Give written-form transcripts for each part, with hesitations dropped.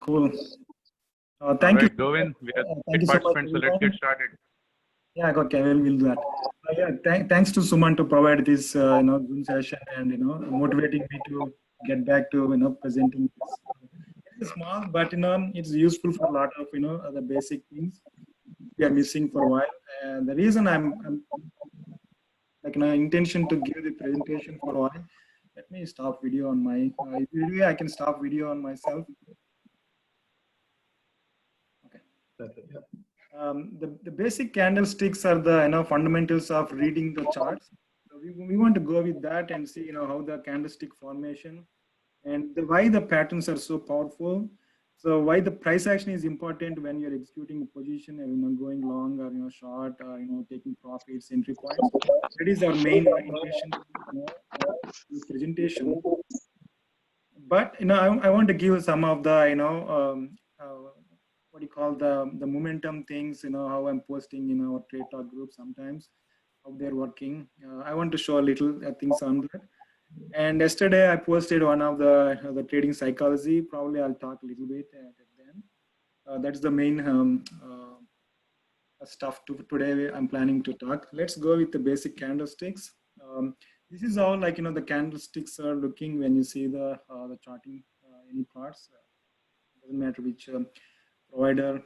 Cool. All Thank you. right, Govind, we have Thank you so much, participants, so let's get started. Yeah, okay, we'll do that. Yeah, thanks to Suman to provide this, Zoom session and, motivating me to get back to, presenting this. It's small, but, it's useful for a lot of, the basic things we are missing for a while. And the reason I'm like, intention to give the presentation for a while. Let me stop video on my video. I can stop video on myself. Okay. The basic candlesticks are the fundamentals of reading the charts. So we want to go with that and see how the candlestick formation and why the patterns are so powerful. So why the price action is important when you're executing a position and going long or short or taking profits, entry points. That is our main intention presentation. But I want to give some of the what do you call the momentum things, how I'm posting in our trade talk group sometimes, how they're working. I want to show a little things on that. And yesterday I posted one of the trading psychology. Probably I'll talk a little bit at then. That's the main stuff today I'm planning to talk. Let's go with the basic candlesticks. This is all like the candlesticks are looking when you see the charting any parts. Doesn't matter which provider.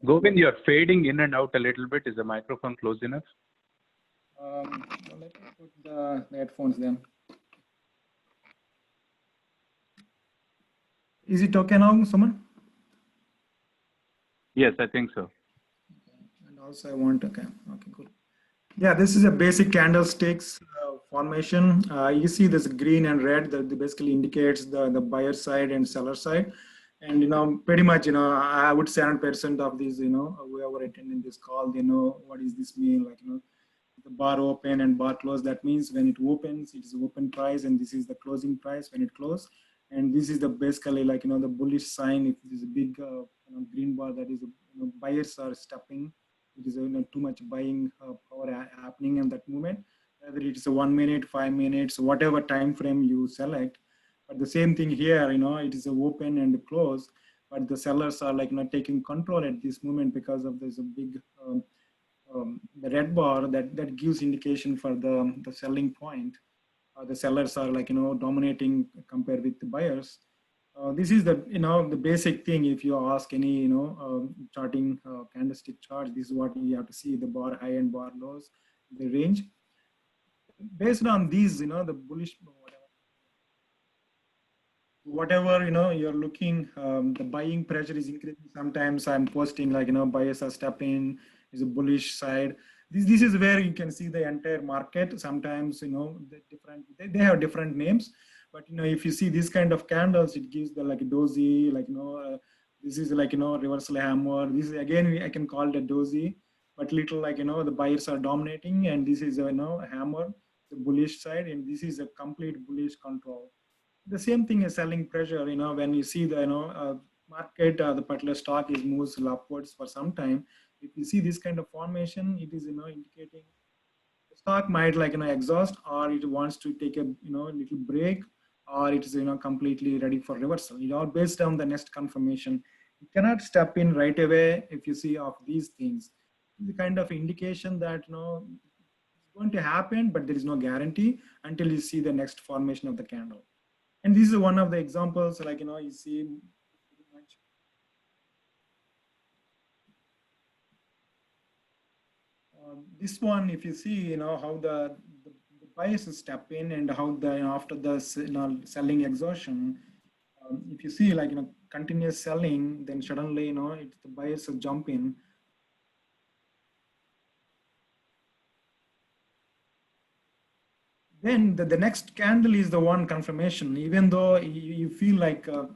Govind, you're fading in and out a little bit. Is the microphone close enough? Well, let me put the headphones then. Is it okay now, Suman? Yes, I think so. And also I want, okay, cool. Yeah, this is a basic candlesticks formation. You see this green and red that basically indicates the buyer side and seller side. And, pretty much, I would say 100% of these, whoever attending this call, they know what does this mean, like, the bar open and bar close. That means when it opens, it is open price, and this is the closing price when it closes. And this is the basically like, the bullish sign. If there's a big green bar, that is, buyers are stepping. It is too much buying power happening in that moment. Whether it's a 1 minute, 5 minutes, whatever time frame you select. But the same thing here, it is a open and close. But the sellers are like not taking control at this moment because of there's a big the red bar that gives indication for the selling point. The sellers are like dominating compared with the buyers. This is the the basic thing. If you ask any charting candlestick chart, this is what you have to see: the bar high and bar lows, the range. Based on these, the bullish whatever you're looking, the buying pressure is increasing. Sometimes I'm posting like buyers are stepping, is a bullish side. This is where you can see the entire market. Sometimes the different they have different names. But if you see this kind of candles, it gives the like dozy, like this is like reversal hammer. This is again I can call it a dozy, but little like the buyers are dominating, and this is a hammer, the bullish side, and this is a complete bullish control. The same thing is selling pressure. When you see the market, the particular stock is moves upwards for some time. If you see this kind of formation, it is indicating the stock might like exhaust, or it wants to take a little break, or it is completely ready for reversal. It all based on the next confirmation. You cannot step in right away if you see of these things. The kind of indication that it's going to happen, but there is no guarantee until you see the next formation of the candle. And this is one of the examples, like you see pretty much. This one, if you see, how the buyers step in and how the after the selling exhaustion, if you see like continuous selling, then suddenly the buyers jump in. Then the next candle is the one confirmation, even though you feel like there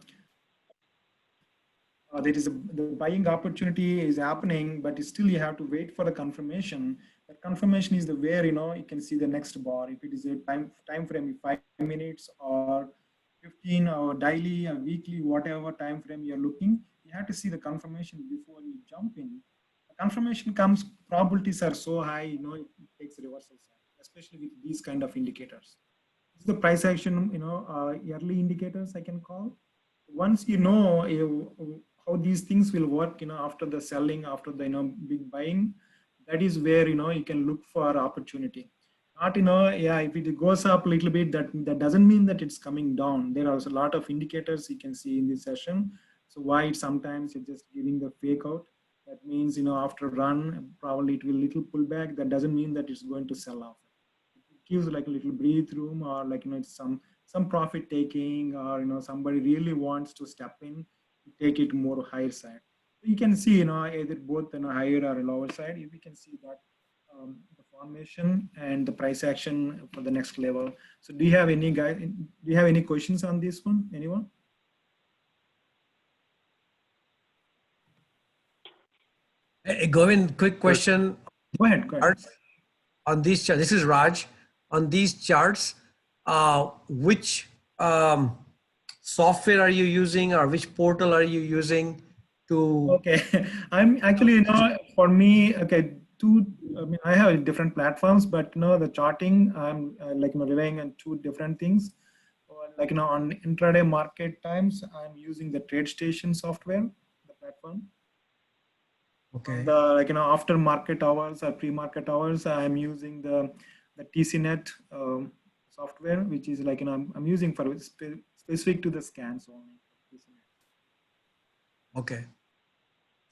is the buying opportunity is happening, but still you have to wait for the confirmation. That confirmation is the where you can see the next bar. If it is a time frame, 5 minutes or 15 or daily or weekly, whatever time frame you're looking, you have to see the confirmation before you jump in. The confirmation comes, probabilities are so high, it takes reversal side, especially with these kind of indicators. This is the price action, early indicators I can call. once you know how these things will work, after the selling, after the, big buying, that is where, you can look for opportunity. Not, yeah, if it goes up a little bit, that doesn't mean that it's coming down. There are a lot of indicators you can see in this session. So why it sometimes it's just giving the fake out. That means, after run, probably it will little pullback. That doesn't mean that it's going to sell off. It gives like a little breathe room, or like, it's some profit taking, or somebody really wants to step in to take it more higher side. You can see, either both in a higher or a lower side. We can see that the formation and the price action for the next level. So do you have any guys, do you have any questions on this one, anyone? Hey, Govind, quick question. Go ahead, go ahead. On these charts, this is Raj. On these charts, which software are you using, or which portal are you using to? Okay, I'm actually, for me, okay, I mean, I have different platforms, but the charting, I'm like, relying on two different things. Like, on intraday market times, I'm using the TradeStation software, the platform. Okay. The, like, after market hours or pre-market hours, I'm using the TCNet software, which is like, I'm using for specific to the scans only. Okay.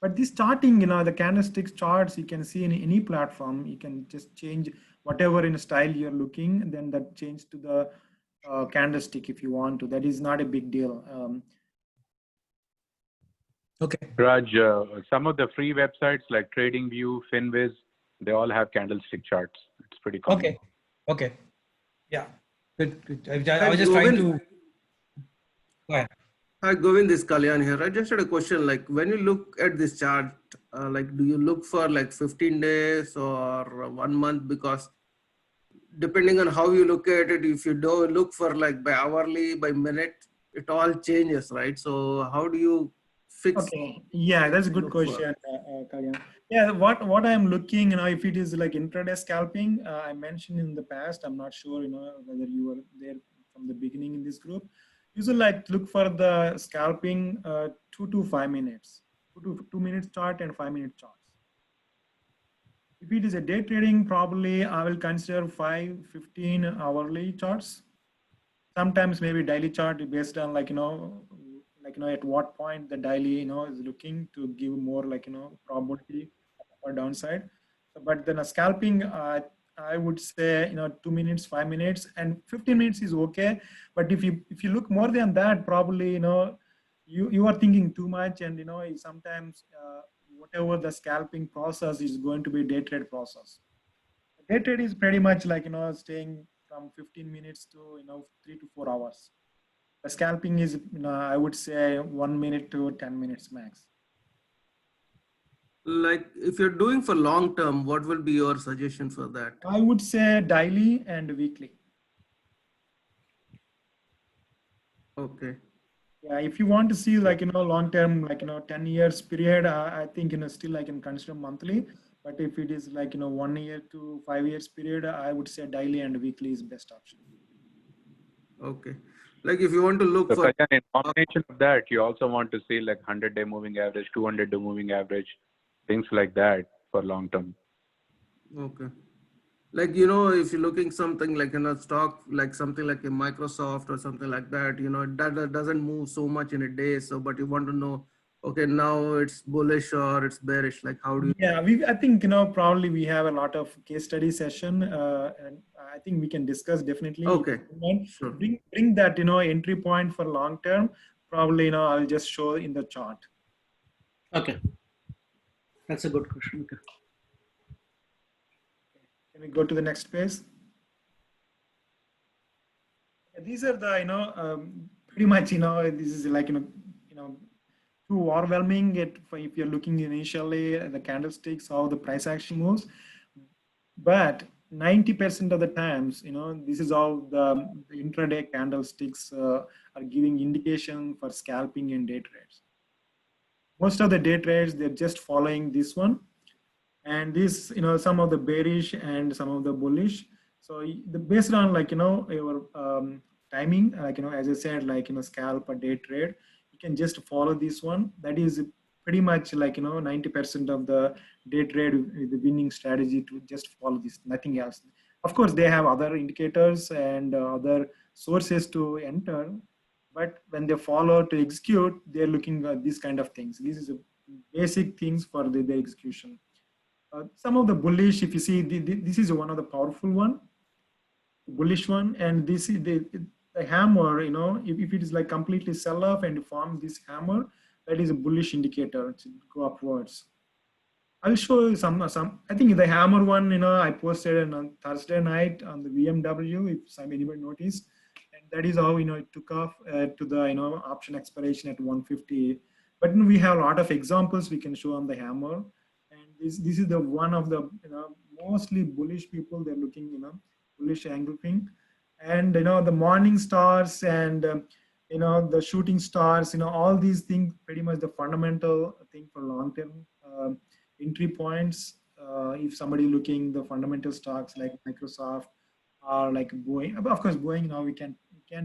But this charting, the candlestick charts, you can see in any platform. You can just change whatever in style you're looking, then that change to the candlestick if you want to. That is not a big deal. Okay. Raj, some of the free websites like TradingView, FinViz, they all have candlestick charts. It's pretty common. Okay. Okay. Yeah. Good. I was just trying to. Go ahead. Hi, Govind, this is Kalyan here. I just had a question. Like, when you look at this chart, like, do you look for like 15 days or 1 month? Because depending on how you look at it, if you don't look for like by hourly, by minute, it all changes, right? So how do you fix? Okay, yeah, that's a good question, Kalyan. Yeah, what I'm looking, if it is like intraday scalping, I mentioned in the past, I'm not sure, whether you were there from the beginning in this group. Usually, like, look for the scalping 2 to 5 minutes, 2 minutes chart and 5-minute charts. If it is a day trading, probably I will consider 5, 15 hourly charts. Sometimes maybe daily chart based on like, at what point the daily, is looking to give more like, probability or downside. But then a scalping, I would say, 2 minutes, 5 minutes, and 15 minutes is okay. But if you look more than that, probably, you are thinking too much, and, sometimes whatever the scalping process is going to be day trade process. Day trade is pretty much like, staying from 15 minutes to, 3 to 4 hours. The scalping is, I would say 1 minute to 10 minutes max. Like, if you're doing for long term, what will be your suggestion for that? I would say daily and weekly. Okay. Yeah, if you want to see like, long term, like, 10 years period, I think, still I can consider monthly. But if it is like, 1 year to 5 years period, I would say daily and weekly is best option. Okay. Like, if you want to look for in combination of that, you also want to see like 100-day moving average, 200-day moving average, things like that for long term. Okay. Like, if you're looking something like in a stock, like something like a Microsoft or something like that, that doesn't move so much in a day. So, but you want to know, okay, now it's bullish or it's bearish. Like, how do you? Yeah, I think, probably we have a lot of case study session, and I think we can discuss definitely. Okay. Sure. Bring that, entry point for long term. Probably, I'll just show in the chart. Okay. That's a good question. Okay. Can we go to the next page? These are the, pretty much, this is like, too overwhelming if you're looking initially at the candlesticks, how the price action moves. But 90% of the times, this is how the intraday candlesticks are giving indication for scalping and day trades. Most of the day trades, they're just following this one. And this, some of the bearish and some of the bullish. So based on like, your timing, like, as I said, like, scalp or day trade, you can just follow this one. That is pretty much like, 90% of the day trade, the winning strategy to just follow this, nothing else. Of course, they have other indicators and other sources to enter, but when they follow to execute, they're looking at these kind of things. This is a basic things for the execution. Some of the bullish, if you see, this is one of the powerful one, bullish one, and this is the hammer. If it is like completely sell off and form this hammer, that is a bullish indicator to go upwards. I'll show you some. I think the hammer one, I posted on Thursday night on the VMW, if anybody noticed, and that is how it took off to the option expiration at 150. But we have a lot of examples we can show on the hammer, and this is the one of the mostly bullish people. They're looking bullish engulfing, and the morning stars and the shooting stars. All these things pretty much the fundamental thing for long term. Entry points, if somebody looking the fundamental stocks like Microsoft or like Boeing. Of course, Boeing now we can't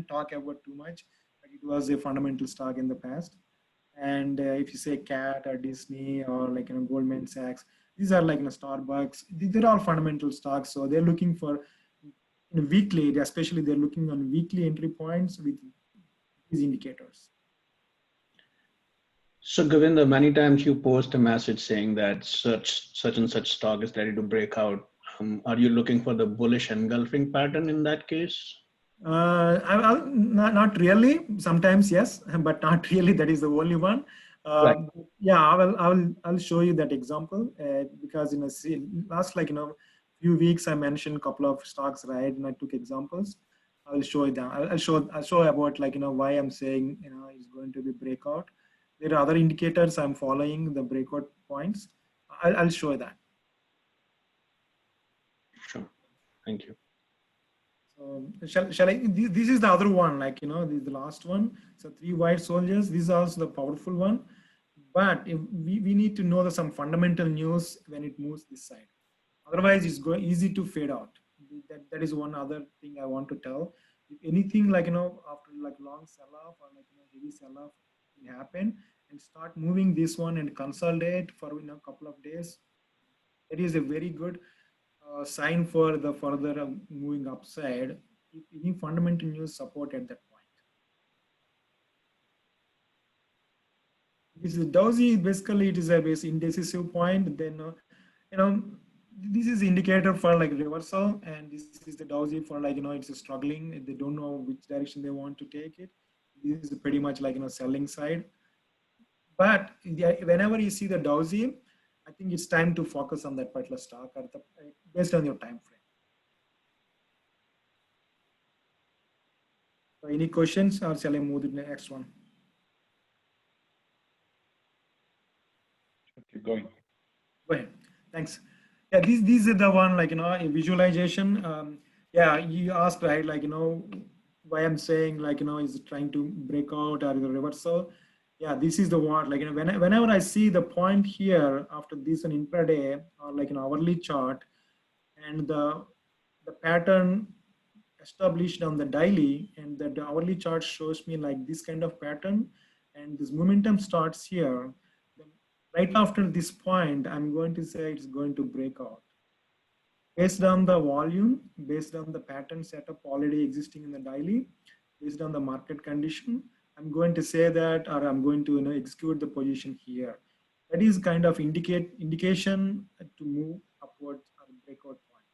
talk about too much, but it was a fundamental stock in the past. And if you say Cat or Disney or like Goldman Sachs, these are like Starbucks. They're all fundamental stocks, so they're looking for weekly, especially they're looking on weekly entry points with these indicators. So Govinda, many times you post a message saying that such and such stock is ready to break out. Are you looking for the bullish engulfing pattern in that case? Not really. Sometimes yes, but not really. That is the only one. Right. Yeah, I'll show you that example because last few weeks I mentioned a couple of stocks, right, and I took examples. I'll show you that. I'll show about why I'm saying it's going to be breakout. There are other indicators I'm following the breakout points. I'll show that. Sure. Thank you. So shall I? This is the other one, this is the last one. So 3 white soldiers. This is also the powerful one, but we need to know some fundamental news when it moves this side. Otherwise, it's easy to fade out. That is one other thing I want to tell. If anything after long sell-off or heavy sell-off will happen and start moving this one and consolidate for a couple of days, that is a very good sign for the further moving upside. If any fundamental news support at that point. This is Doji. Basically, it is a base indecisive point. Then this is indicator for reversal, and this is the Doji for it's struggling. They don't know which direction they want to take it. This is pretty much selling side. But whenever you see the Doji, I think it's time to focus on that particular stock or based on your time frame. So any questions, or shall I move to the next one? Keep going. Go ahead. Thanks. Yeah, these are the one a visualization. Yeah, you asked, right, why I'm saying is it trying to break out or the reversal. Yeah, this is the one, whenever I see the point here after this an intraday or an hourly chart and the pattern established on the daily, and the hourly chart shows me this kind of pattern, and this momentum starts here, then right after this point, I'm going to say it's going to break out. Based on the volume, based on the pattern setup already existing in the daily, based on the market condition, I'm going to say that, or I'm going to execute the position here. That is kind of indication to move upwards or breakout point.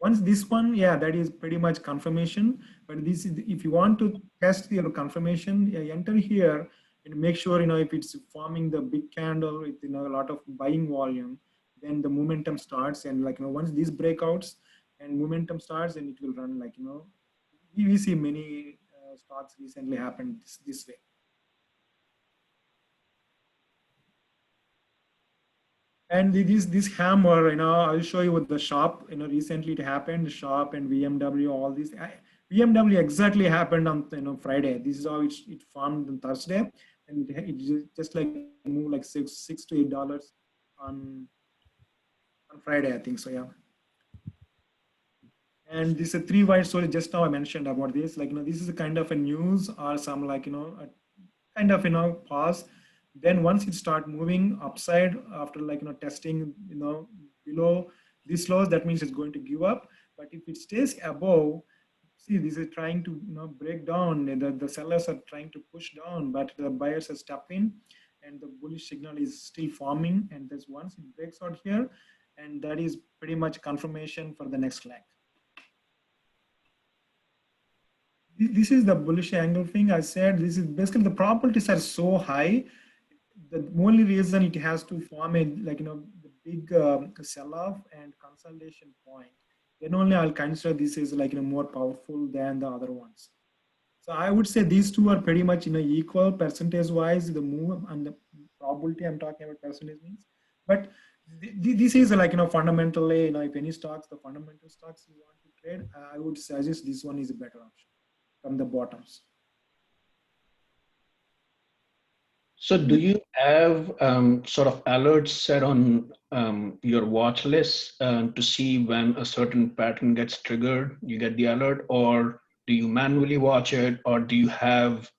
Once this one, yeah, that is pretty much confirmation. But this is, if you want to test your confirmation, enter here and make sure if it's forming the big candle with a lot of buying volume, then the momentum starts, and once these breakouts and momentum starts, and it will run we see many stocks recently happened this way. And this hammer, I'll show you with the shop. Recently it happened. Shop and VMW, all these. VMW exactly happened on Friday. This is how it formed on Thursday, and it just moved $6 to $8 on Friday, I think so. Yeah. And this is 3 white soldiers. Just now I mentioned about this. This is a kind of a news or some kind of, pause. Then once it start moving upside after like, testing, below this lows, that means it's going to give up. But if it stays above, see, this is trying to, break down. The sellers are trying to push down, but the buyers are step in, and the bullish signal is still forming. And this once it breaks out here, and that is pretty much confirmation for the next leg. This is the bullish angle thing. I said this is basically the probabilities are so high. The only reason it has to form a like the big sell-off and consolidation point, then only I'll consider this is like more powerful than the other ones. So I would say these two are pretty much equal percentage-wise. The move and the probability I'm talking about percentage means, but this is like fundamentally if any stocks, the fundamental stocks you want to trade, I would suggest this one is a better option from the bottoms. So do you have sort of alerts set on your watch list to see when a certain pattern gets triggered, you get the alert, or do you manually watch it, or do you have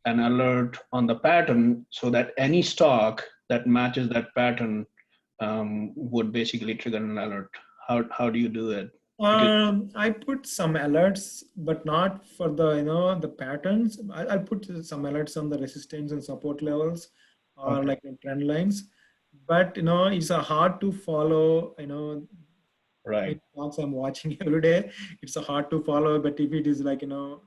an alert on the pattern so that any stock that matches that pattern would basically trigger an alert? How do you do it? I put some alerts, but not for the the patterns. I put some alerts on the resistance and support levels, or Okay. like the trend lines. But it's a hard to follow. Right. Stocks I'm watching every day. It's a hard to follow. But if it is like sell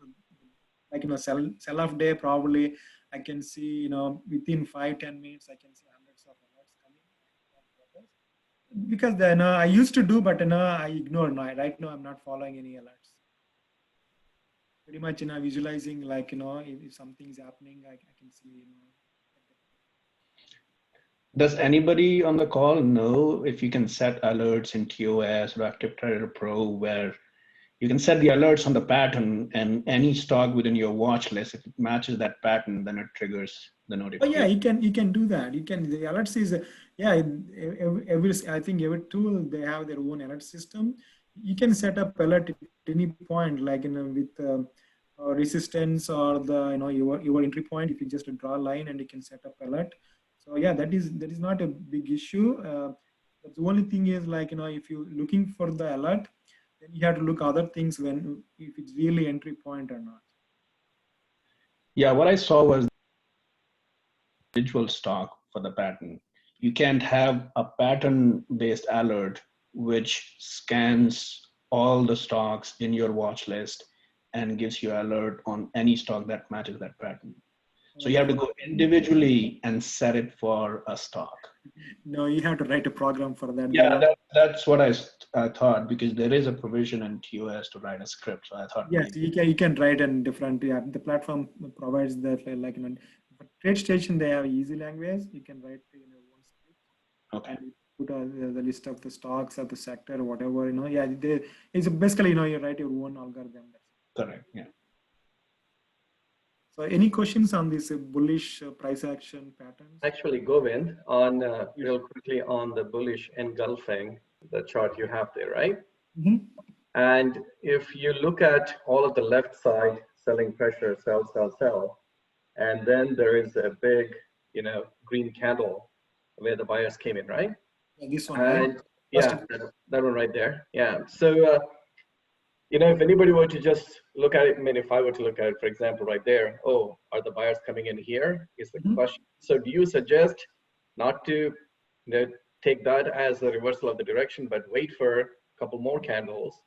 off day, probably I can see within 5-10 minutes I can see hundreds of alerts coming. Because then I used to do, but I ignore now. Right now, I'm not following any alerts. Pretty much, visualizing like if something is happening, I can see. Does anybody on the call know if you can set alerts in TOS or Active Trader Pro where you can set the alerts on the pattern, and any stock within your watch list, if it matches that pattern, then it triggers the Oh notification? yeah, you can do that. You can, the alerts is I think every tool they have their own alert system. You can set up alert at any point, like with resistance or the your entry point. If you just draw a line and you can set up alert. So yeah, that is not a big issue. But the only thing is like if you're looking for the alert, then you have to look other things if it's really entry point or not. Yeah, what I saw was individual stock for the pattern. You can't have a pattern-based alert which scans all the stocks in your watch list and gives you alert on any stock that matches that pattern. So you have to go individually and set it for a stock. No, you have to write a program for that. Yeah, that's what I thought, because there is a provision in TOS to write a script. So I thought, yes, you can write in different. Yeah, the platform provides that like but TradeStation they have easy language. You can write one script. okay, And you put the list of the stocks of the sector, whatever Yeah, it's basically you write your own algorithm. correct. Yeah. So any questions on this bullish price action patterns? Actually, Govind, on real quickly on the bullish engulfing, the chart you have there, right? Mm-hmm. And if you look at all of the left side, selling pressure, sell, sell, sell, and then there is a big, green candle where the buyers came in, right? Yeah, this one, And right? yeah, that one right there. Yeah. So, if anybody were to just look at it, I mean, if I were to look at it, for example, right there, oh, are the buyers coming in here? Is the question. So do you suggest not to take that as a reversal of the direction, but wait for a couple more candles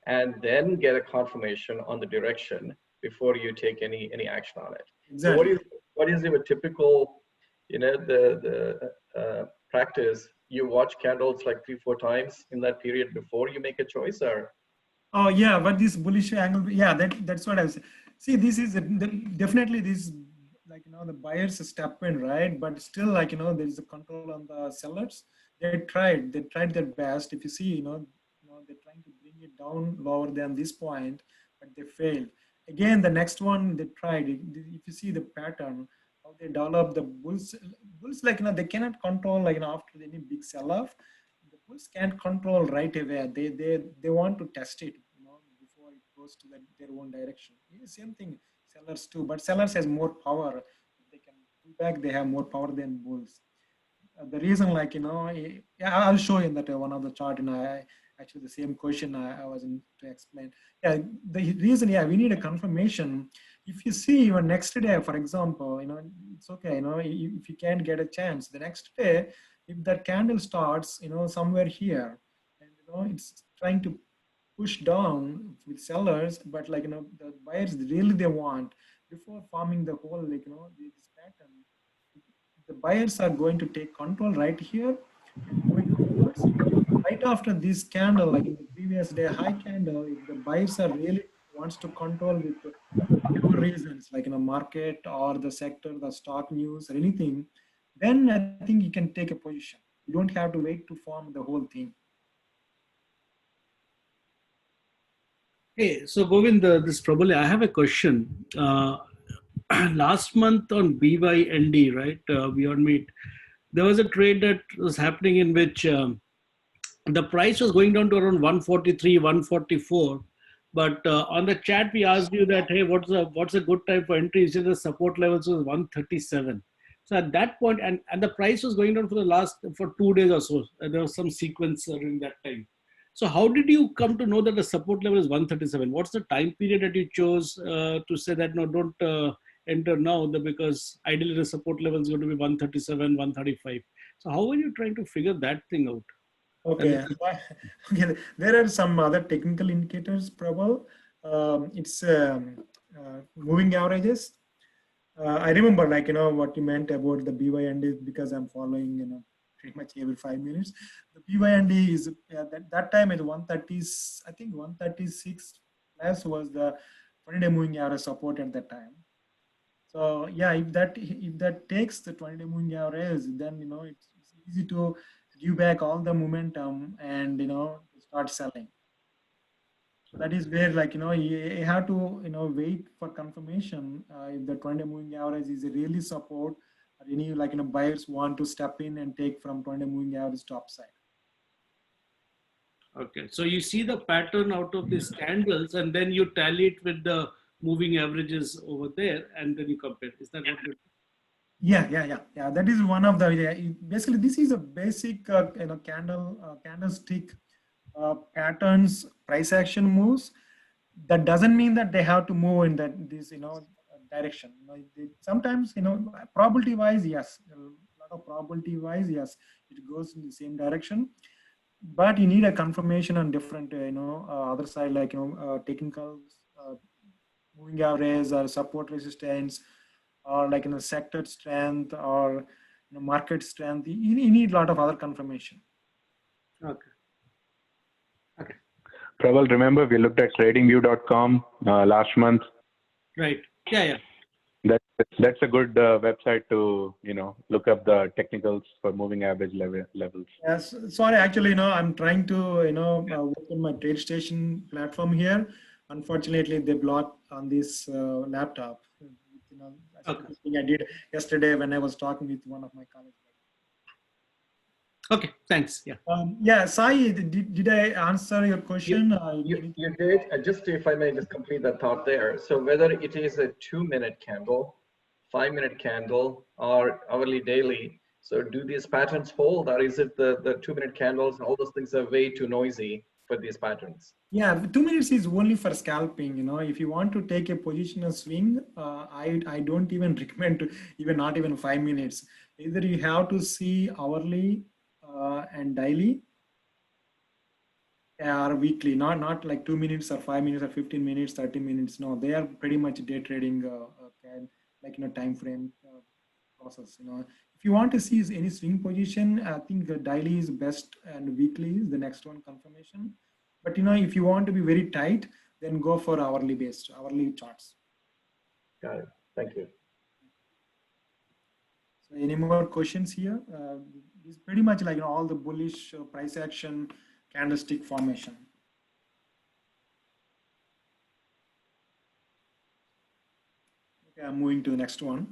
and then get a confirmation on the direction before you take any action on it? Exactly. So what is your typical, the practice? You watch candles like 3-4 times in that period before you make a choice, or? Oh yeah, but this bullish angle, yeah, that's what I was. See, this is definitely this, like the buyers step in, right? But still, like there is a control on the sellers. They tried their best. If you see, they're trying to bring it down lower than this point, but they failed. Again, the next one they tried. If you see the pattern, how they develop the bulls like they cannot control like after any big sell-off. The bulls can't control right away. They want to test it, before it goes to their own direction. Same thing, sellers too. But sellers has more power. pullback, they have more power than bulls. The reason, like, yeah, I'll show you in that one of the chart, actually the same question I was in to explain. Yeah, the reason, yeah, we need a confirmation. If you see your next day, for example, it's okay, if you can't get a chance, the next day, if that candle starts, somewhere here, and, it's trying to push down with sellers, but like, the buyers really they want before forming the whole, like, this pattern, the buyers are going to take control right here and moving upwards. Right after this candle, like in the previous day high candle, if the buyers are really wants to control with whatever reasons, like in a market or the sector, the stock news or anything, then I think you can take a position. You don't have to wait to form the whole thing. Hey, so Govinda, this probably I have a question. Last month on BYND, right? Beyond Meat, there was a trade that was happening in which the price was going down to around 143, 144. But on the chat, we asked you that, hey, what's a good time for entry? You said the support levels was 137. So at that point, and the price was going down for 2 days or so. There was some sequence during that time. So how did you come to know that the support level is 137? What's the time period that you chose to say that, no, don't enter now, because ideally the support level is going to be 137, 135. So how are you trying to figure that thing out? Okay. Okay. There are some other technical indicators, Prabal. It's moving averages. I remember, like, what you meant about the BYND because I'm following, pretty much every 5 minutes. The BYND is that time is 130, I think 136 plus was the 20-day moving average support at that time. So yeah, if that takes the 20-day moving average, then it's easy to give back all the momentum and start selling. So that is where, like, you have to wait for confirmation if the 20-day moving average is really support, or any, like, buyers want to step in and take from 20-day moving average to upside. Okay, so you see the pattern out of these candles and then you tally it with the moving averages over there and then you compare. Is that what you're Yeah. That is one of the, basically this is a basic candlestick patterns, price action moves. That doesn't mean that they have to move in this direction. Sometimes probability wise, yes, a lot of probability wise, yes, it goes in the same direction. But you need a confirmation on different other side, like technical moving average or support resistance, or like sector strength, or market strength. You need a lot of other confirmation. Okay. Prabal, remember we looked at tradingview.com last month. Right. Yeah. That's a good website to look up the technicals for moving average levels. Yes, sorry, actually, I'm trying to work on my TradeStation platform here. Unfortunately, they blocked on this laptop. That's the thing I did yesterday when I was talking with one of my colleagues. Okay, thanks. Yeah. Yeah, Sai, did I answer your question? You did. Just if I may just complete that thought there. So whether it is a 2-minute candle, 5-minute candle, or hourly, daily, so do these patterns hold, or is it the 2-minute candles and all those things are way too noisy for these patterns? Yeah, 2 minutes is only for scalping. If you want to take a positional swing, I don't even recommend to not even 5 minutes. Either you have to see hourly and daily, or weekly, not like 2 minutes or 5 minutes or 15 minutes, 30 minutes. No, they are pretty much day trading, time frame process. If you want to see any swing position, I think the daily is best and weekly is the next one confirmation. But if you want to be very tight, then go for hourly charts. Got it. Thank you. So any more questions here? It's pretty much like all the bullish price action candlestick formation. Okay, I'm moving to the next one.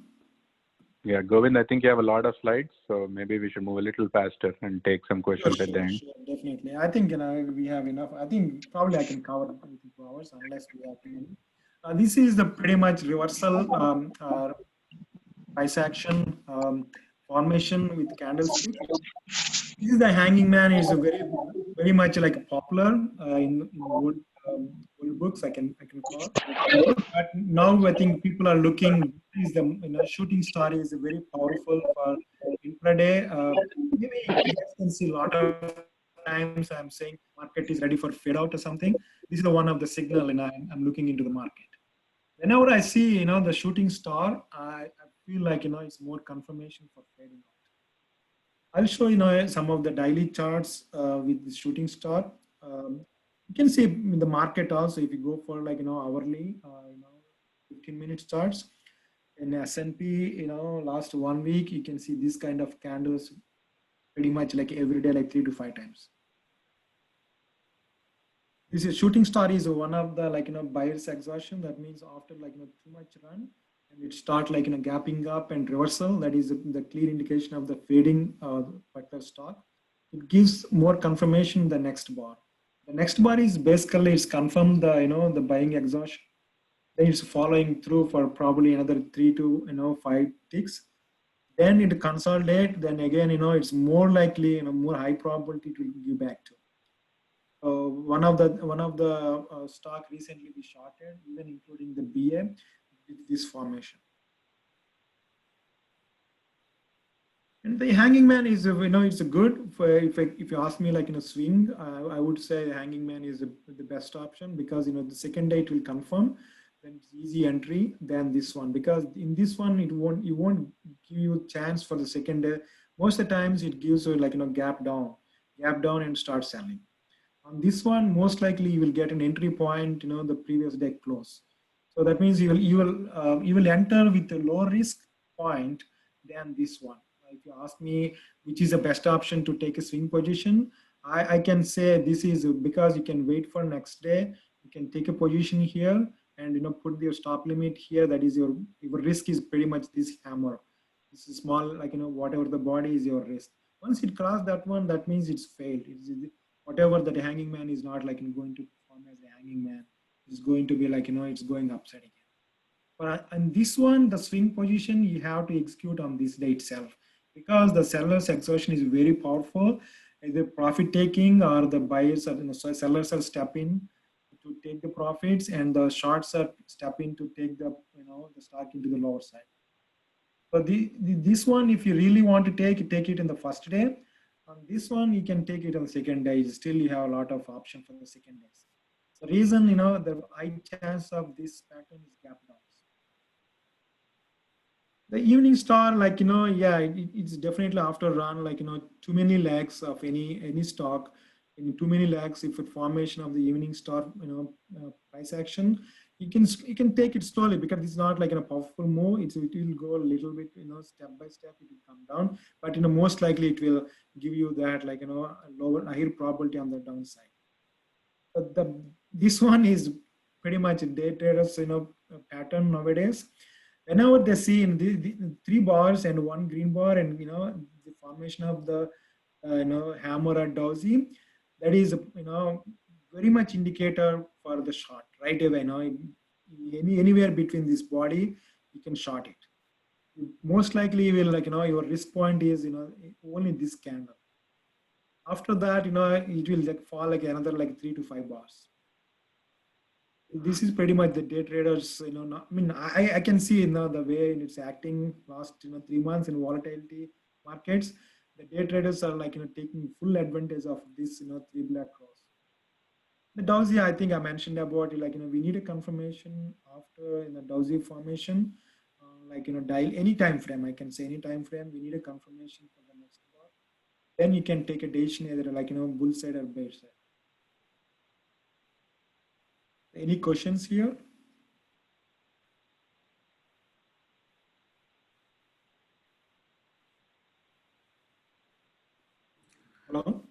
Yeah, Govind, I think you have a lot of slides, so maybe we should move a little faster and take some questions at the end. Sure, definitely. I think we have enough. I think probably I can cover within 2 hours unless we have to. This is the pretty much reversal price action formation with candlestick. This is the hanging man is a very much like popular in old books. I can call. But now I think people are looking. Is the shooting star is very powerful for intraday. Maybe you guys can see a lot of times I'm saying market is ready for fade out or something. This is the one of the signal, and I'm looking into the market. Whenever I see the shooting star, I feel like it's more confirmation for fading out. I'll show some of the daily charts with the shooting star. You can see in the market also if you go for like hourly, 15-minute charts in S&P. Last 1 week you can see this kind of candles pretty much like every day, like 3 to 5 times. This is shooting star is one of the buyer's exhaustion. That means after too much run and it start gapping up and reversal. That is the clear indication of the fading particular stock. It gives more confirmation the next bar. The next bar is basically it's confirmed the the buying exhaustion. Then it's following through for probably another 3 to 5 ticks. Then it consolidate. Then again it's more likely more high probability to give back to. One of the stock recently we shorted, even including the BA with this formation. And the hanging man is it's a good for if you ask me like in a swing, I would say hanging man is the best option because the second day it will confirm, then it's easy entry than this one, because in this one it won't give you a chance for the second day. Most of the times it gives you like gap down and start selling. On this one, most likely you will get an entry point, the previous day close. So that means you will enter with a low risk point than this one. If you ask me which is the best option to take a swing position, I can say this is because you can wait for next day. You can take a position here and put your stop limit here. That is your risk is pretty much this hammer. This is small, whatever the body is your risk. Once it crosses that one, that means it's failed. Whatever that hanging man is not going to form as a hanging man, is going to be it's going upside again. But on this one, the swing position you have to execute on this day itself, because the seller's exhaustion is very powerful. Either profit taking or the buyers are sellers are stepping to take the profits, and the shorts are stepping to take the the stock into the lower side. But this one, if you really want to take it in the first day. On this one, you can take it on the second day. Still, you have a lot of option for the second days. The reason, the high chance of this pattern is gap downs. The evening star, it's definitely after run, too many legs of any stock, in too many legs. If a formation of the evening star, price action, you can take it slowly because it's not like a powerful move. It will go a little bit, step by step. It will come down, but most likely it will give you that a higher probability on the downside. But this one is pretty much a day traders pattern nowadays. Whenever they see in the 3 bars and 1 green bar and the formation of the hammer or dozy, that is very much indicator for the short right away. Anywhere between this body you can short it. Most likely you will your risk point is only this candle. After that it will fall another 3 to 5 bars. This is pretty much the day traders. I can see the way it's acting last 3 months in volatility markets. The day traders are taking full advantage of this 3 black cross. The Dozy, I think I mentioned about we need a confirmation after in the Dozy formation, dial any time frame. I can say any time frame. We need a confirmation for the next bar. Then you can take a decision either bull side or bear side. Any questions here? Hello.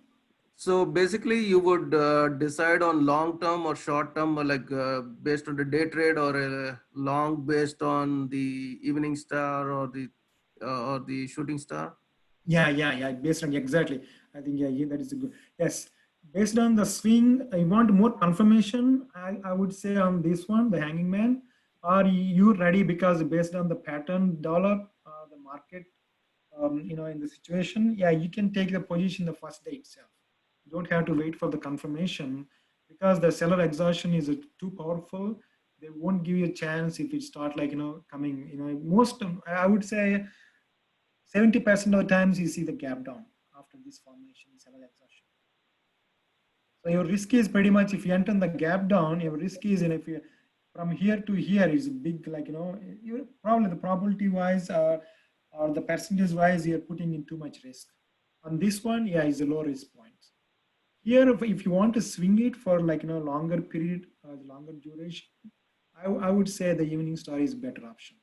So basically, you would decide on long term or short term, or based on the day trade, or a long based on the evening star or the shooting star. Yeah. Based on exactly. I think that is a good. Yes, based on the swing, I want more confirmation. I would say on this one, the hanging man. Are you ready? Because based on the pattern develop, market, in the situation, yeah, you can take the position the first day itself. You don't have to wait for the confirmation because the seller exhaustion is too powerful. They won't give you a chance if it start coming, I would say 70% of the times you see the gap down after this formation, seller exhaustion. So your risk is pretty much if you enter the gap down, your risk is, and if you from here to here is big, you probably the probability wise or the percentage wise, you're putting in too much risk. On this one, yeah, is a low risk point. Here, if you want to swing it for longer period, longer duration, I would say the evening star is a better option.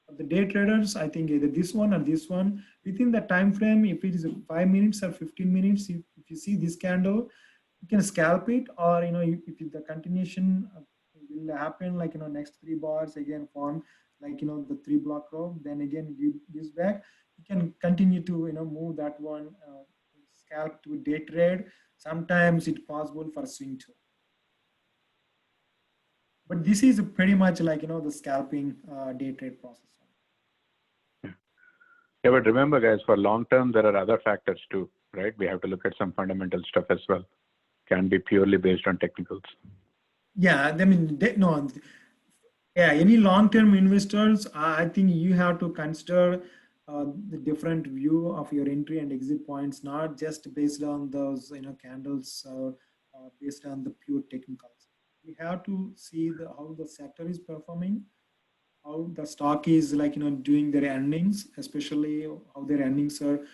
For the day traders, I think either this one or this one within the time frame. If it is 5 minutes or 15 minutes, if you see this candle, you can scalp it, or if the continuation will happen, next 3 bars again form the 3 block row, then again gives back. You can continue to move that one, scalp to day trade. Sometimes it's possible for swing too. But this is pretty much the scalping day trade process. Yeah, but remember, guys, for long term, there are other factors too, right? We have to look at some fundamental stuff as well. Can be purely based on technicals. Yeah, I mean, yeah, any long-term investors, I think you have to consider the different view of your entry and exit points, not just based on those candles or based on the pure technicals. We have to see how the sector is performing, how the stock is doing their earnings, especially how their earnings are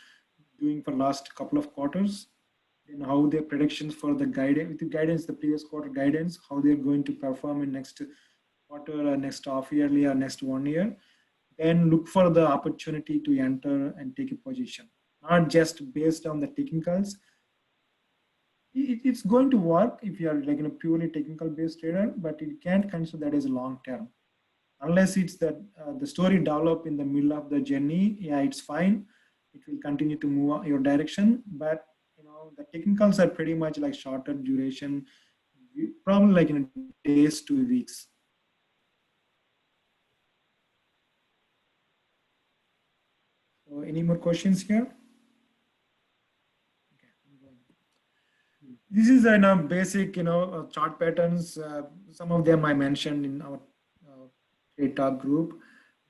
doing for last couple of quarters, and how their predictions for the guidance, the previous quarter guidance, how they're going to perform in next quarter or next half yearly or next 1 year. Then look for the opportunity to enter and take a position, not just based on the technicals. It's going to work if you are a purely technical based trader, but you can't consider that as a long term. Unless it's that the story develop in the middle of the journey, yeah, it's fine. It will continue to move your direction, but the technicals are pretty much shorter duration, probably in days to weeks. So any more questions here? Okay, this is basic chart patterns. Some of them I mentioned in our trade talk group.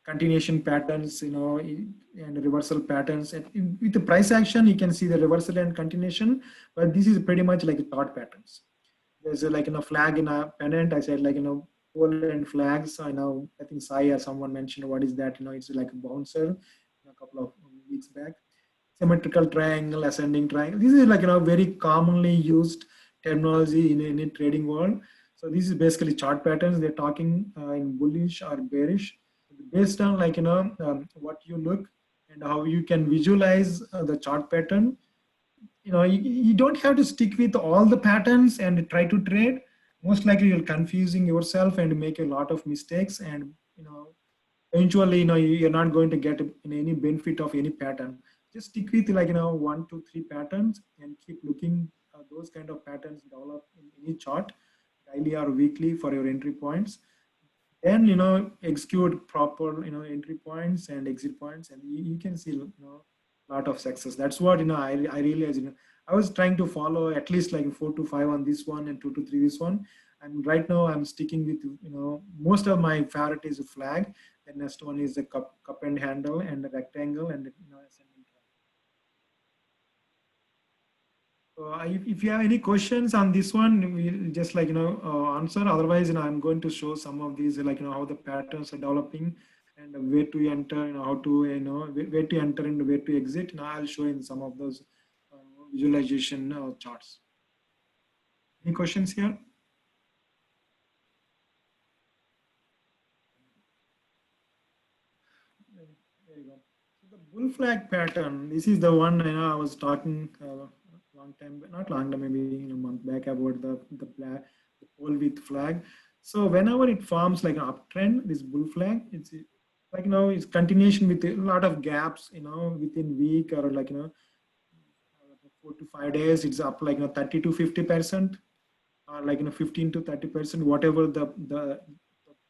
Continuation patterns, and reversal patterns. And with the price action, you can see the reversal and continuation, but this is pretty much like chart patterns. There's a flag in a pennant. I said pole and flags. I think Sai or someone mentioned what is that? It's like a bouncer a couple of weeks back. Symmetrical triangle, ascending triangle. This is very commonly used terminology in a trading world. So this is basically chart patterns. They're talking in bullish or bearish based on what you look and how you can visualize the chart pattern. You don't have to stick with all the patterns and try to trade. Most likely you're confusing yourself and make a lot of mistakes, and eventually you're not going to get any benefit of any pattern. Just stick with 1 to 3 patterns and keep looking those kind of patterns develop in any chart, daily or weekly, for your entry points. Then execute proper entry points and exit points, and you can see a lot of success. That's what I realized. I was trying to follow at least 4 to 5 on this one and 2 to 3 this one, and right now I'm sticking with most of my favorite is a flag. The next one is the cup and handle and the rectangle and ascending triangle. So if you have any questions on this one, we'll just answer. Otherwise, I'm going to show some of these how the patterns are developing and where to enter, how to where to enter and where to exit. Now I'll show in some of those visualization charts. Any questions here? There you go. So the bull flag pattern. This is the one I was talking. Long time, not long time, maybe a month back, about the pole with flag. So whenever it forms an uptrend, this bull flag, it's it's continuation with a lot of gaps, within week or 4 to 5 days, it's up 30 to 50%, or 15 to 30%, whatever the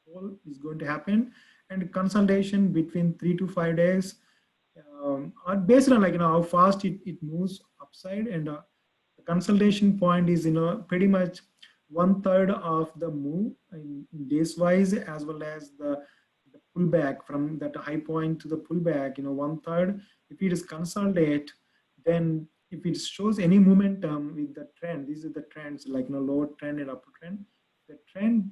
pole is going to happen, and consolidation between 3 to 5 days. are based on how fast it moves upside, and the consolidation point is pretty much 1/3 of the move in days wise, as well as the pullback from that high point to the pullback, 1/3. If it is consolidate, then if it shows any momentum with the trend, these are the trends like lower trend and upper trend. The trend,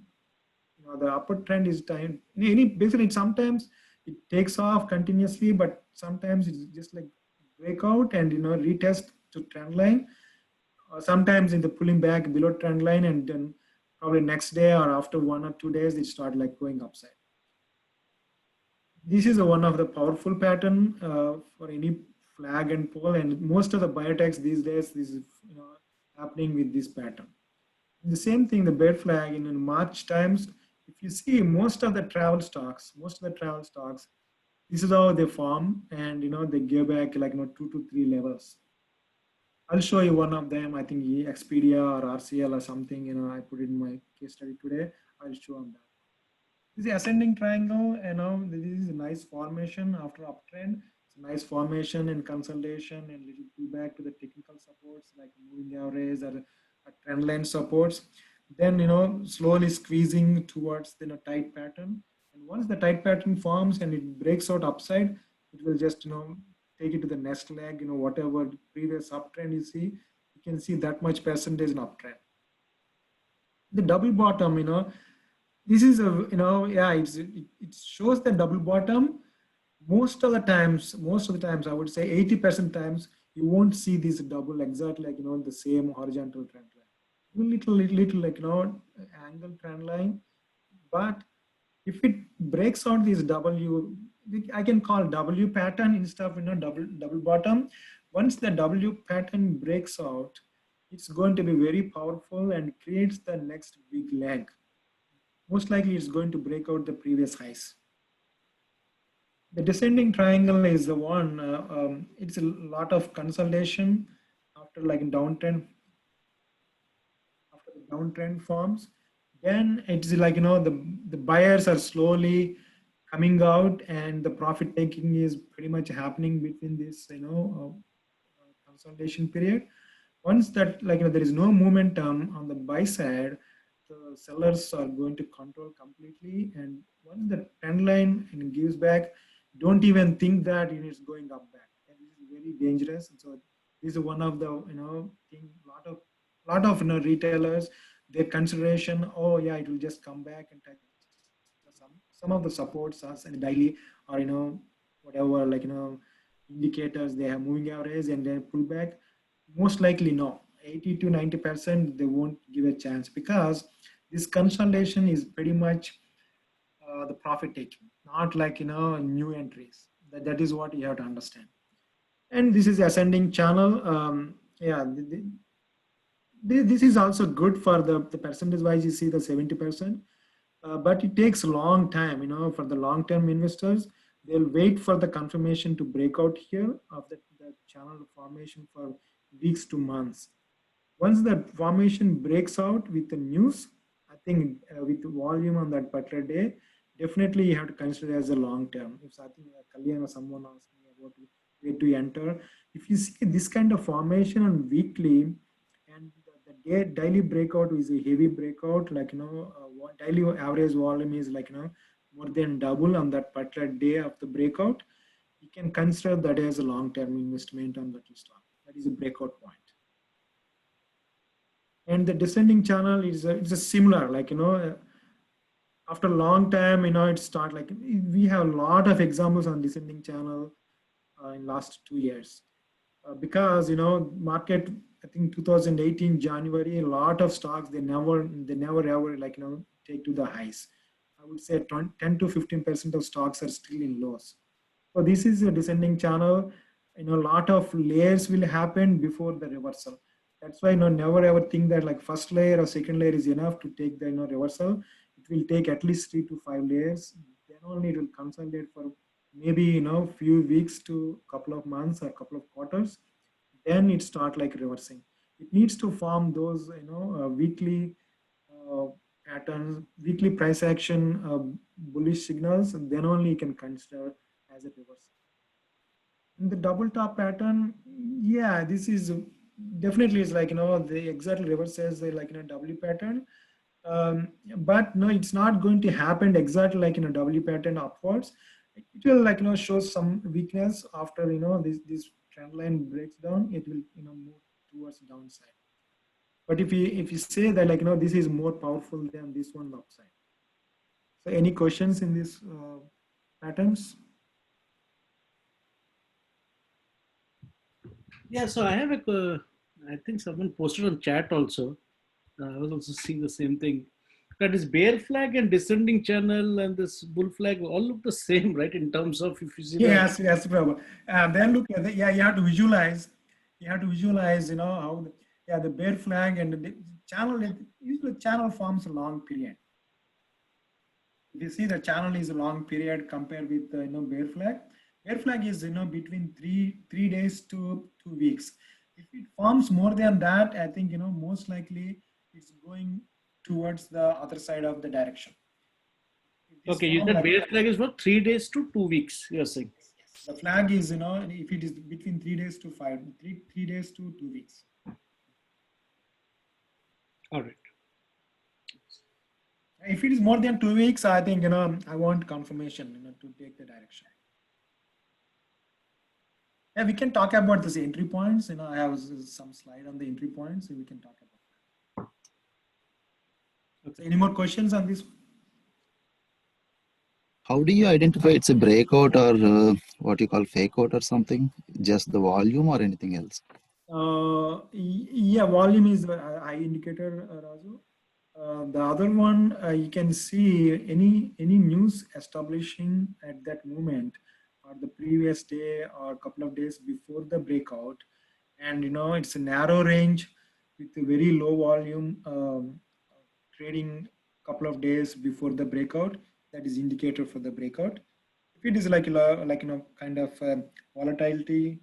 the upper trend is time any basically sometimes it takes off continuously, but sometimes it's just like breakout and retest to trend line, or sometimes in the pulling back below trend line, and then probably next day or after 1 or 2 days they start like going upside. This is one of the powerful pattern for any flag and pole, and most of the biotechs these days this is happening with this pattern. The same thing, the bear flag in March times, if you see most of the travel stocks, this is how they form, and they give back like 2 to 3 levels. I'll show you one of them. I think Expedia or RCL or something. I put it in my case study today. I'll show them that. This is ascending triangle, this is a nice formation after uptrend. It's a nice formation and consolidation and little pullback to the technical supports like moving average or trend line supports. Then slowly squeezing towards the tight pattern. And once the tight pattern forms and it breaks out upside, it will just take it to the next leg. Whatever previous uptrend you see, you can see that much percentage in uptrend. The double bottom, this is a it shows the double bottom. Most of the times I would say 80% times you won't see this double exactly like the same horizontal trend line, little like angle trend line. But if it breaks out this W, I can call W pattern instead of double bottom. Once the W pattern breaks out, it's going to be very powerful and creates the next big leg. Most likely it's going to break out the previous highs. The descending triangle is the one, it's a lot of consolidation after like downtrend, after the downtrend forms. Then it's like, the buyers are slowly coming out and the profit taking is pretty much happening between this, consolidation period. Once that, like, there is no momentum on the buy side, the sellers are going to control completely. And once the trend line gives back, don't even think that it is going up back. And this is very dangerous. And so this is one of the, thing, lot of retailers, their consideration, oh yeah, it will just come back and touch some of the supports us and daily, or whatever, like indicators, they have moving average and then pull back. Most likely no, 80 to 90% they won't give a chance, because this consolidation is pretty much the profit taking, not like new entries. That is what you have to understand. And this is ascending channel. Yeah, this is also good for the percentage wise. You see the 70%, but it takes a long time. For the long term investors, they'll wait for the confirmation to break out here of the channel formation for weeks to months. Once the formation breaks out with the news, I think with the volume on that particular day, definitely you have to consider as a long term. If I think Kalyan or someone asked me about where to enter, if you see this kind of formation on weekly, and the daily breakout is a heavy breakout, like daily average volume is like more than double on that particular day of the breakout, you can consider that as a long term investment on that stock. That is a breakout point. And the descending channel is it's a similar, like after a long time, it start like, we have a lot of examples on descending channel in last 2 years, because market, I think 2018 January, a lot of stocks they never ever like take to the highs. I would say 10 to 15% of stocks are still in loss. So this is a descending channel. A lot of layers will happen before the reversal. That's why never ever think that like first layer or second layer is enough to take the reversal. It will take at least 3 to 5 layers. Then only it will consolidate for maybe few weeks to couple of months or couple of quarters. Then it start like reversing. It needs to form those weekly patterns, weekly price action bullish signals, and then only you can consider as a reversal. In the double top pattern, yeah, this is definitely is like, the exactly reverses the like in a W pattern. But no, it's not going to happen exactly like in a W pattern upwards. It will like, show some weakness after, this trend line breaks down, it will, move towards downside. But if you say that like, this is more powerful than this one upside. So any questions in these patterns? Yeah, so I have I think someone posted on chat also. I was also seeing the same thing. That is bear flag and descending channel and this bull flag all look the same, right? In terms of if you see the Yes, Prabhu. Then look at yeah, you have to visualize. You have to visualize, how the bear flag and the channel. Usually, channel forms a long period. If you see the channel is a long period compared with bear flag. Bear flag is between three days to 2 weeks. If it forms more than that, I think most likely it's going towards the other side of the direction. If this okay, you form said like bear flag is for 3 days to 2 weeks. You're saying. the flag is, if it is between 3 days to 3 days to 2 weeks. All right. If it is more than 2 weeks, I think, I want confirmation, to take the direction. Yeah, we can talk about this entry points. I have some slide on the entry points, so we can talk about that. Okay. So any more questions on this? How do you identify it's a breakout or what you call fake out or something? Just the volume or anything else? Yeah, volume is the eye indicator, Raju. The other one, you can see any news establishing at that moment or the previous day or a couple of days before the breakout. And, it's a narrow range with a very low volume trading couple of days before the breakout. That is indicator for the breakout. If it is like kind of volatility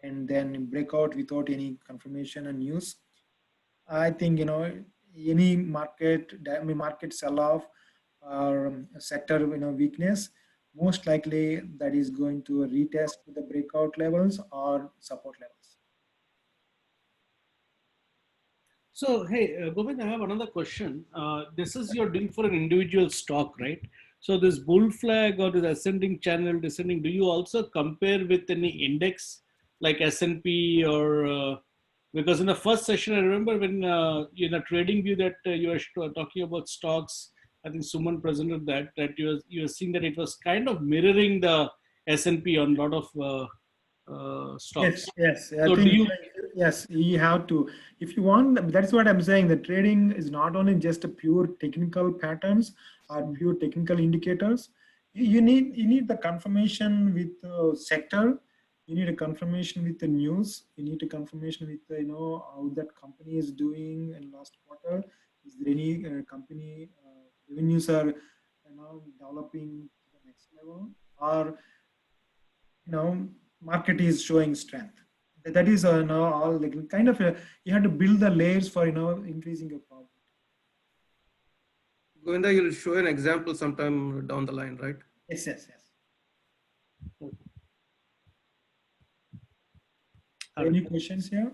and then breakout without any confirmation and news, I think any market sell-off or sector weakness, most likely that is going to retest the breakout levels or support levels. So, hey, Govinda, I have another question. This is you're doing for an individual stock, right? So this bull flag or this ascending channel, descending, do you also compare with any index like S&P or, because in the first session, I remember when in a trading view that you were talking about stocks, I think Suman presented that you were seeing that it was kind of mirroring the S&P on a lot of stocks. Yes. I So do think you, yes, you have to. If you want, that's what I'm saying. The trading is not only just a pure technical patterns or pure technical indicators. You need the confirmation with the sector. You need a confirmation with the news. You need a confirmation with the, how that company is doing in last quarter. Is there any company revenues are developing to the next level, or market is showing strength. That is all like kind of you have to build the layers for increasing your profit. Govinda, you'll show an example sometime down the line, right? Yes. Any questions here?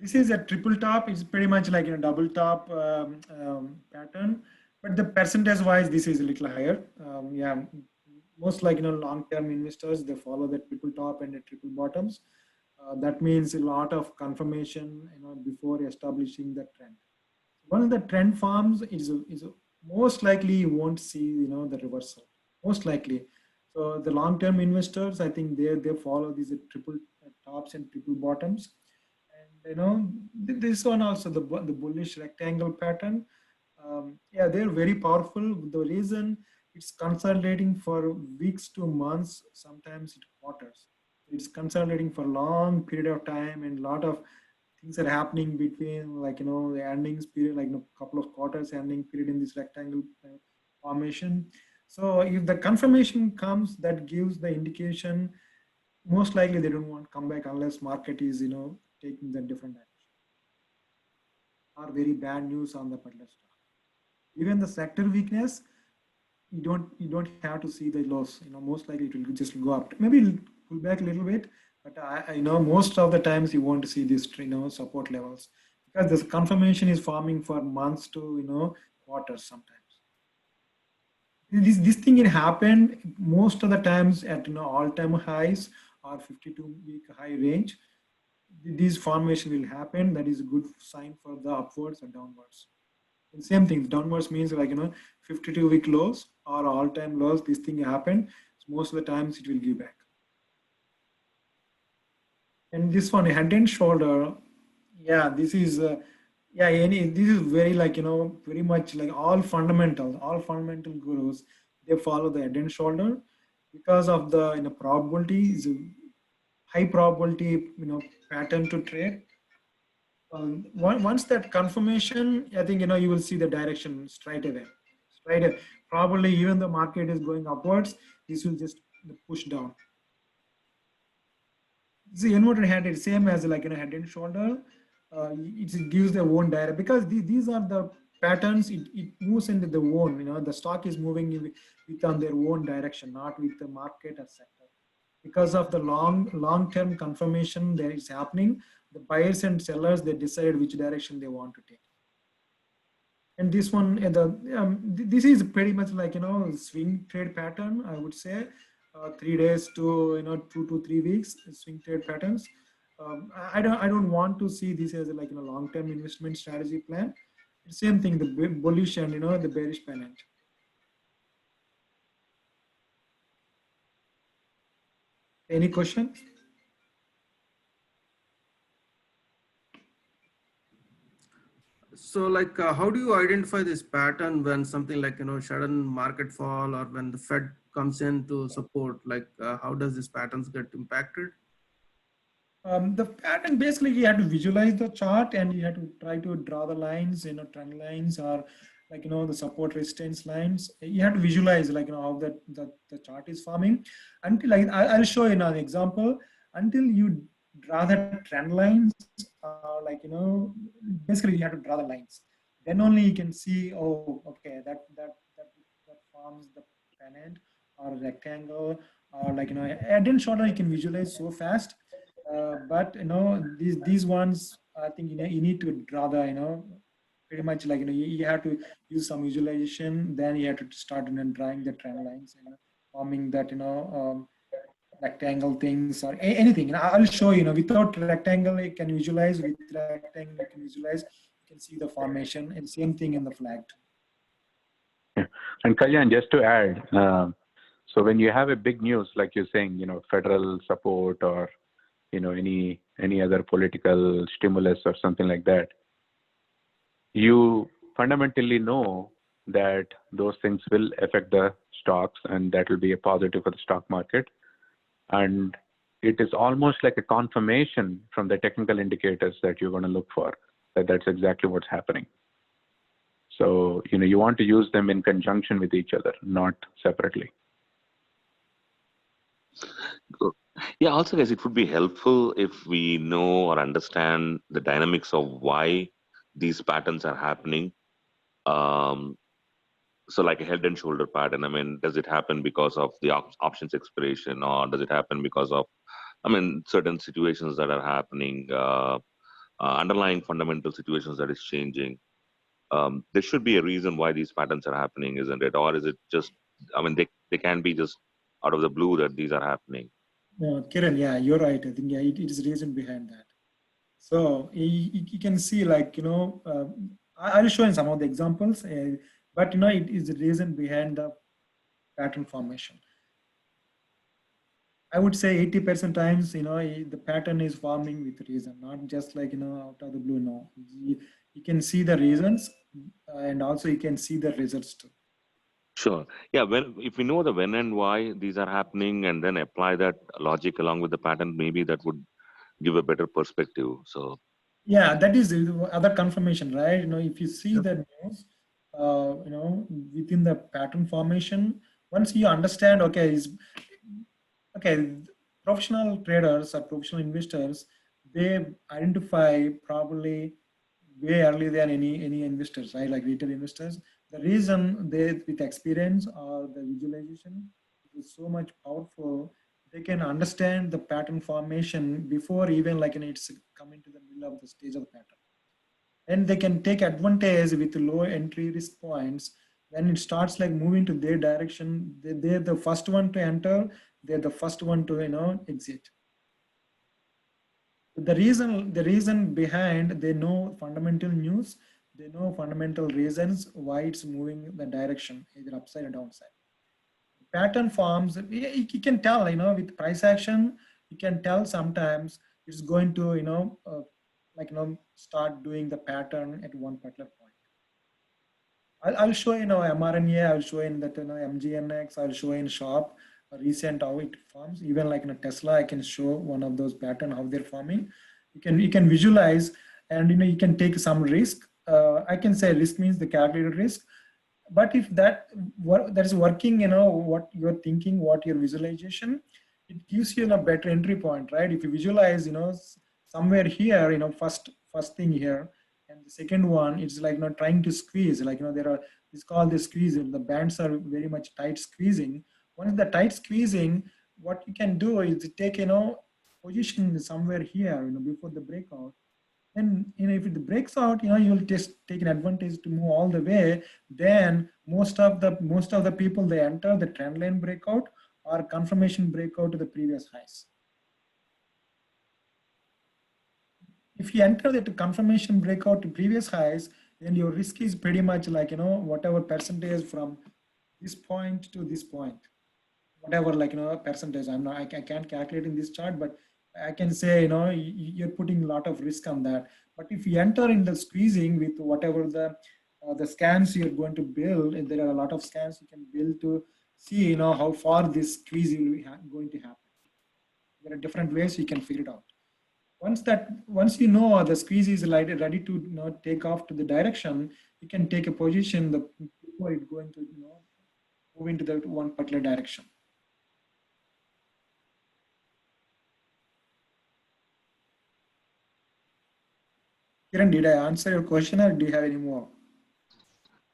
This is a triple top. It's pretty much like a double top pattern, but the percentage wise, this is a little higher. Yeah, most like long-term investors, they follow the triple top and the triple bottoms. That means a lot of confirmation, before establishing the trend. Once the trend forms, is most likely you won't see the reversal. Most likely. So the long-term investors, I think they follow these triple tops and triple bottoms. And this one also the bullish rectangle pattern. Yeah, they're very powerful. The reason it's consolidating for weeks to months, sometimes it quarters. It's consolidating for long period of time, and a lot of things are happening between like the earnings period, like a couple of quarters earning period in this rectangle formation. So if the confirmation comes, that gives the indication. Most likely they don't want to come back unless market is taking the different direction or very bad news on the particular stock. Even the sector weakness, you don't have to see the loss. Most likely it will just go up. Maybe it'll pull back a little bit, but I know most of the times you want to see this support levels, because this confirmation is forming for months to quarters sometimes. This thing it happened most of the times at all-time highs or 52-week high range. These formation will happen. That is a good sign for the upwards or downwards. And same thing, downwards means 52-week lows or all-time lows. This thing happened. So most of the times it will give back. And this one, head and shoulder, yeah, this is this is very very much like all fundamental gurus, they follow the head and shoulder because of the probability is a high probability pattern to trade. Once that confirmation, I think you will see the direction straight away. Probably even the market is going upwards, this will just push down. The inverted head is same as like head and shoulder. It gives their own direct, because these are the patterns. It moves into the own. The stock is moving with on their own direction, not with the market or sector. Because of the long-term confirmation that is happening, the buyers and sellers, they decide which direction they want to take. And this one, this is pretty much like swing trade pattern, I would say. 3 days to 2 to 3 weeks swing trade patterns. I don't want to see this as like a long-term investment strategy plan. Same thing, the bullish and the bearish pennant. Any questions? So like, how do you identify this pattern when something like, sudden market fall or when the Fed comes in to support, like how does this patterns get impacted? The pattern, basically you have to visualize the chart and you have to try to draw the lines, trend lines or like, the support resistance lines. You have to visualize like, how the chart is forming until I'll show you an example. Until you draw the trend lines, like, basically you have to draw the lines. Then only you can see, oh, okay, that forms the pennant or rectangle or like, head and shoulder you can visualize so fast. But these ones, I think you need to draw the pretty much like you have to use some visualization. Then you have to start drawing the trend lines, forming that rectangle things or anything. I'll show you. Without rectangle you can visualize. With rectangle you can visualize. You can see the formation, and same thing in the flagged. Yeah. And Kalyan, just to add, so when you have a big news like you're saying, federal support or any other political stimulus or something like that, you fundamentally know that those things will affect the stocks and that will be a positive for the stock market. And it is almost like a confirmation from the technical indicators that you're going to look for, that that's exactly what's happening. So, you want to use them in conjunction with each other, not separately. Yeah, also guys, it would be helpful if we know or understand the dynamics of why these patterns are happening. So like a head and shoulder pattern, I mean, does it happen because of the options expiration, or does it happen because of, certain situations that are happening, underlying fundamental situations that is changing? There should be a reason why these patterns are happening, isn't it? Or is it just, they can be just out of the blue that these are happening? Kiran, yeah, you're right. I think, yeah, it is reason behind that. So you can see like, I'll show you some of the examples, but it is the reason behind the pattern formation. I would say 80% times, the pattern is forming with reason, not just like, out of the blue. No, you can see the reasons and also you can see the results too. Sure. Yeah. If we know the when and why these are happening and then apply that logic along with the pattern, maybe that would give a better perspective. So. Yeah, that is the other confirmation, right? If you see the news, within the pattern formation, once you understand, okay, professional traders or professional investors, they identify probably way earlier than any investors, right? Like retail investors, The reason they, with experience or the visualization, it is so much powerful. They can understand the pattern formation before even like it's coming to the middle of the stage of the pattern. And they can take advantage with low entry risk points. When it starts like moving to their direction, they're the first one to enter, they're the first one to exit. The reason behind, they know fundamental news, they know fundamental reasons why it's moving the direction, either upside or downside. Pattern forms, you can tell, with price action, you can tell sometimes it's going to, start doing the pattern at one particular point. I'll show mRNA, I'll show in that MGNX, I'll show in SHOP recent how it forms. Even like in a Tesla, I can show one of those pattern how they're forming. You can visualize, and you can take some risk. I can say risk means the calculated risk. But if that is working, what you're thinking, what your visualization, it gives you a better entry point, right? If you visualize, somewhere here, first thing here, and the second one, it's like trying to squeeze, like there are, it's called the squeezing. The bands are very much tight squeezing. Once the tight squeezing, what you can do is to take position somewhere here, before the breakout. And if it breaks out, you'll just take an advantage to move all the way. Then most of the people, they enter the trend line breakout or confirmation breakout to the previous highs. If you enter the confirmation breakout to previous highs, then your risk is pretty much like whatever percentage from this point to this point, whatever percentage. I can't calculate in this chart, but I can say you're putting a lot of risk on that. But if you enter in the squeezing with whatever the scans you're going to build, and there are a lot of scans you can build to see how far this squeezing is going to happen. There are different ways you can figure it out. Once the squeeze is ready to take off to the direction, you can take a position before it's going to move into the one particular direction. Kiran, did I answer your question, or do you have any more?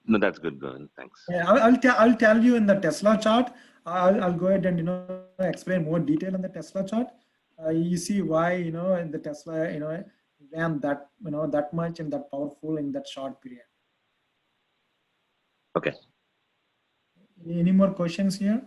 No, that's good, Govind. Thanks. Yeah, I'll tell you in the Tesla chart. I'll go ahead and explain more detail on the Tesla chart. You see why in the Tesla ran that that much and that powerful in that short period. Okay. Any more questions here?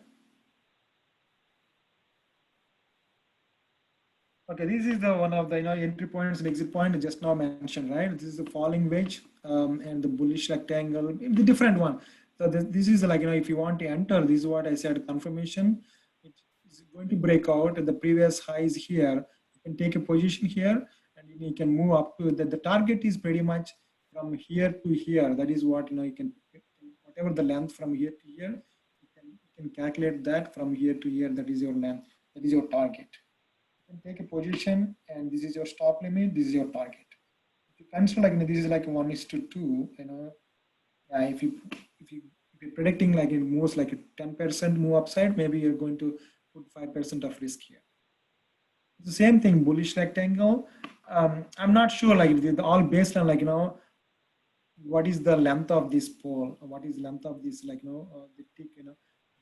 Okay, this is the one of the entry points and exit point I just now mentioned, right? This is the falling wedge and the bullish rectangle, the different one. So this is like if you want to enter, this is what I said, confirmation. It is going to break out at the previous highs here. You can take a position here, and you can move up to the target is pretty much from here to here. That is what you can, whatever the length from here to here, you can calculate that from here to here. That is your length. That is your target. Take a position, and this is your stop limit, this is your target. If you consider like this is like 1:2, if you're predicting like it moves like a 10% move upside, maybe you're going to put 5% of risk here. It's the same thing, bullish rectangle. I'm not sure, like all based on like what is the length of this pole, or what is length of this the tick,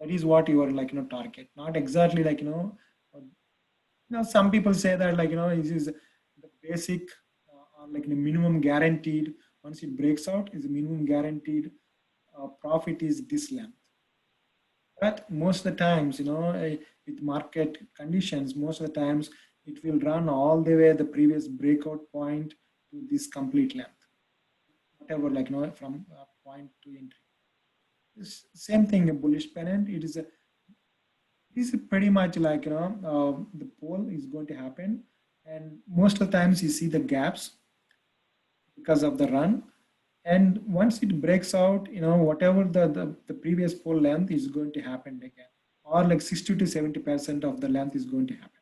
that is what you are like target. Not exactly like some people say that this is the basic or like the minimum guaranteed. Once it breaks out, is the minimum guaranteed profit is this length. But most of the times, with market conditions, most of the times it will run all the way the previous breakout point to this complete length, whatever from point to entry. Same thing, a bullish pennant. This is pretty much like the pole is going to happen, and most of the times you see the gaps because of the run, and once it breaks out, whatever the previous pole length is going to happen again, or like 60 to 70% of the length is going to happen.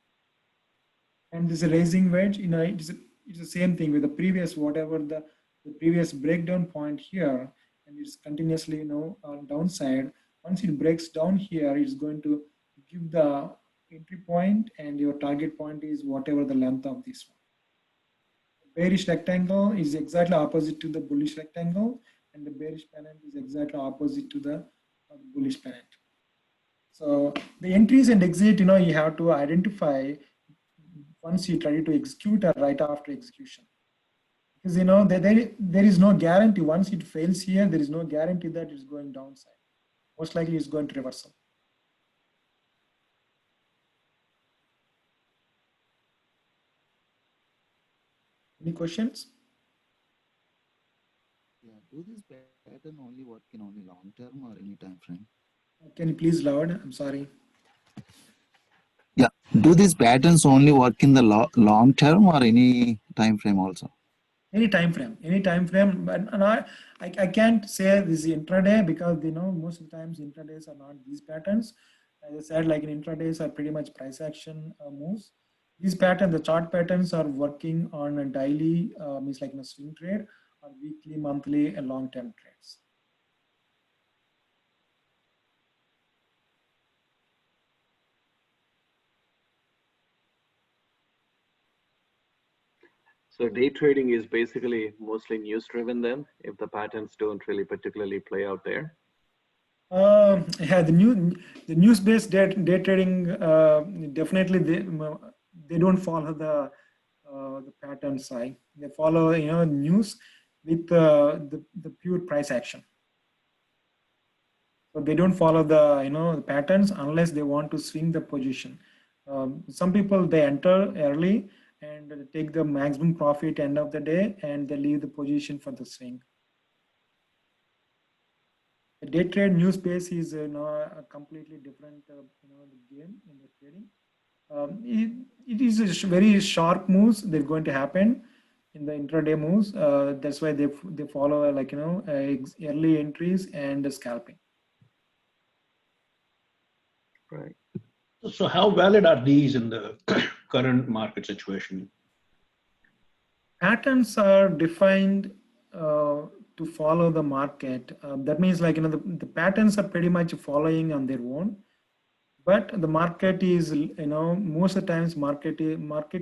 And this raising wedge, it's the same thing with the previous, whatever the previous breakdown point here, and it's continuously on downside. Once it breaks down here, it's going to give the entry point, and your target point is whatever the length of this one. Bearish rectangle is exactly opposite to the bullish rectangle. and the bearish pennant is exactly opposite to the bullish pennant. So the entries and exit, you have to identify once you try to execute or right after execution. Because there is no guarantee. Once it fails here, there is no guarantee that it's going downside. Most likely it's going to reversal. Any questions? Yeah, do this pattern only work in only long term or any time frame? Can you please loud? I'm sorry. Yeah, do these patterns only work in the long term or any time frame also? Any time frame. But I can't say this is intraday because most of the times intradays are not these patterns. As I said, like in intradays are pretty much price action moves. These patterns, the chart patterns, are working on a daily, means like in a swing trade, or weekly, monthly, and long-term trades. So day trading is basically mostly news driven then, if the patterns don't really particularly play out there. Yeah, the news-based day trading, definitely they don't follow the pattern side. They follow news with the pure price action. So they don't follow the patterns unless they want to swing the position. Some people, they enter early and take the maximum profit end of the day, and they leave the position for the swing. The day trade news space is a completely different game in the trading. It is a very sharp moves they're going to happen in the intraday moves. That's why they follow early entries and scalping. Right. So how valid are these in the current market situation? Patterns are defined to follow the market. That means the patterns are pretty much following on their own. But the market is, most of the times market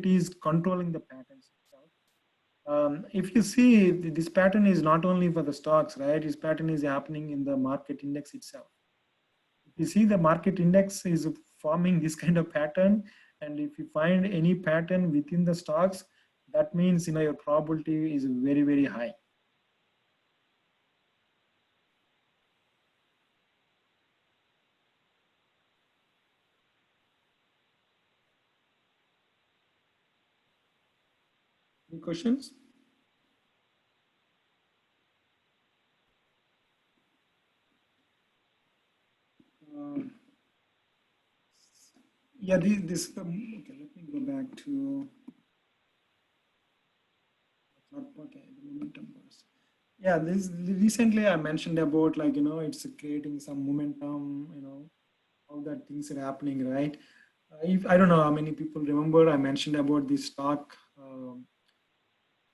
is controlling the patterns itself. If you see, this pattern is not only for the stocks, right? This pattern is happening in the market index itself. If you see, the market index is forming this kind of pattern, and if you find any pattern within the stocks, that means your probability is very, very high. Any questions? Yeah, this okay, let me go back to okay, the momentum bars. Yeah, this recently I mentioned about it's creating some momentum, all that things are happening, right? If I don't know how many people remember, I mentioned about this stock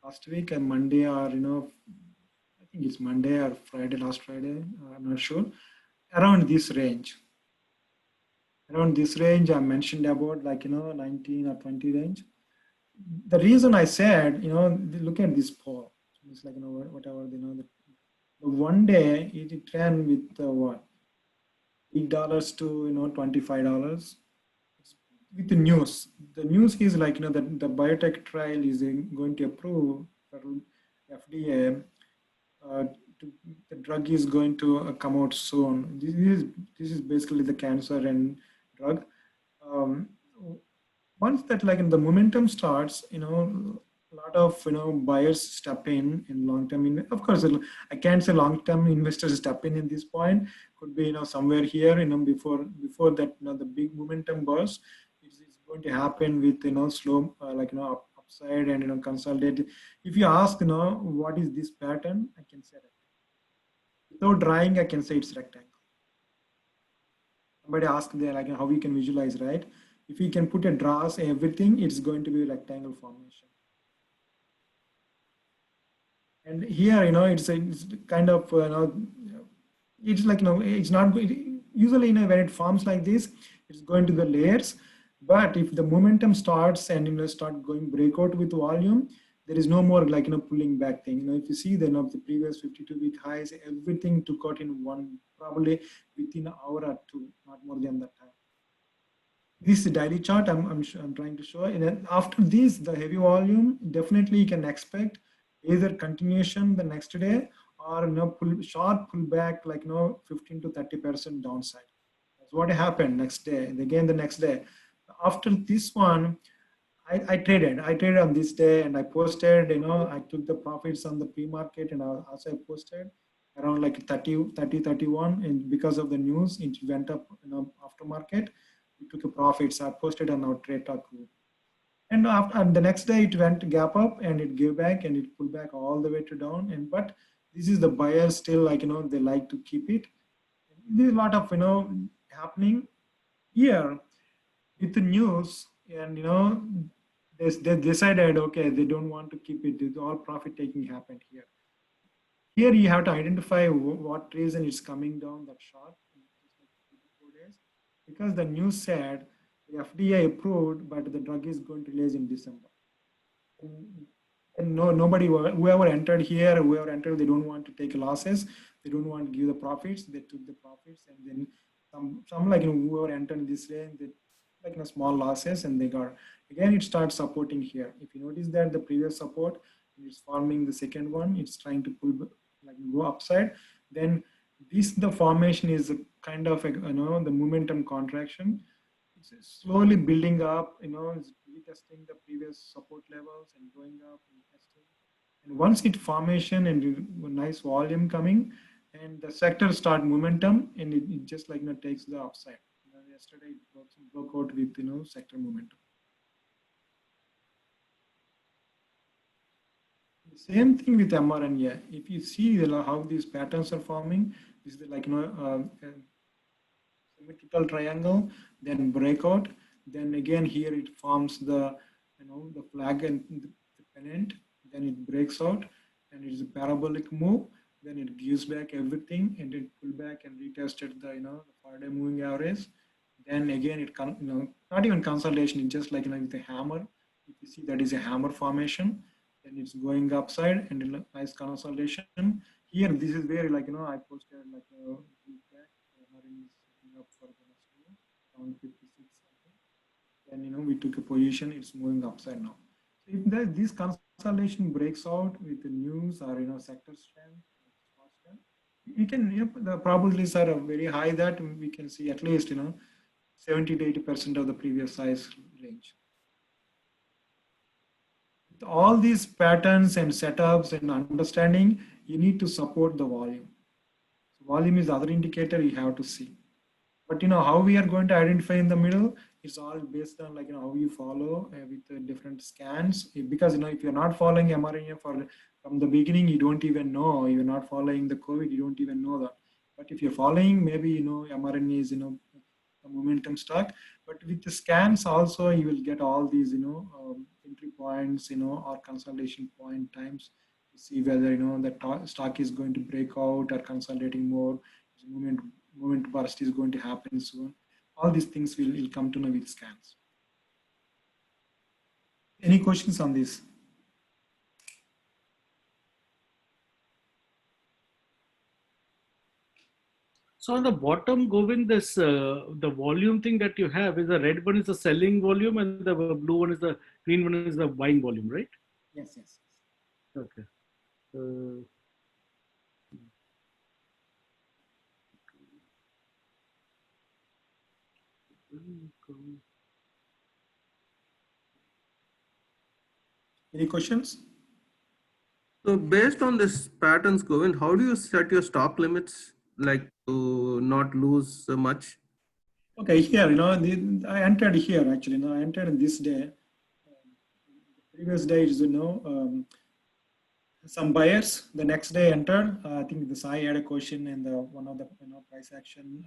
last week and Monday, or I think it's Monday or Friday, last Friday, I'm not sure, around this range. Around this range, I mentioned about 19 or 20 range. The reason I said, look at this poll. It's like, whatever, the one day it ran with what? $8 to, $25. With the news. The news is like, that the biotech trial is going to approve FDA. The drug is going to come out soon. This is basically the cancer and drug. Once that the momentum starts, a lot of buyers step in long term. Of course, I can't say long term investors step in this point. Could be somewhere here before that the big momentum burst. It's going to happen with slow upside and consolidate. If you ask what is this pattern, I can say that. Without drawing, I can say it's rectangle. Somebody asked there how we can visualize, right? If you can put a draws, everything, it's going to be a rectangle formation. And here, it's kind of, it's like, it's not, usually, when it forms like this, it's going to the layers. But if the momentum starts and, start going breakout with volume, there is no more like, pulling back thing. If you see then of the previous 52-week highs, everything took out in one, probably within an hour or two, not more than that time. This is the daily chart I'm trying to show. And then after this, the heavy volume, definitely you can expect either continuation the next day or sharp pullback, like 15 to 30% downside. That's what happened next day. And again the next day. After this one, I traded on this day, and I posted, I took the profits on the pre-market, and also I posted around like 30, 31, and because of the news, it went up, after market. We took a profits. I posted on our trade talk group. And after, and the next day it went gap up and it gave back and it pulled back all the way to down. And but this is the buyers still like, they like to keep it. There's a lot of, happening here with the news, and they decided, okay, they don't want to keep it. All profit taking happened here. Here you have to identify what reason it's coming down that sharp, just like 3 to 4 days, because the news said the FDA approved, but the drug is going to release in December. And nobody, whoever entered here, whoever entered, they don't want to take losses. They don't want to give the profits. They took the profits, and then some like, whoever entered in this range, they like, small losses, and they got, again, it starts supporting here. If you notice that the previous support, it's forming the second one, it's trying to pull, like, go upside. Then the formation is a kind of, the momentum contraction. It's slowly building up, it's retesting the previous support levels and going up and testing. And once it formation and nice volume coming, and the sector start momentum, and it just like, takes the upside. Yesterday it broke out with, sector momentum. The same thing with mRNA. If you see how these patterns are forming, this is like, symmetrical triangle, then breakout, then again here it forms the, the flag and the pennant, then it breaks out, and it is a parabolic move, then it gives back everything, and it pull back and retested the, the 4-day moving average. Then again it not even consolidation, it's just like, with a hammer. If you see that is a hammer formation, then it's going upside and a nice consolidation. Here, this is where, like, I posted like a feedback. MRN is setting up for the next move, around 56 something. Then, we took a position, it's moving upside now. So if this consolidation breaks out with the news or, sector strength, we can, the probabilities are very high that we can see at least, 70 to 80% of the previous size range. With all these patterns and setups and understanding, you need to support the volume. So volume is the other indicator you have to see. But how we are going to identify in the middle, it's all based on like, how you follow with the different scans. Because if you're not following mRNA from the beginning, you don't even know. You're not following the COVID, you don't even know that. But if you're following, maybe mRNA is the momentum stock. But with the scans also, you will get all these entry points, or consolidation point times to see whether the stock is going to break out or consolidating more. Moment burst is going to happen soon. All these things will come to know with scans. Any questions on this? So on the bottom, Govind, this the volume thing that you have is the red one is the selling volume and the blue one is the green one is the buying volume, right? Yes, yes. Okay. Any questions? So based on this patterns, Govind, how do you set your stop limits, like to not lose so much? Okay, here, I entered here actually. I entered this day. The previous day is, some buyers. The next day entered. I think the Sai had a question in the one of the price action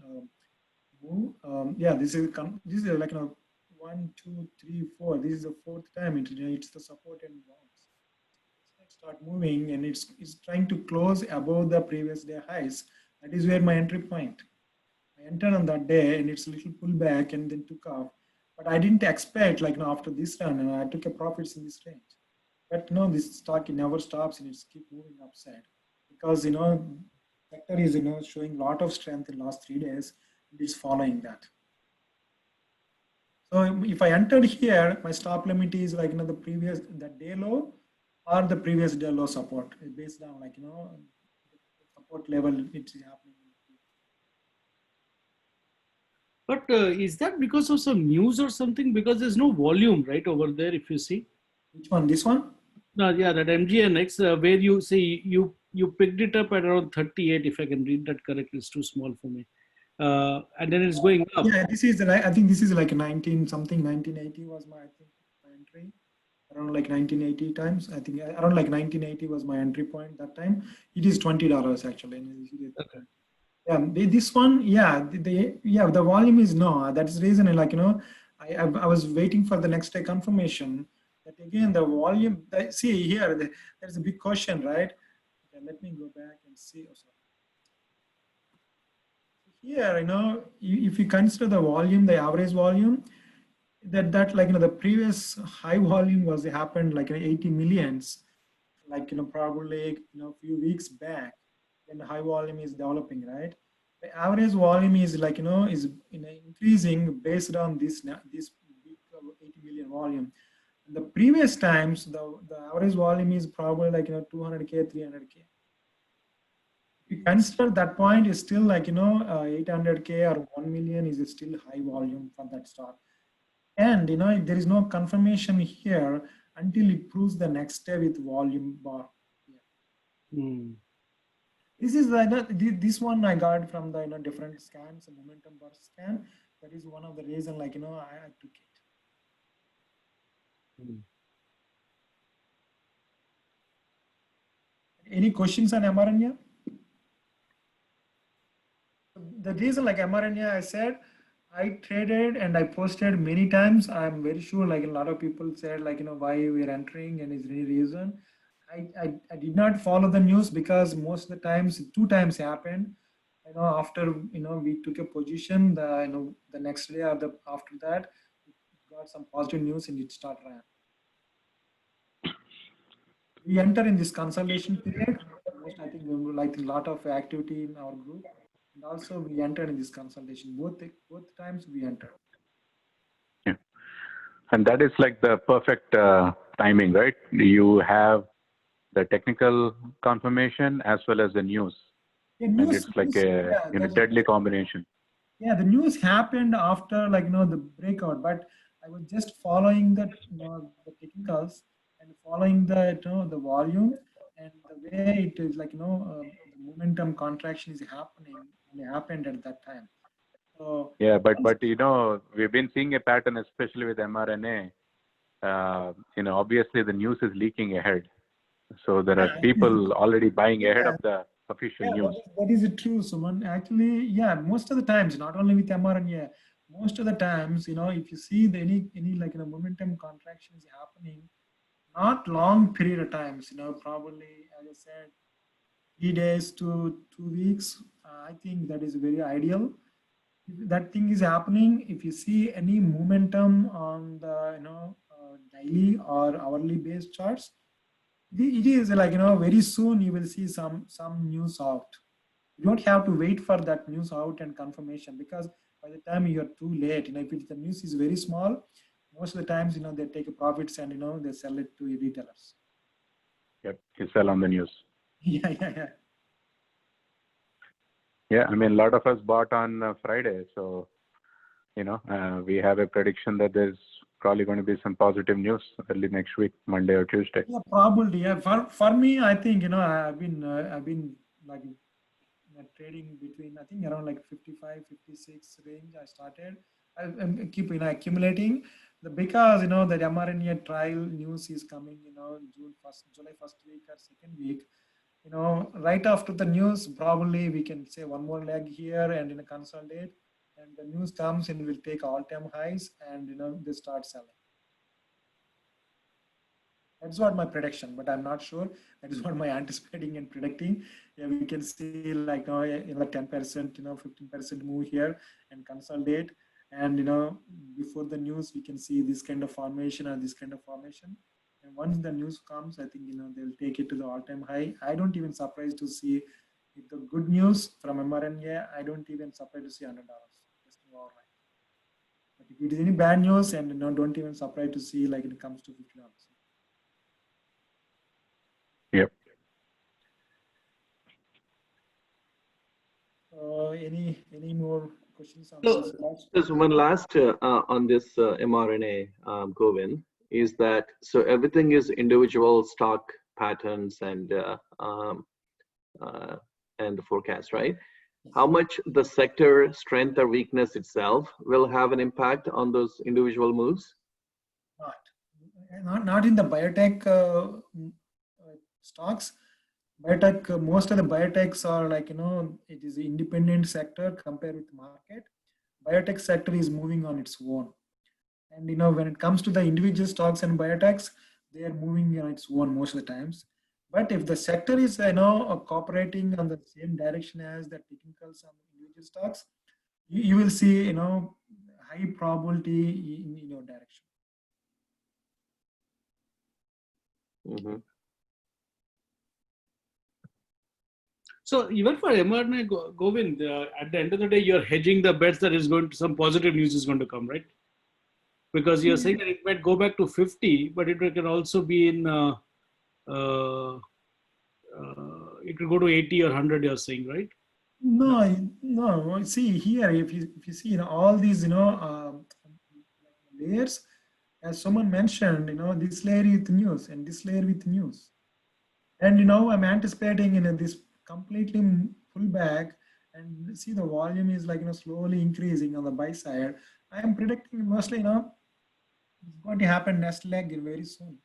move. Yeah, this is like 1, 2, 3, 4. This is the fourth time it's the support and bounce. Start moving, and it's trying to close above the previous day highs. That is where my entry point. I entered on that day, and it's a little pullback and then took off. But I didn't expect, like, after this run, and I took a profits in this range. But this stock, it never stops and it's keep moving upside because sector is showing a lot of strength in last 3 days. It is following that. So if I entered here, my stop limit is like the day low or the previous day low support based on support level it's happening. But is that because of some news or something? Because there's no volume right over there. If you see, Which one? This one? no, yeah, that MGNX where you see you picked it up at around 38. If I can read that correctly, it's too small for me. And then it's going up. Yeah, this is I think this is like 19 something. 1980 was my my entry. Around like 1980 times. I think around like 1980 was my entry point that time. It is $20 actually. Okay. Yeah, this one, yeah, the volume is no. That's the reason, I was waiting for the next day confirmation. That again, the volume. See here, there's a big question, right? Okay, let me go back and see. Oh, sorry. Here, if you consider the volume, the average volume, that like the previous high volume was happened like 80 millions, like probably few weeks back when the high volume is developing, right? The average volume is like is increasing based on this big 80 million volume. And the previous times the average volume is probably like 200k 300k. If you consider that point is still like 800k or 1 million is still high volume for that stock. And there is no confirmation here until it proves the next step with volume bar. Hmm. This is this one I got from the different scans, a momentum bar scan. That is one of the reason I took it. Hmm. Any questions on mRNA? The reason mRNA, I said I traded and I posted many times. I'm very sure a lot of people said why we're entering and is any reason. I did not follow the news because most of the times, 2 times happened. After we took a position, the next day or after that, it got some positive news and it started ran. We enter in this consolidation period. I think we will like a lot of activity in our group, and also we entered in this consolidation. Both times we entered. Yeah, and that is like the perfect timing, right? You have the technical confirmation as well as the news, Yeah, and it's like a deadly combination. Yeah, the news happened after the breakout, but I was just following the the technicals and following the volume and the way it is the momentum contraction is happening and it happened at that time. So Yeah, but we've been seeing a pattern, especially with mRNA. Obviously the news is leaking ahead, so there are people already buying ahead of the official news. that is true, Suman. Actually, yeah, most of the times, not only with mRNA, most of the times, if you see any momentum contraction is happening, not long period of times, probably as I said, 3 days to 2 weeks. I think that is very ideal. If that thing is happening, if you see any momentum on the daily or hourly based charts, it is very soon you will see some news out. You don't have to wait for that news out and confirmation because by the time you're too late, if the news is very small, most of the times they take a profits and they sell it to retailers. Yep, you sell on the news. Yeah. Yeah, I mean, a lot of us bought on Friday, so we have a prediction that there's probably going to be some positive news early next week, Monday or Tuesday. Yeah, probably. Yeah, for me, I think I've been like trading between I think around like 55, 56 range. I started. I keep accumulating because that mRNA trial news is coming. July 1st week or second week. Right after the news, probably we can say one more leg here and consolidate, and the news comes and will take all-time highs, and they start selling. That's what my prediction, but I'm not sure. That is what my anticipating and predicting. Yeah, we can see like 10%, 15% move here and consolidate, and before the news we can see this kind of formation or this kind of formation, and once the news comes, I think, they'll take it to the all-time high. I don't even surprised to see if the good news from mRNA, I don't even surprised to see $100. Just all right. But if it is any bad news, and don't even surprised to see like it comes to $50. Yep. Any more questions on So this? there's one last on this mRNA, Govind, is that so everything is individual stock patterns and the forecast, right? How much the sector strength or weakness itself will have an impact on those individual moves? Not in the biotech stocks. Biotech, most of the biotechs are like, it is an independent sector compared with market. Biotech sector is moving on its own. And, when it comes to the individual stocks and biotechs, they are moving on its own most of the times. But if the sector is, cooperating on the same direction as the technicals on individual stocks, you will see, high probability in your direction. Mm-hmm. So even for mRNA, Govind, at the end of the day, you're hedging the bets that is going to some positive news is going to come, right? Because you're saying that it might go back to 50, but it can also be in, it could go to 80 or 100, you're saying, right? No. See here, if you see, all these, layers, as someone mentioned, this layer with news and this layer with news. And, I'm anticipating, this completely pullback, and see the volume is like, slowly increasing on the buy side. I am predicting mostly, it's going to happen next leg very soon.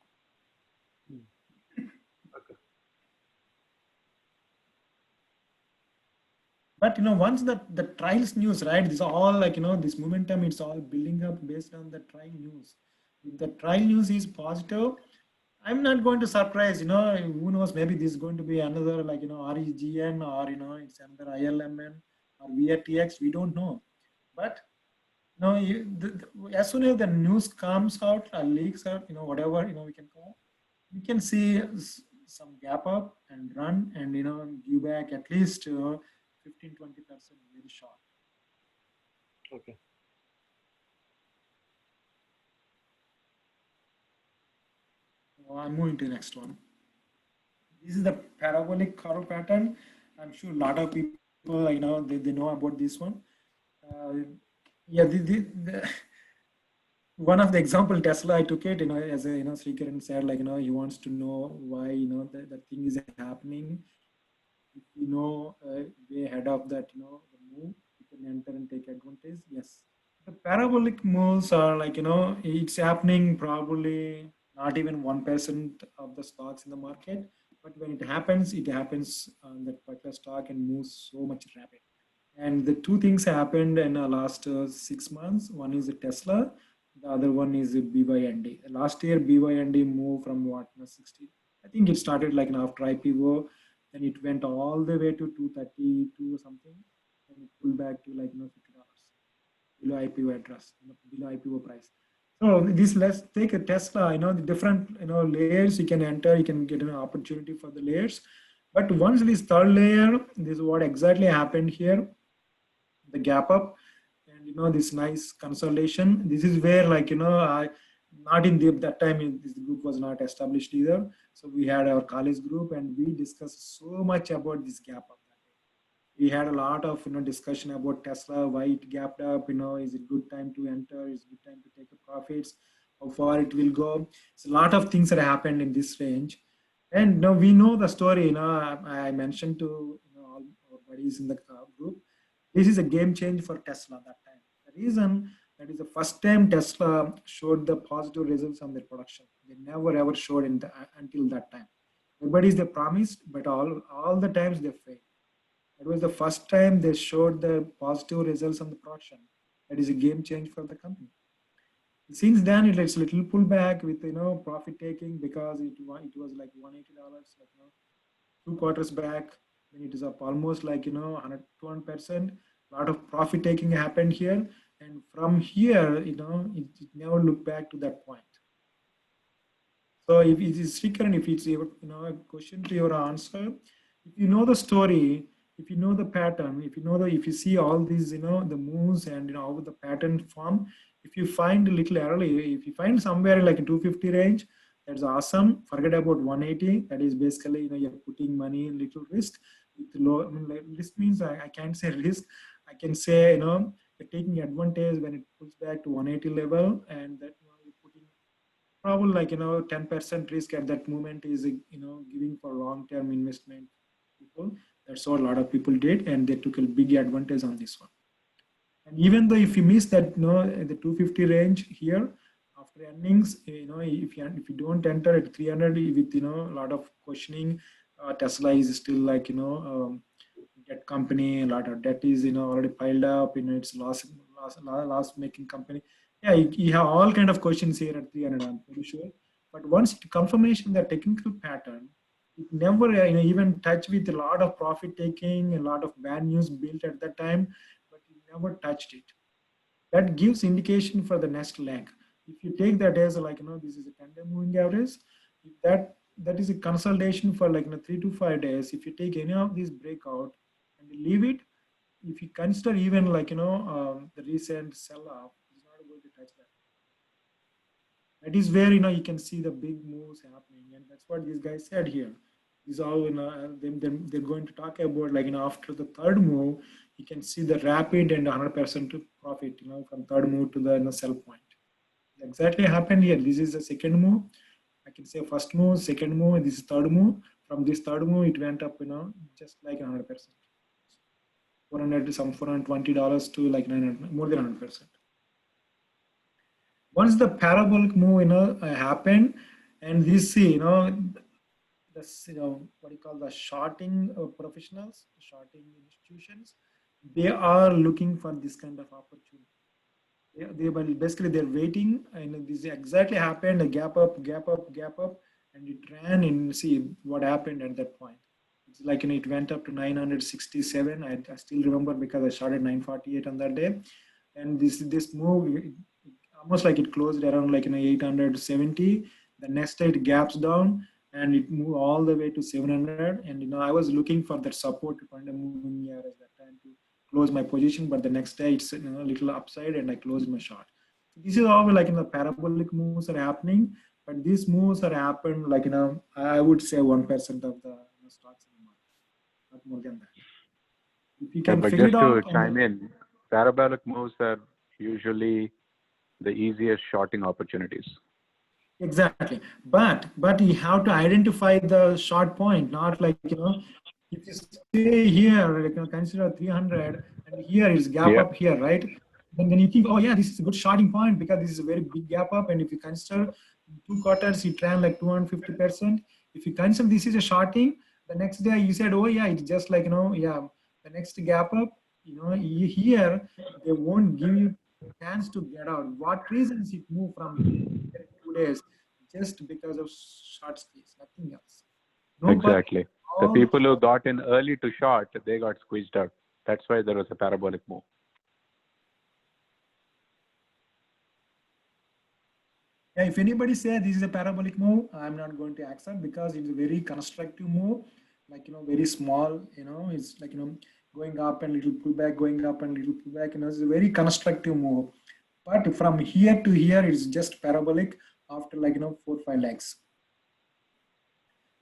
Okay. But once the trials news, right? This is all like this momentum. It's all building up based on the trial news. If the trial news is positive, I'm not going to surprise. Who knows? Maybe this is going to be another like REGN, or it's another ILMN or VRTX. We don't know. But as soon as the news comes out or leaks out, whatever we can call, we can see some gap up and run and give back at least 15-20% very short. Okay. I'm moving to the next one. This is the parabolic curve pattern. I'm sure a lot of people, they know about this one. Yeah, one of the example Tesla, I took it, as a, Srikaran said, like, he wants to know why, that thing is happening. If way ahead of that, the move, you can enter and take advantage. Yes. The parabolic moves are like, it's happening probably not even 1% of the stocks in the market. But when it happens on that particular stock and moves so much rapid. And the two things happened in the last 6 months. One is Tesla, the other one is BYND. Last year, BYND moved from 60. I think it started like after IPO, then it went all the way to 232 or something, and it pulled back to like $50 below IPO address, below IPO price. So this, let's take a Tesla. The different layers you can enter, you can get an opportunity for the layers. But once this third layer, this is what exactly happened here. The gap up and this nice consolidation. This is where like I not in that time this group was not established either. So we had our college group and we discussed so much about this gap up. We had a lot of discussion about Tesla, why it gapped up. Is it good time to enter? Is it good time to take a profits? How far it will go? It's a lot of things that happened in this range. And now we know the story. I mentioned to all our buddies in the group. This is a game change for Tesla that time. The reason that is the first time Tesla showed the positive results on their production. They never ever showed until that time. Everybody's they promised, but all the times they failed. It was the first time they showed the positive results on the production. That is a game change for the company. Since then, it's a little pullback with profit taking because it was like $180 like 2 quarters back. Then it is up almost like 100%. A lot of profit taking happened here, and from here it never looked back to that point. So if it is Srikaran, if it's your, a question to your answer, if you know the story, if you know the pattern, if you see all these, the moves and how the pattern form, if you find a little early, if you find somewhere like a 250 range, that's awesome. Forget about 180. That is basically, you're putting money in little risk. With low, like, risk means I can't say risk. I can say, you're taking advantage when it pulls back to 180 level, and that you're putting probably like 10% risk at that moment is giving for long-term investment people. That's what a lot of people did, and they took a big advantage on this one. And even though if you miss that the 250 range here after earnings, if you don't enter at 300 with a lot of questioning, Tesla is still like debt company, a lot of debt is already piled up, it's loss making company. Yeah, you have all kind of questions here at 300, I'm pretty sure. But once confirmation, the technical pattern, it never even touch with a lot of profit taking, a lot of bad news built at that time, but it never touched it. That gives indication for the next leg. If you take that as like this is a 10-day moving average, if that is a consolidation for like 3 to 5 days. If you take any of these breakout and leave it, if you consider even like the recent sell-off, it's not going to touch that. That is where you can see the big moves happening, and that's what these guys said here. These all they're going to talk about like after the third move, you can see the rapid and 100% profit from third move to the sell point. Exactly happened here. This is the second move. I can say first move, second move, and this is third move. From this third move, it went up just like 100%. 400 to some $420 to like 900, more than 100%. Once the parabolic move happened, and this this what do you call the shorting professionals, shorting institutions, they are looking for this kind of opportunity. They're waiting, and this exactly happened. A gap up, gap up, gap up, and it ran. And see what happened at that point. It's like it went up to 967. I still remember because I started 948 on that day, and this move almost like it closed around like 870. The next day it gaps down and it moved all the way to 700. And I was looking for that support to find a moving average that time to close my position, but the next day it's a little upside and I closed my short. So this is all like the parabolic moves are happening, but these moves are happened like I would say 1% of the stocks in the market, not more than that. If you can but figure just it out, to chime in, parabolic moves are usually the easiest shorting opportunities. Exactly, but you have to identify the short point, not like if you stay here, consider 300, and here is gap up here, right? Then you think, oh yeah, this is a good starting point because this is a very big gap up, and if you consider 2 quarters, it ran like 250%. If you consider this is a shorting, the next day you said, oh yeah, it's just like the next gap up, here they won't give you chance to get out. What reasons it moved from here 2 days? Just because of short squeeze, nothing else. Exactly. The people who got in early to short, they got squeezed out. That's why there was a parabolic move. Yeah, if anybody says this is a parabolic move, I'm not going to accept because it's a very constructive move, like very small, it's like going up and little pullback, going up and little pullback, it's a very constructive move. But from here to here, it's just parabolic after like 4 or 5 legs.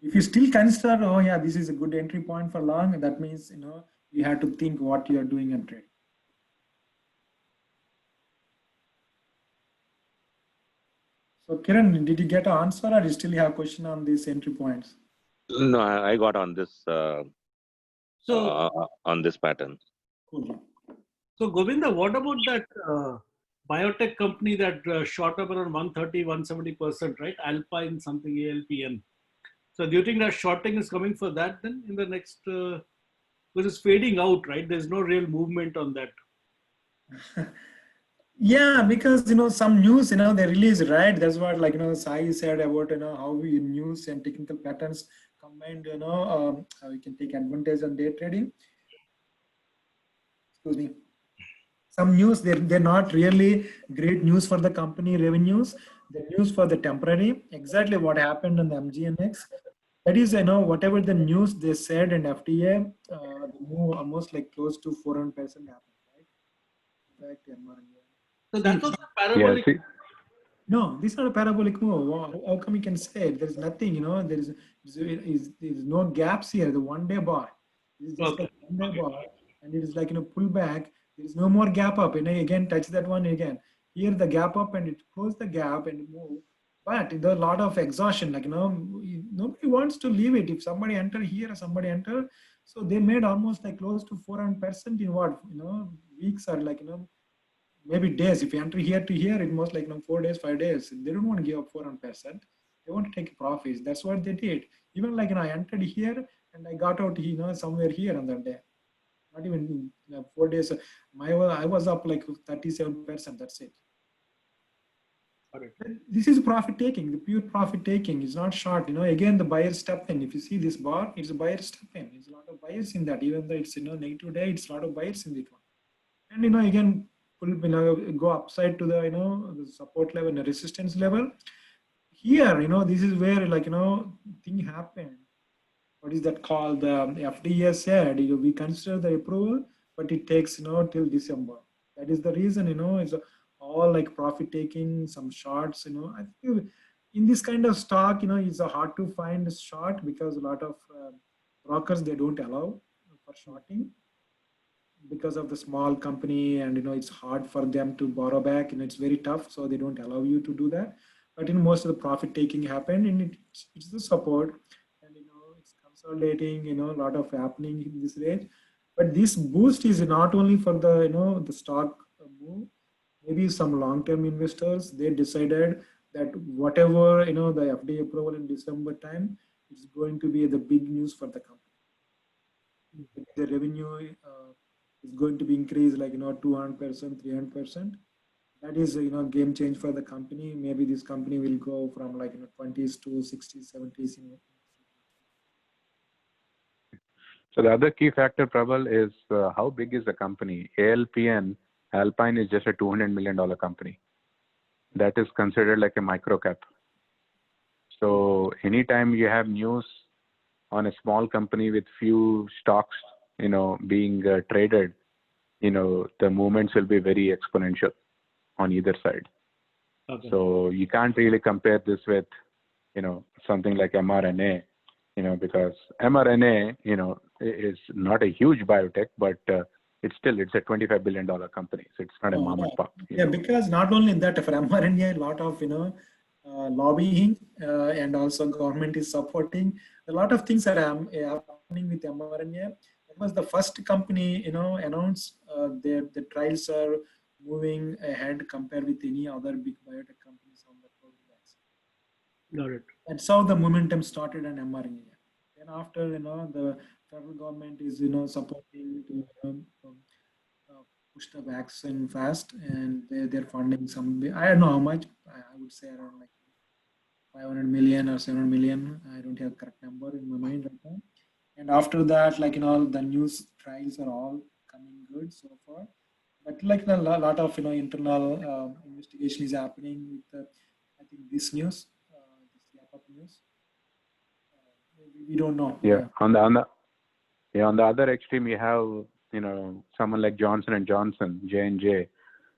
If you still consider, oh yeah, this is a good entry point for long, that means you have to think what you are doing and trade. So Kiran, did you get an answer, or you still have a question on these entry points? No, I got on this on this pattern. Cool. So Govinda, what about that biotech company that shot up around 130, 170%, right? Alpine something, ALPN. So do you think that shorting is coming for that then in the next, because it's fading out, right? There's no real movement on that. Yeah, because some news they release, right? That's what like Sai said about how we news and technical patterns combined, how we can take advantage on day trading. Excuse me. Some news they're not really great news for the company revenues. the news for the temporary, exactly what happened on the MGNX. That is, whatever the news they said and FTA, the move almost like close to 400% happened, right? In fact, mRNA. So that was a Yeah, parabolic. see, No, this is not a parabolic move. How come you can say it? There is nothing, there is no gaps here. The 1 day bar. It is just Okay. like 1 day bar, and it is like pull back. There is no more gap up. Again, touch that one again. Here the gap up and it close the gap and move. But there are a lot of exhaustion. Nobody wants to leave it. If somebody enter here, somebody enter. So they made almost like close to 400% in what weeks or maybe days. If you enter here to here, it was like 4 days, 5 days. They don't want to give up 400%. They want to take profits. That's what they did. Even like I entered here and I got out somewhere here on that day. Not even 4 days. I was up like 37%. That's it. This is profit taking. The pure profit taking is not short. Again the buyer step in. If you see this bar, it's a buyer step in. It's a lot of buyers in that. Even though it's negative day, it's a lot of buyers in it one. And again, go upside to the support level and the resistance level. Here, this is where thing happened. What is that called? The FDA said we consider the approval, but it takes till December. That is the reason it's all like profit taking, some shorts. I think in this kind of stock, it's hard to find a short because a lot of brokers they don't allow for shorting, because of the small company, and it's hard for them to borrow back, and it's very tough, so they don't allow you to do that. But in most of the profit taking happened, and it's the support, and it's consolidating, a lot of happening in this range. But this boost is not only for the the stock move. Maybe some long-term investors, they decided that whatever the FDA approval in December time, it's going to be the big news for the company. The revenue is going to be increased like 200%, 300%. That is game change for the company. Maybe this company will go from like 20s to 60s, 70s. so the other key factor, Prabal, is how big is the company? ALPN, Alpine is just a $200 million company. That is considered like a micro cap. So anytime you have news on a small company with few stocks, being traded, the movements will be very exponential on either side. Okay. So you can't really compare this with, something like mRNA, because mRNA, is not a huge biotech, but it's a $25 billion company. So it's not a mom and pop. Yeah, because not only that, for mRNA, a lot of, lobbying and also government is supporting. A lot of things are happening with mRNA. That was the first company, announced the trials are moving ahead compared with any other big biotech companies on the COVID vaccine. Got it. That's how the momentum started on mRNA. Then after, the federal government is, supporting to push the vaccine fast, and they're funding some. I don't know how much. I would say around like 500 million or 700 million. I don't have correct number in my mind right now. And after that, the news trials are all coming good so far. But like a lot of internal investigation is happening with I think this news, this wrap-up news. We don't know. Yeah. On the other extreme, you have someone like Johnson and Johnson, J&J,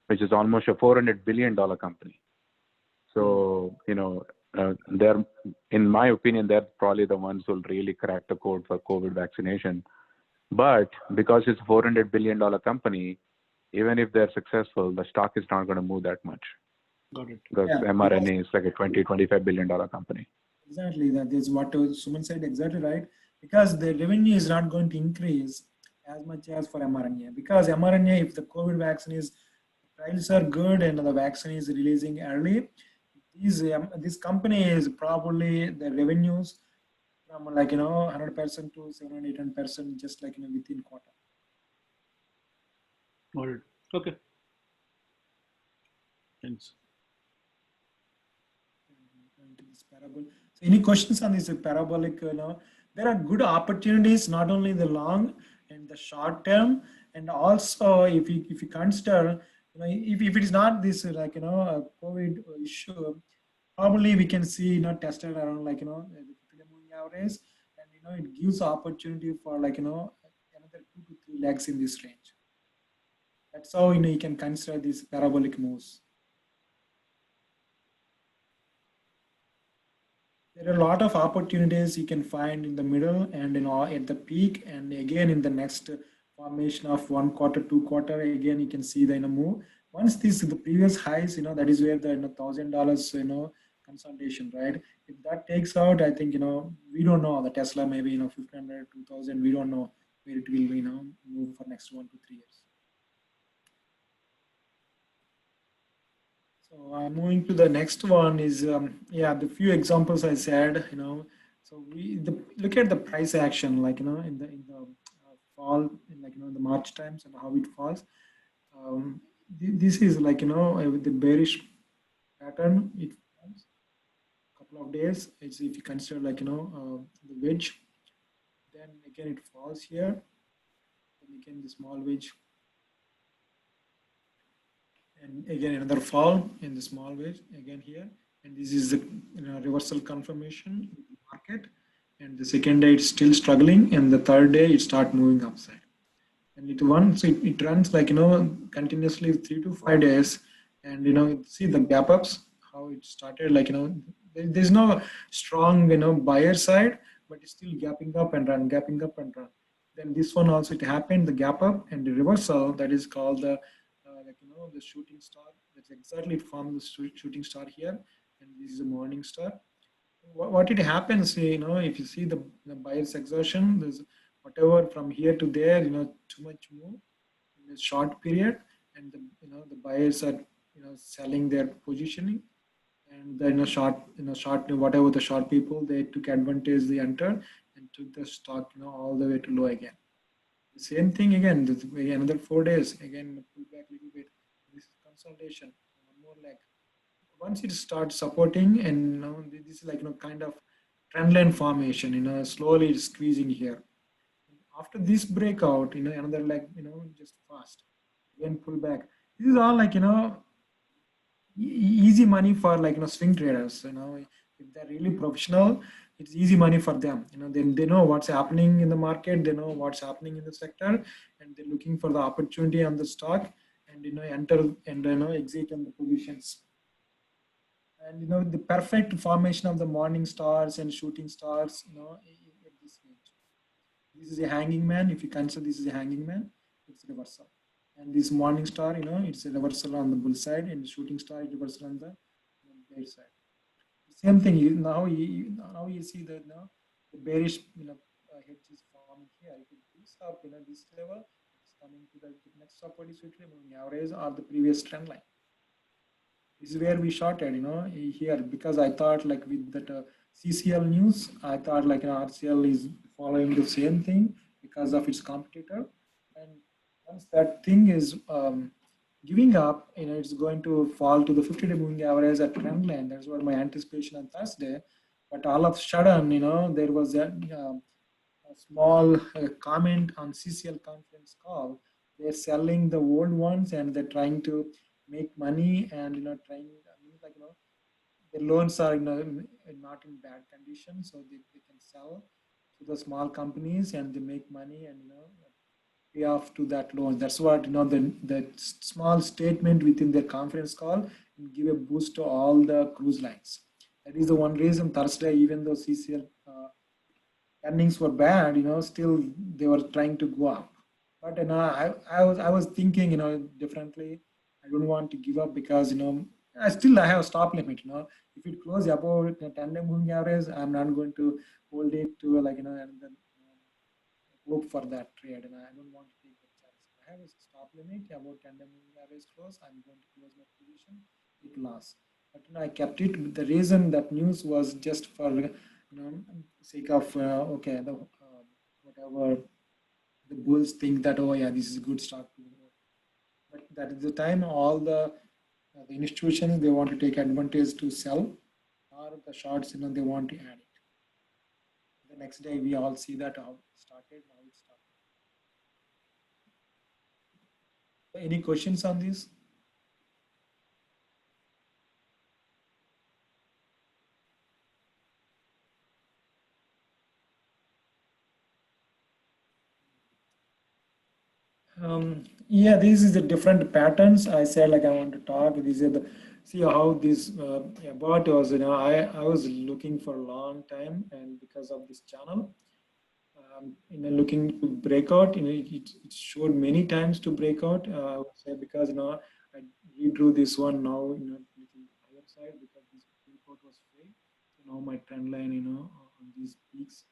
which is almost a $400 billion company. So they're, in my opinion, they're probably the ones who will really crack the code for COVID vaccination. But because it's a $400 billion company, even if they're successful, the stock is not going to move that much. Got it. Because mRNA is like a $25 billion company. Exactly, that is what Suman said, exactly right. Because the revenue is not going to increase as much as for mRNA. Because mRNA, if the COVID vaccine is, trials are good and the vaccine is releasing early, this company is probably the revenues from 100% to 700-800% just within quarter. Got it. Okay. Thanks. This parable. So any questions on this parabolic? There are good opportunities not only in the long and the short term, and also if you consider, if it is not this a COVID issue, probably we can see, tested around like, the 50-day moving average, and, it gives opportunity for like, another 2 to 3 legs in this range. That's how, you can consider these parabolic moves. There are a lot of opportunities you can find in the middle and at the peak, and again in the next formation of 1 quarter, 2 quarter, again you can see the move. Once the previous highs, that is where the $1,000 consolidation, right? If that takes out, I think we don't know, the Tesla maybe 1,500, 2,000, we don't know where it will move for next 1 to 3 years. So I'm moving to the next one is, the few examples I said, so look at the price action, like, in the fall, in like, the March times and how it falls. This is like, with the bearish pattern, it falls couple of days. It's if you consider like, the wedge, then again it falls here, and again the small wedge, and again another fall in the small wedge again here, and this is the reversal confirmation in the market, and the second day it's still struggling, and the third day it start moving upside, and it runs like continuously 3 to 5 days, and see the gap ups, how it started, like there's no strong buyer side, but it's still gapping up and run, gapping up and run. Then this one also, it happened, the gap up and the reversal, that is called the the shooting star. That's exactly, it formed the shooting star here, and this is a morning star. What it happens, if you see the buyer's exertion, there's whatever from here to there, too much move in a short period, and the buyers are selling their positioning, and then short whatever the short people, they took advantage, they entered and took the stock all the way to low again. The same thing again, another 4 days, again pull back a little bit. This is consolidation, one more leg. Once it starts supporting, and this is like kind of trend line formation, slowly squeezing here. After this breakout, another leg, just fast, again pull back. This is all like easy money for like swing traders. If they're really professional, it's easy money for them. They know what's happening in the market, they know what's happening in the sector, and they're looking for the opportunity on the stock, and enter and exit on the positions. And the perfect formation of the morning stars and shooting stars, at this range. This is a hanging man. If you consider this is a hanging man, it's reversal. And this morning star, it's a reversal on the bull side, and the shooting star is reversal on the bear side. Same thing. Now you see that now the bearish hedge is forming here. If it pulls up this level, it's coming to the next support is moving average or the previous trend line. This is where we shorted, here, because I thought like with that CCL news, I thought like RCL is following the same thing because of its competitor, and once that thing is giving up, it's going to fall to the 50-day moving average at trend line. That's what my anticipation on Thursday. But all of a sudden, there was a small comment on CCL conference call. They're selling the old ones, and they're trying to make money, and trying like their loans are not in bad condition, so they can sell to the small companies, and they make money, and pay off to that loan. That's what the small statement within their conference call and give a boost to all the cruise lines. That is the one reason Thursday, even though CCL earnings were bad, still they were trying to go up. But I was thinking differently. I don't want to give up because I have a stop limit. If it closes above 10-day moving average, I'm not going to hold it to like and then hope for that trade, and I don't want to take that chance. I have a stop limit about 10-day moving average close. I'm going to close my position. It lost, but I kept it. The reason that news was just for sake of okay, the whatever the bulls think that, oh yeah, this is a good stock to hold. But that is the time all the institutions, they want to take advantage to sell, or the shorts they want to add it. The next day we all see that how it started, how it started. Any questions on this? Yeah, this is the different patterns. I said like I want to talk. These are the see how this bot was. I was looking for a long time, and because of this channel, looking to break out. It showed many times to break out. I would say because I redrew this one now. Little higher side because this breakout was fake. So now my trend line, on these peaks.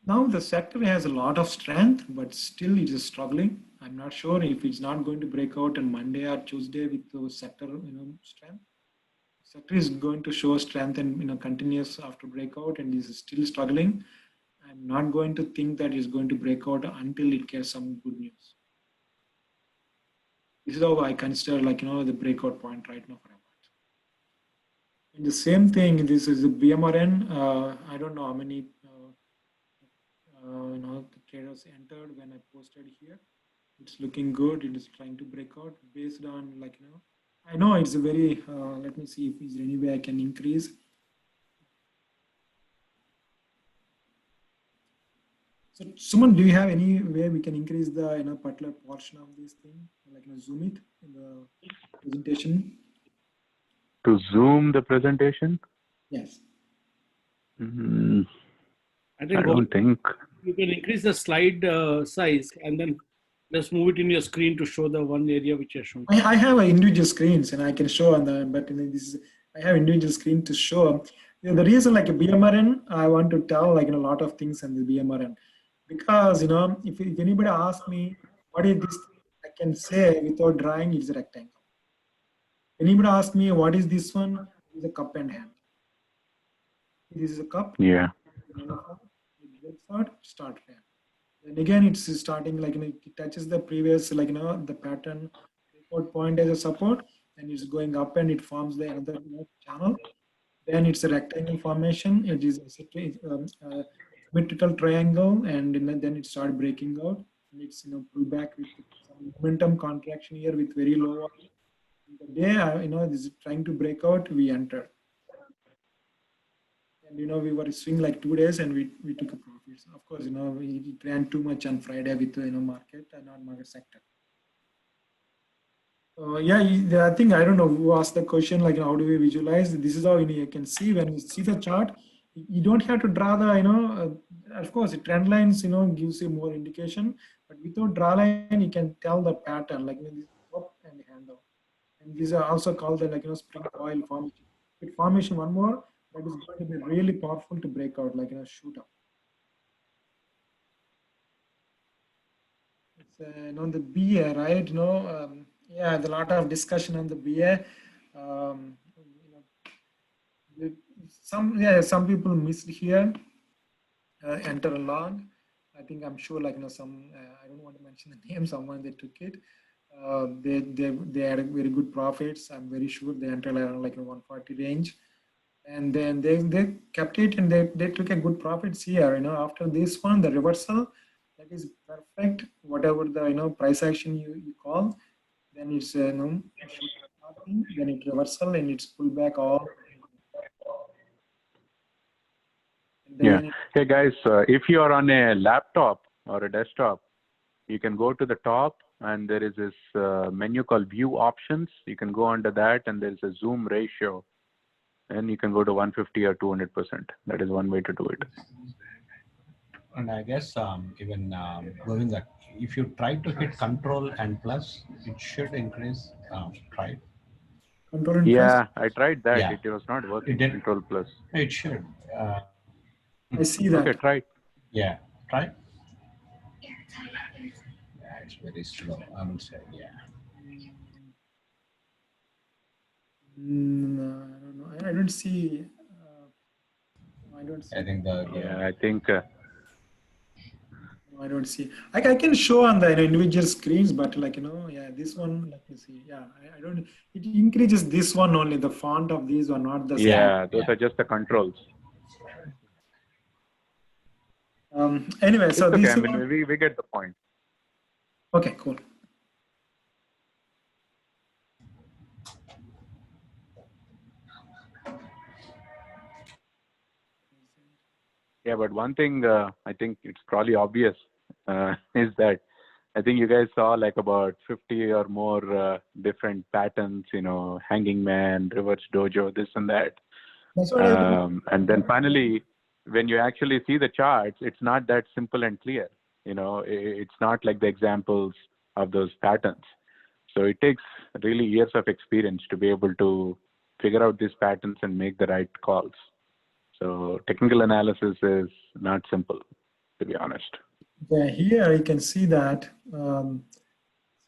Now the sector has a lot of strength, but still it is struggling. I'm not sure if it's not going to break out on Monday or Tuesday with the sector, strength. Sector is going to show strength and continuous after breakout, and is still struggling. I'm not going to think that it's going to break out until it gets some good news. This is how I consider the breakout point right now for a month. And the same thing, this is the BMRN. I don't know how many the traders entered when I posted here. It's looking good. It is trying to break out based on I know it's a very let me see if there's any way I can increase. So Suman, do you have any way we can increase the particular portion of this thing, like zoom it in the presentation? To zoom the presentation? Yes. I I think don't think. you can increase the slide size and then just move it in your screen to show the one area which you're showing. I have individual screens and I can show on the, but this is, I have individual screen to show. The reason like a BMRN, I want to tell a lot of things in the BMRN because if anybody asks me what is this, I can say without drawing it's a rectangle. Anybody asks me what is this one? It's a cup and hand. This is a cup. Yeah. It breaks out, start hand. And again, it's starting it touches the previous the pattern breakout point as a support, and it's going up and it forms the another channel. Then it's a rectangle formation. It is a symmetrical triangle, and then it starts breaking out. And it's pull back with some momentum contraction here with very low. The day this is trying to break out, we entered. And we were swing like 2 days and we took a profit. So of course, it ran too much on Friday with market and non-market sector. Yeah, I think I don't know who asked the question how do we visualize? This is how you can see when you see the chart. You don't have to draw the of course the trend lines gives you more indication, but without draw line you can tell the pattern this up and handle. And these are also called the spring coil formation. With formation one more, that is going to be really powerful to break out shoot up. It's on the BA, right? Yeah, there's a lot of discussion on the BA. Some people missed here. Enter along. I think I'm sure some. I don't want to mention the name. Someone they took it. They had very good profits. I'm very sure they entered around 140 range. And then they kept it and they took a good profits here. After this one, the reversal, that is perfect. Whatever the price action you call, then it's then it reversal and it's pull back all. Yeah. Hey guys, if you are on a laptop or a desktop, you can go to the top and there is this menu called View Options. You can go under that and there's a zoom ratio. And you can go to 150 or 200%. That is one way to do it. And I guess even Govinda, if you try to hit Control and plus, it should increase. Try. Control and yeah, plus? I tried that. Yeah. It was not working. It did. Control plus. It should. I see that. Okay, try. Yeah, try. Yeah, it's very slow. I would say, yeah. No, I don't know. I don't see. I don't see. I think I think. I don't see. I can show on the individual screens, but yeah, this one. Let me see. Yeah, I don't. It increases this one only. The font of these are not the same. Yeah, those are just the controls. Anyway, It's so okay. this. I mean, we get the point. Okay, cool. Yeah, but one thing I think it's probably obvious is that I think you guys saw like about 50 or more different patterns, hanging man, reverse dojo, this and that. That's what And then finally, when you actually see the charts, it's not that simple and clear. It's not like the examples of those patterns. So it takes really years of experience to be able to figure out these patterns and make the right calls. So technical analysis is not simple, to be honest. Yeah, here you can see that the,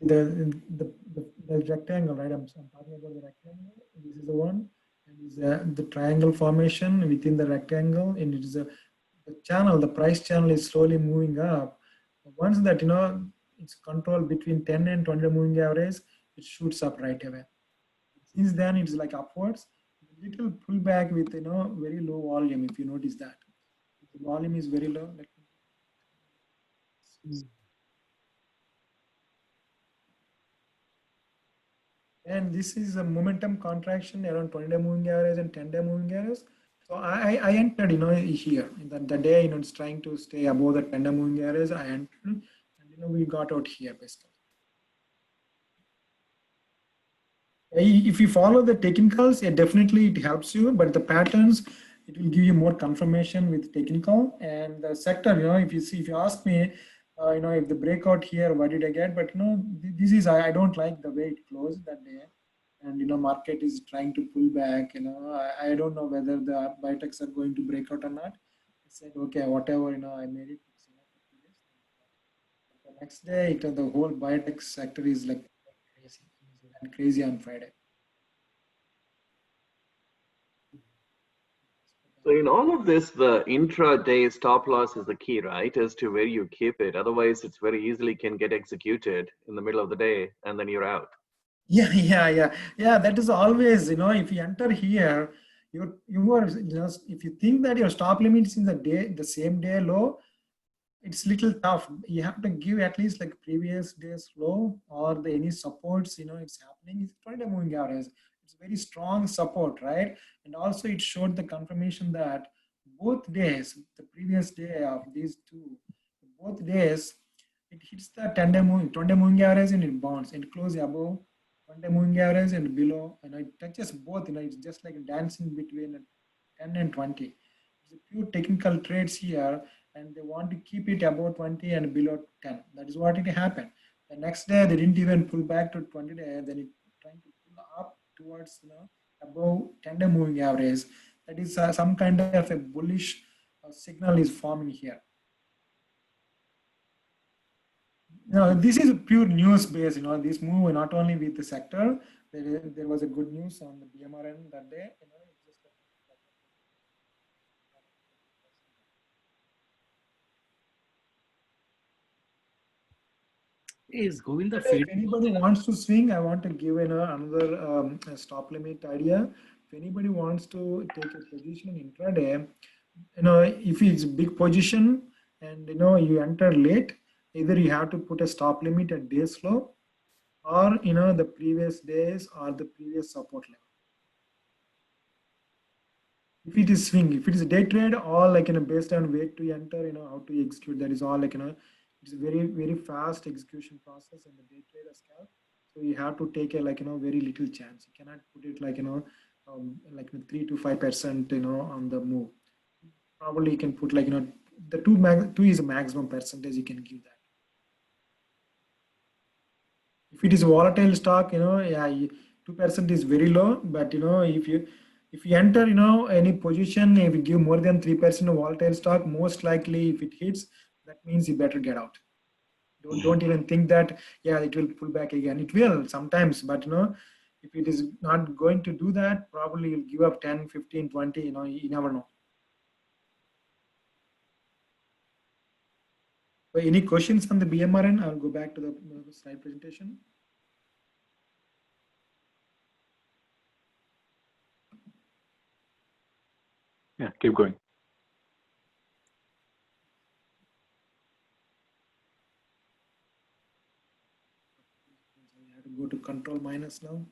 the rectangle, right? I'm talking about the rectangle. This is the one, and is the triangle formation within the rectangle, and it is the channel. The price channel is slowly moving up. Once that it's controlled between 10 and 20 moving average, it shoots up right away. Since then, it's like upwards. Little pullback with very low volume. If you notice that, the volume is very low. And this is a momentum contraction around 20-day moving average and 10-day moving average. So I entered, here in the day, it's trying to stay above the 10-day moving average. I entered, and we got out here basically. If you follow the technicals, definitely it helps you, but the patterns, it will give you more confirmation with technical and the sector. If you ask me, if the breakout here, what did I get? But this is I don't like the way it closed that day, and market is trying to pull back. I don't know whether the biotechs are going to break out or not. I said okay, whatever. I made it. It's enough for 2 days. The next day, the whole biotech sector is like crazy. It went crazy on Friday. So in all of this, the intraday stop loss is the key, right? As to where you keep it. Otherwise, it's very easily can get executed in the middle of the day, and then you're out. Yeah. That is always, if you enter here, you are just, if you think that your stop limit is in the same day low, it's little tough. You have to give at least like previous day's low or any supports, it's happening. It's 20-day moving average. It's very strong support, right? And also it showed the confirmation that both days, the previous day of these two, both days, it hits the 10-day moving, 20-day moving average and it bounces and closes above 1-day moving average and below. And it touches both, it's just like dancing between 10 and 20. It's a pure technical trades here, and they want to keep it above 20 and below 10. That is what it happened. The next day, they didn't even pull back to 20 day. Then it trying to pull up towards above 10-day moving average. That is some kind of a bullish signal is forming here. This is pure news based. This move not only with the sector. There was a good news on the BMRN that day. Is Govinda If anybody wants to swing, I want to give another stop limit idea. If anybody wants to take a position in intraday, if it's big position and you enter late, either you have to put a stop limit at day's low, or the previous days or the previous support level. If it is swing, if it is a day trade, all like based on where to enter, how to execute, that is all like it's a very, very fast execution process in the day trader scalp. So you have to take a very little chance. You cannot put it like 3 to 5% on the move. Probably you can put like the two is a maximum percentage you can give that. If it is a volatile stock, 2% is very low. But if you enter any position, if you give more than 3% of volatile stock, most likely if it hits, that means you better get out. Don't even think that it will pull back again. It will sometimes, but if it is not going to do that, probably you'll give up 10, 15, 20. You never know. So any questions on the BMRN? I'll go back to the slide presentation. Yeah, keep going. I have to go to control minus now.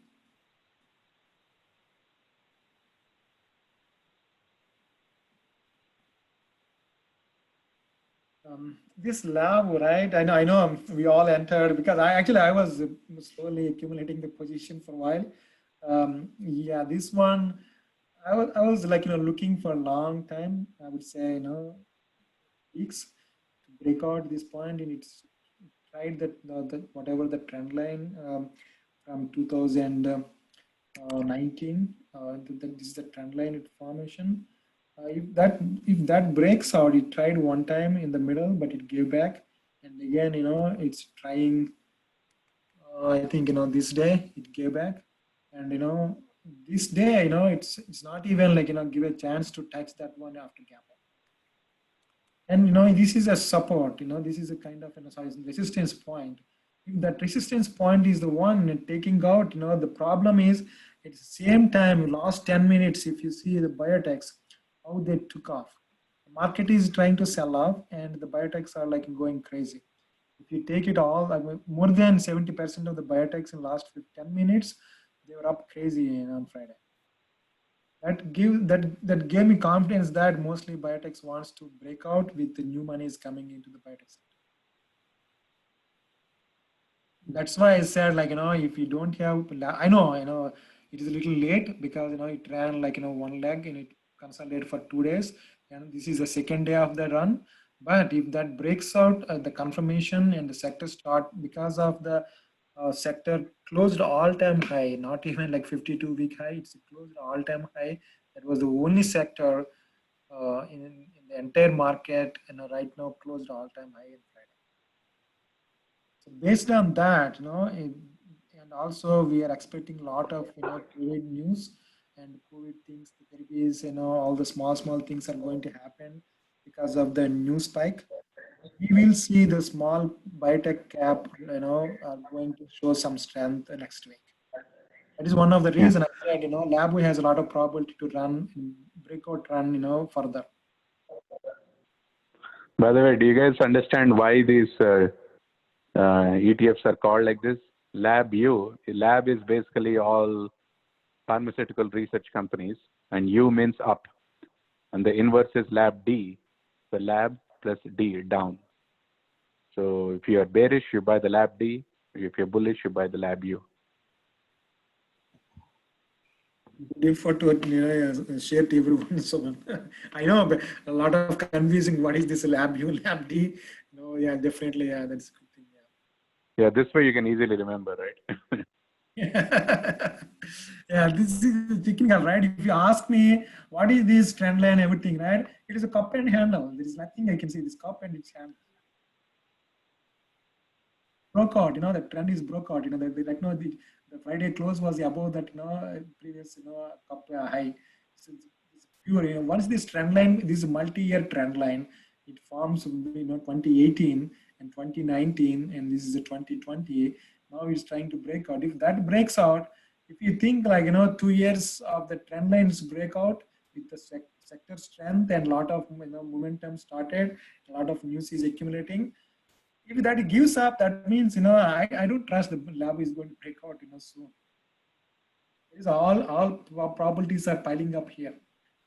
This lab, right? I know we all entered because I was slowly accumulating the position for a while. Yeah, this one, I was like, looking for a long time. I would say, weeks to break out this point, and it's tried that whatever the trend line from 2019. This is the trend line formation. If that breaks out, it tried one time in the middle, but it gave back, and again, it's trying. I think this day it gave back, and this day, it's not even like give a chance to touch that one after gap up. And this is a support. This is a kind of sorry, resistance point. If that resistance point is the one taking out, the problem is at the same time, last 10 minutes, if you see the biotechs, how they took off. The market is trying to sell off, and the biotechs are like going crazy. If you take it all, I mean, more than 70% of the biotechs in the last 10 minutes, they were up crazy on Friday. That gave me confidence that mostly biotechs wants to break out with the new monies coming into the biotech sector. That's why I said, like, if you don't have, I know it is a little late because, it ran like, one leg and it consolidated for 2 days. And this is the second day of the run. But if that breaks out, the confirmation and the sector start because of the sector closed all-time high, not even like 52-week high, it's closed all-time high. That was the only sector in the entire market, right now closed all-time high in Friday. So based on that, and also we are expecting a lot of COVID news and COVID things, the therapies, all the small things are going to happen because of the news spike. We will see the small biotech cap, are going to show some strength next week. That is one of the Yeah. reasons I said, Lab has a lot of probability to run, breakout run, further. By the way, do you guys understand why these ETFs are called like this? Lab U. Lab is basically all pharmaceutical research companies, and U means up. And the inverse is Lab D. The lab plus D, down. So if you are bearish, you buy the Lab D. If you're bullish, you buy the Lab U. Default to share to everyone. So I know but a lot of confusing. What is this Lab U, Lab D? No, yeah, definitely, yeah, that's a good thing. Yeah, this way you can easily remember, right? Yeah. Yeah, this is technical, right? If you ask me what is this trend line, everything, right? It is a cup and handle. There is nothing I can see. This cup and its handle. Broke out, the trend is broke out. The Friday close was above that, previous, cup high. So it's pure, once this trend line, this multi-year trend line, it forms, 2018 and 2019, and this is a 2020. Now it's trying to break out. If that breaks out, if you think like, 2 years of the trend lines break out with the sector strength and lot of, momentum started, a lot of news is accumulating. If that gives up, that means, I don't trust the lab is going to break out, soon. It is all probabilities are piling up here.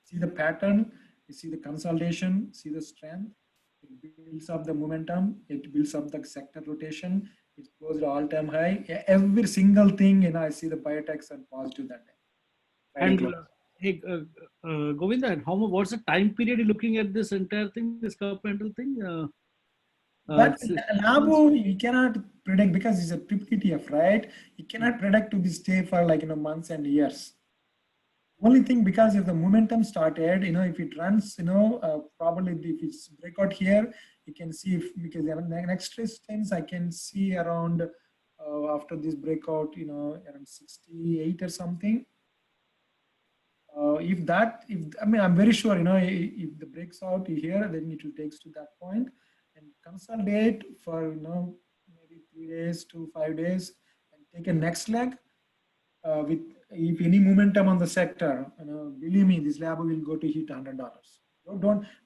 See the pattern, you see the consolidation, see the strength. It builds up the momentum, it builds up the sector rotation, it's closed all-time high. Every single thing, I see the biotechs are positive that day. And hey, Govinda, and what's the time period you're looking at this entire thing, this cup handle thing? But Labo, you cannot predict because it's a PPTF, right? You cannot predict to be stay for like months and years. Only thing, because if the momentum started, if it runs, probably if it's breakout here, you can see if, because the next resistance I can see around after this breakout, around 68 or something. I'm very sure, if the breaks out here, then it will take to that point and consolidate for, maybe 3 days to 5 days and take a next leg with, if any momentum on the sector, believe me, this lab will go to hit $100.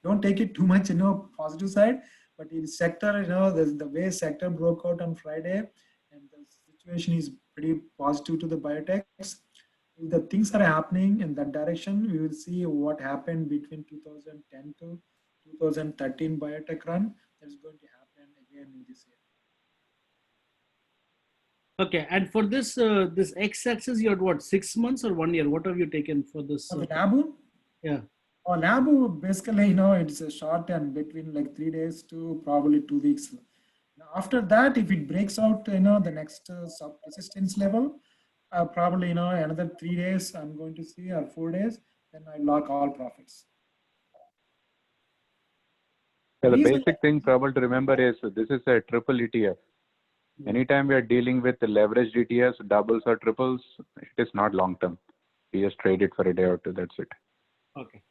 Don't take it too much, positive side, but in sector, the way sector broke out on Friday and the situation is pretty positive to the biotechs. If the things are happening in that direction, we will see what happened between 2010 to 2013 biotech run. That is going to happen again in this year. Okay, and for this this x-axis, you're what, 6 months or 1 year? What have you taken for this? For the Nabu? Yeah. Oh, Nabu, basically, it's a short term between like 3 days to probably 2 weeks. Now, after that, if it breaks out, the next sub resistance level, probably, another 3 days I'm going to see, or 4 days, then I lock all profits. Yeah, the basic thing probably to remember is this is a triple ETF. Anytime we are dealing with the leveraged ETFs, doubles or triples, it is not long term. We just trade it for a day or two. That's it. Okay.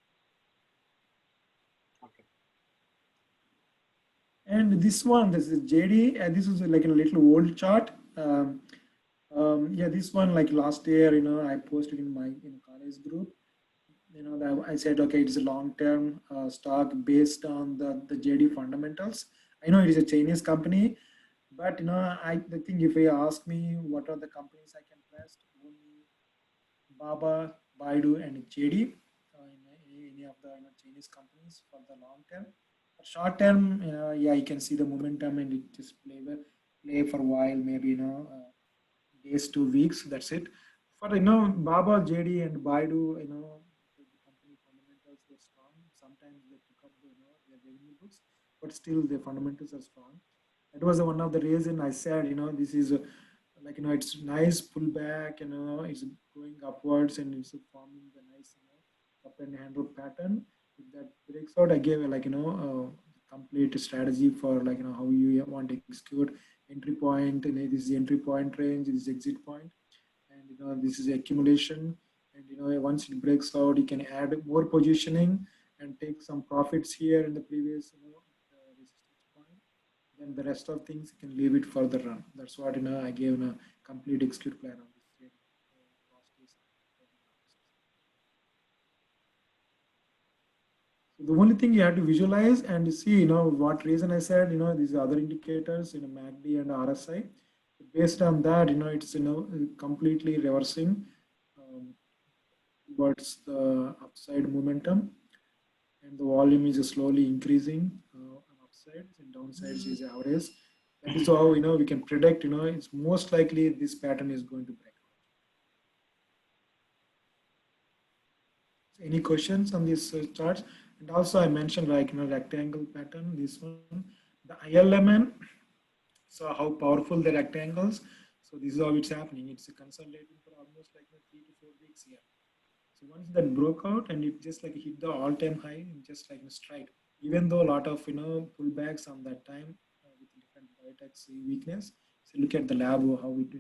And this is JD, and this is like a little old chart. Yeah, this one like last year, I posted in my college group. That I said, okay, it's a long-term stock based on the JD fundamentals. I know it is a Chinese company, but I think if you ask me what are the companies I can trust, only Baba, Baidu, and JD, any of the Chinese companies for the long term. For short term, yeah, you can see the momentum and it just play for a while, maybe days to weeks. That's it. For Baba, JD, and Baidu, the company fundamentals were strong. Sometimes they took up their revenue books, but still the fundamentals are strong. That was one of the reason I said, this is like, it's nice pullback, it's going upwards and it's forming the nice, up and handle pattern. If that breaks out, I gave like, complete strategy for like, how you want to execute entry point, and this is the entry point range, this is exit point, and this is the accumulation. And once it breaks out, you can add more positioning and take some profits here in the previous resistance point. Then the rest of things you can leave it for the run. That's what I gave a complete execute plan on this trade. So the only thing you have to visualize and see, what reason I said, these other indicators, MACD and RSI. Based on that, it's completely reversing towards the upside momentum, and the volume is slowly increasing on upsides, and downsides is average. That is how we can predict. It's most likely this pattern is going to break out. Any questions on these charts? And also I mentioned like rectangle pattern. This one, the ILMN. So how powerful the rectangles. So this is how it's happening. It's consolidating for almost like 3 to 4 weeks here. So once that broke out and it just like hit the all-time high, just like straight. Even though a lot of pullbacks on that time with different biotechs weakness. So look at the lab how it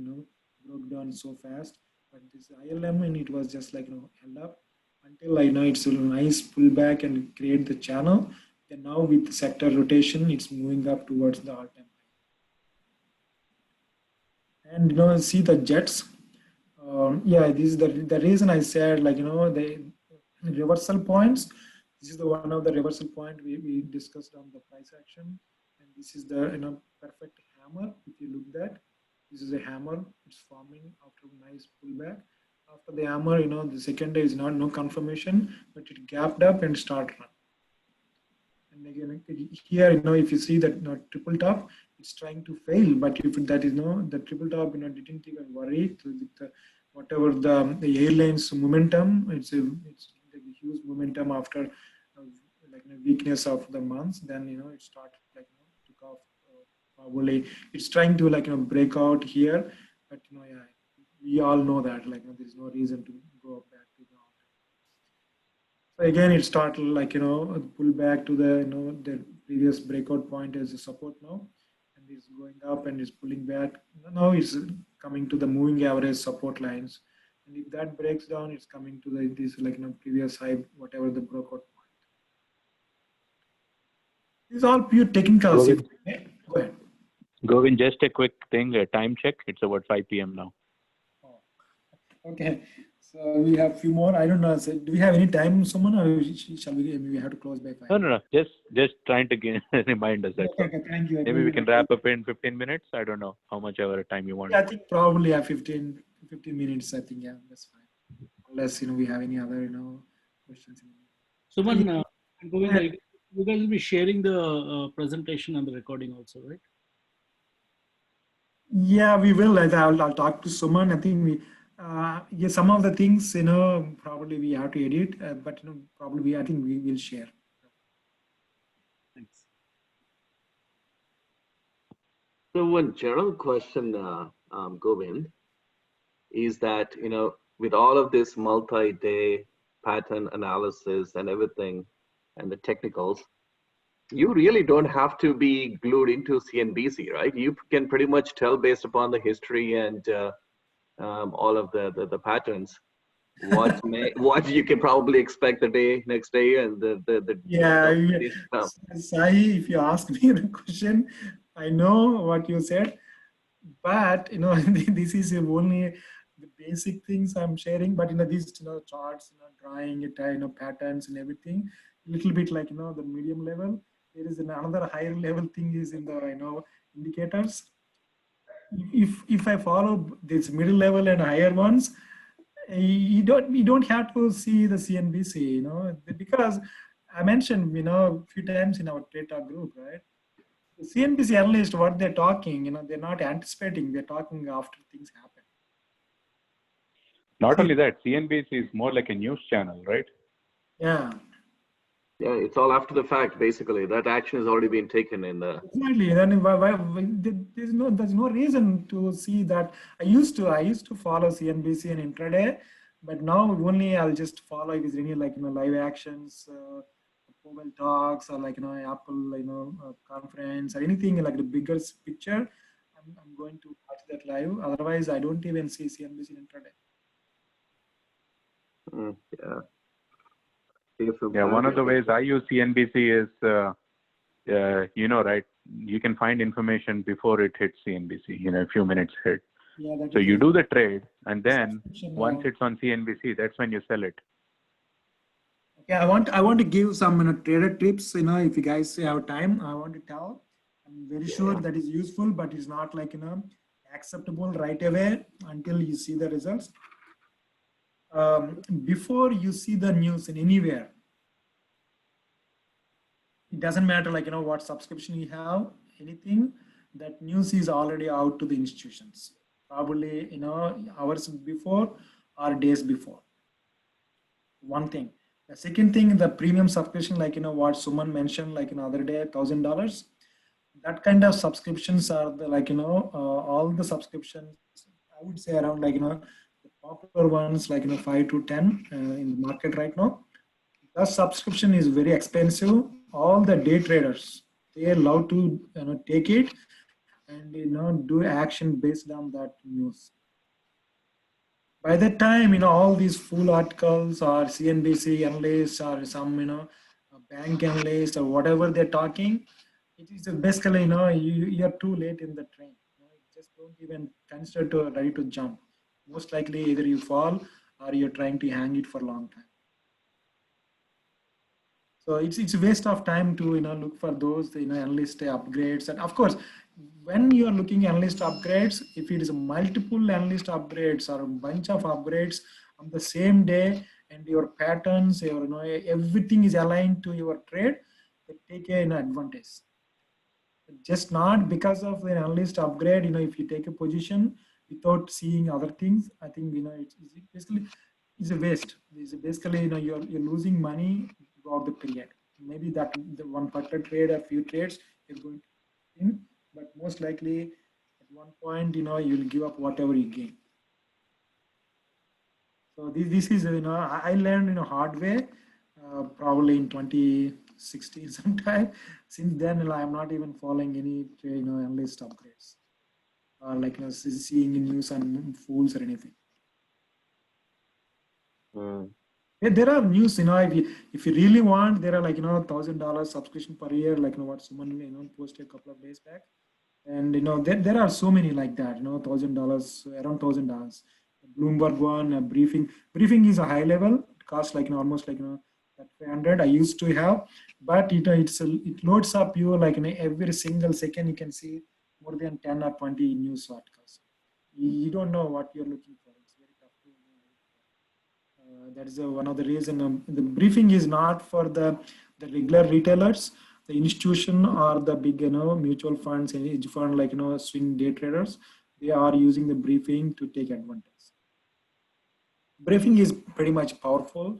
broke down so fast. But this ILM and it was just like held up until it's a nice pullback and create the channel. Then now with sector rotation, it's moving up towards the all-time high. And see the jets. Yeah, this is the reason I said like the reversal points. This is the one of the reversal point we discussed on the price action, and this is the perfect hammer. If you look that, this is a hammer. It's forming after a nice pullback. After the hammer, the second day is no confirmation, but it gapped up and start run. And again, here, if you see that triple top, it's trying to fail. But if that is the triple top, didn't even worry. So with whatever the airline's momentum, it's a huge momentum after like weakness of the months. Then it started like took off. Probably it's trying to like break out here, but yeah, we all know that like there is no reason to go back to the. So again, it started like pull back to the the previous breakout point as a support now, and it's going up and it's pulling back. Now it's coming to the moving average support lines, and if that breaks down, it's coming to this like previous high, whatever the breakout point. These are all pure technical. Go ahead. Govind, just a quick thing, a time check. It's about 5 p.m. now. Oh. Okay. So we have a few more. I don't know. So do we have any time, someone, or shall we have to close by 5? No. Just trying to remind us that. Okay, thank you. Maybe we can wrap up in 15 minutes. I don't know how much ever time you want. Yeah, I think probably 15 minutes. I think that's fine. Unless we have any other questions. Suman, Govinda, You guys will be sharing the presentation and the recording also, right? Yeah, we will. I'll talk to Suman. I think yeah, some of the things, probably we have to edit, but, probably I think we will share. Thanks. So one general question, Govind, is that, with all of this multi-day pattern analysis and everything and the technicals, you really don't have to be glued into CNBC, right? You can pretty much tell based upon the history and all of the patterns what you can probably expect the next day and the Yeah, days to come. Sai, if you ask me the question, I know what you said, but, this is only the basic things I'm sharing. But, these, charts, drawing it, patterns and everything, little bit like, the medium level. There is another higher level thing is in the, indicators. If I follow this middle level and higher ones, you don't have to see the CNBC, because I mentioned, a few times in our data group, right? The CNBC analyst, what they're talking, they're not anticipating, they're talking after things happen. Not only that, CNBC is more like a news channel, right? Yeah. Yeah, it's all after the fact, basically. That action has already been taken in the. Exactly. Then there's no reason to see that. I used to follow CNBC and intraday, but now only I'll just follow if it's any like live actions, mobile talks, or like Apple conference or anything like the bigger picture. I'm going to watch that live. Otherwise, I don't even see CNBC intraday. Yeah. Yeah, one of the ways I use CNBC is, right, you can find information before it hits CNBC, a few minutes hit. Yeah, so you do the trade, and then once it's on CNBC, that's when you sell it. Okay, I want to give some trader tips. If you guys have time, I want to tell. I'm very sure that is useful, but it's not like acceptable right away until you see the results. Before you see the news in anywhere, it doesn't matter like what subscription you have, anything, that news is already out to the institutions, probably hours before or days before. One thing. The second thing, the premium subscription, like what Suman mentioned, like other day, $1,000. That kind of subscriptions are the all the subscriptions. I would say around the popular ones like 5 to 10 in the market right now. The subscription is very expensive. All the day traders, they love to take it and do action based on that news. By that time, all these full articles or CNBC analysts or some bank analysts or whatever they're talking, it is basically you're too late in the train. You just don't even consider to ready to jump. Most likely either you fall or you're trying to hang it for a long time. So it's a waste of time to look for those analyst upgrades. And of course, when you are looking analyst upgrades, if it is multiple analyst upgrades or a bunch of upgrades on the same day, and your patterns, your everything is aligned to your trade, they take an advantage. Just not because of the analyst upgrade. If you take a position without seeing other things, I think it's basically it's a waste. It's basically you're losing money throughout the period. Maybe that the one particular trade or few trades is going to win, but most likely at one point you'll give up whatever you gain. So this is I learned hard way, probably in 2016 sometime. Since then I'm not even following any analyst upgrades or like seeing news on fools or anything. There are news, if you really want, there are like $1,000 subscription per year, like what someone posted a couple of days back, and there are so many like that, $1,000, around $1,000. Bloomberg one, briefing is a high level. It costs like almost like 500. I used to have, but it loads up you like every single second you can see more than 10 or 20 news articles. You don't know what you're looking for. It's very tough to know. That is one of the reason the briefing is not for the The regular retailers, the institution or the big, mutual funds and hedge fund like, swing day traders, they are using the briefing to take advantage. Briefing is pretty much powerful,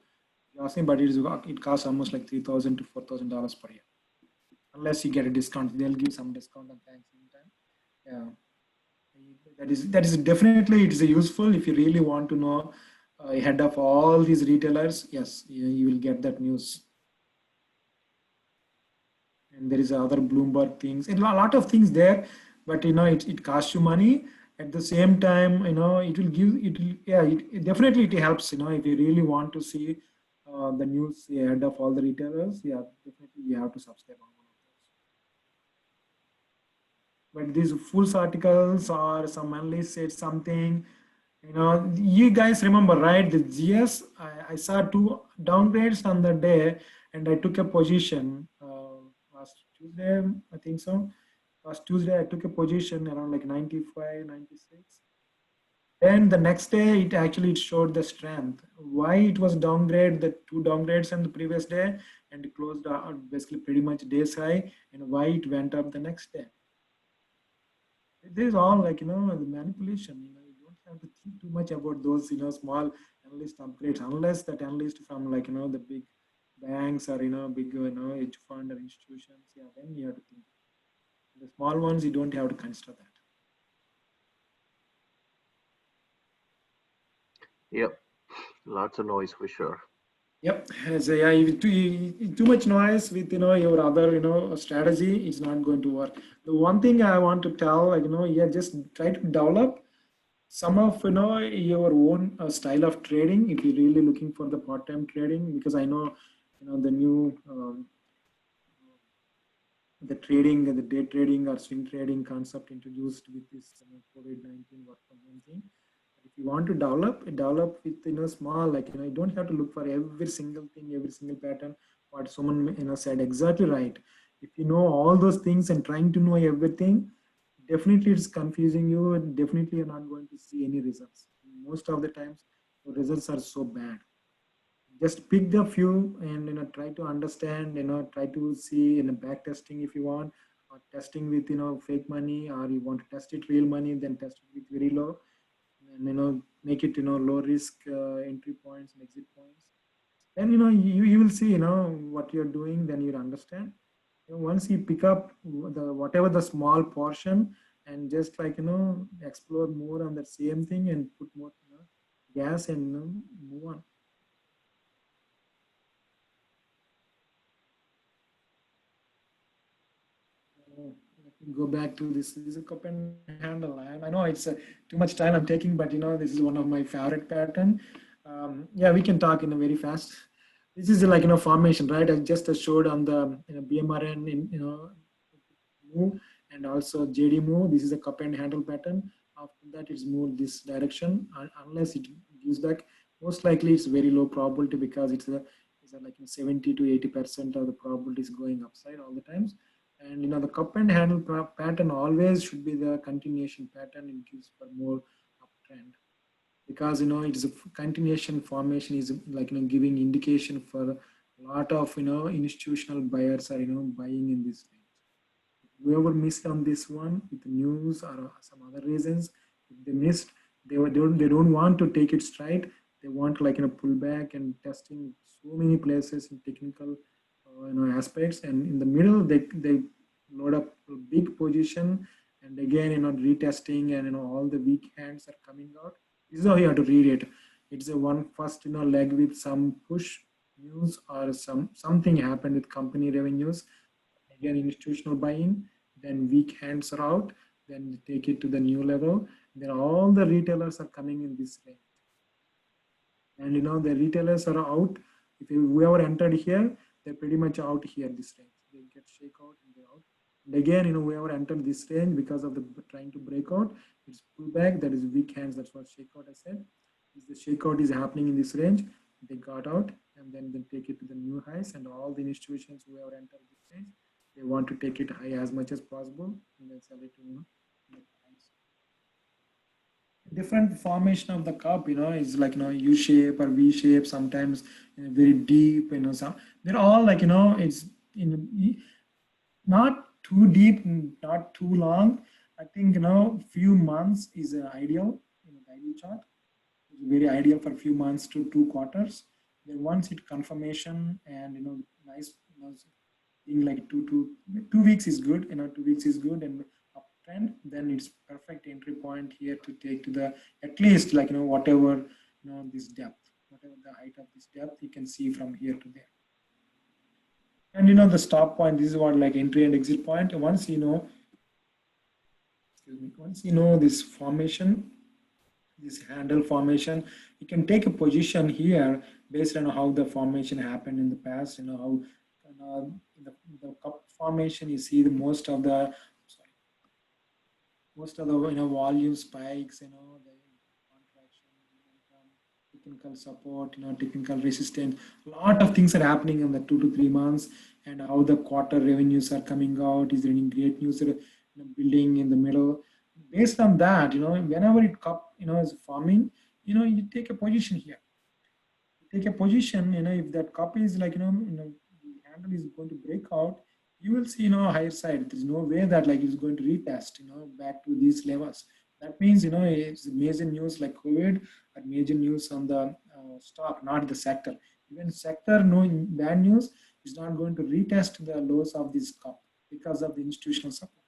but it costs almost like $3,000 to $4,000 per year. Unless you get a discount, they'll give some discount on Thanksgiving time. Yeah, that is definitely it is useful if you really want to know ahead of all these retailers. Yes, you will get that news. And there is other Bloomberg things and a lot of things there, but it costs you money. At the same time, it will give it. Yeah, it definitely it helps. If you really want to see the news ahead of all the retailers, yeah, definitely you have to subscribe on one of those. But these Fools articles or some analyst said something. You guys remember, right? The GS, I saw two downgrades on the day, and I took a position last Tuesday, I think so. Last Tuesday, I took a position around like 95, 96. Then the next day, it showed the strength. Why it was downgrade, the two downgrades on the previous day, and it closed out basically pretty much days high, and why it went up the next day. This is all like, the manipulation. You don't have to think too much about those, small analyst upgrades, unless that analyst from like, the big banks or, big, hedge fund or institutions. Yeah, then you have to think. The small ones, you don't have to consider that. Yep. Lots of noise for sure. Yep. So yeah, if too much noise with your other strategy, it's not going to work. The one thing I want to tell, like just try to develop some of your own style of trading if you're really looking for the part-time trading, because I know the new the day trading or swing trading concept introduced with this COVID-19 work from home thing. If you want to develop with small, like you don't have to look for every single thing, every single pattern. What someone said exactly right. If you know all those things and trying to know everything, definitely it's confusing you, and definitely you're not going to see any results. Most of the times, the results are so bad. Just pick the few and try to understand. Try to see in back testing if you want, or testing with fake money, or you want to test it real money, then test it with very low. And make it low risk entry points and exit points. Then you will see what you're doing, then you'll understand. Once you pick up whatever the small portion, and just like explore more on that same thing and put more gas and move on. Let me go back to this. This is a cup and handle. I know it's too much time I'm taking, but this is one of my favorite pattern. Yeah, we can talk in a very fast. This is like formation, right? I just showed on the BMRN in move, and also JD move. This is a cup and handle pattern. After that, it's moved this direction, unless it gives back. Most likely, it's very low probability, because it's like 70 to 80% of the probability is going upside all the times. And the cup and handle pattern always should be the continuation pattern. It gives for more uptrend, because it's a continuation formation is like giving indication for a lot of institutional buyers are buying in this range. Whoever missed on this one with news or some other reasons, if they missed, they don't want to take it straight. They want like pull back and testing so many places in technical aspects, and in the middle they load up a big position, and again retesting, and all the weak hands are coming out. This is how you have to read it. It's a one first leg with some push news, or something happened with company revenues, again institutional buying, then weak hands are out, then take it to the new level, then all the retailers are coming in this range. And the retailers are out. If whoever entered here, they're pretty much out here this range. They get shake out and they're out. And again, whoever entered this range because of the trying to break out, it's pullback. That is weak hands. That's what shakeout I said. Is the shakeout is happening in this range. They got out, and then they take it to the new highs. And all the institutions who have entered this range, they want to take it high as much as possible, and then sell it to different formation of the cup, is like, U shape or V shape, sometimes very deep, some, they're all like, it's not too deep, not too long. I think, few months is ideal, the ideal chart. It's very ideal for a few months to 2 quarters. Then once it confirmation and, nice, thing like 2 weeks is good, 2 weeks is good and uptrend, then it's perfect entry point here to take to the, at least like, whatever, this depth, whatever the height of this depth, you can see from here to there. And the stop point, this is what like entry and exit point. Once once this formation, this handle formation, you can take a position here based on how the formation happened in the past. How in the cup formation, you see the most of the volume spikes, the contraction, technical support, technical resistance. A lot of things are happening in the 2 to 3 months, and how the quarter revenues are coming out. Is there any great news building in the middle? Based on that, whenever it cup, is forming, you take a position here. You take a position, if that cup is like, the handle is going to break out, you will see, higher side. There's no way that like it's going to retest, back to these levels. That means, it's major news like COVID or major news on the stock, not the sector. Even sector, no bad news is not going to retest the lows of this cup because of the institutional support.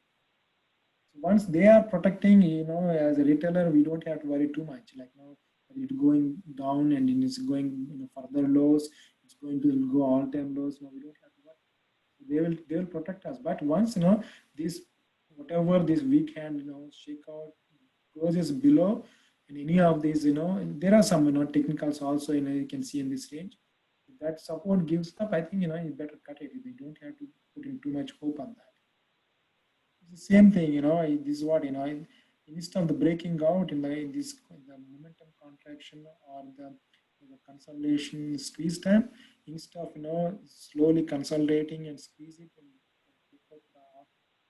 So once they are protecting, as a retailer, we don't have to worry too much. Like, it's going down and it's going, further lows. It's going to go all-time lows. No, we don't have to worry. They will protect us. But once this whatever this weak hand shake out closes below, in any of these, there are some technicals also, you can see in this range. If that support gives up, I think you better cut it. They don't have to put in too much hope on that. It's the same thing, this is what instead of the breaking out in the momentum contraction or the consolidation squeeze time, instead of slowly consolidating and squeeze it and pick up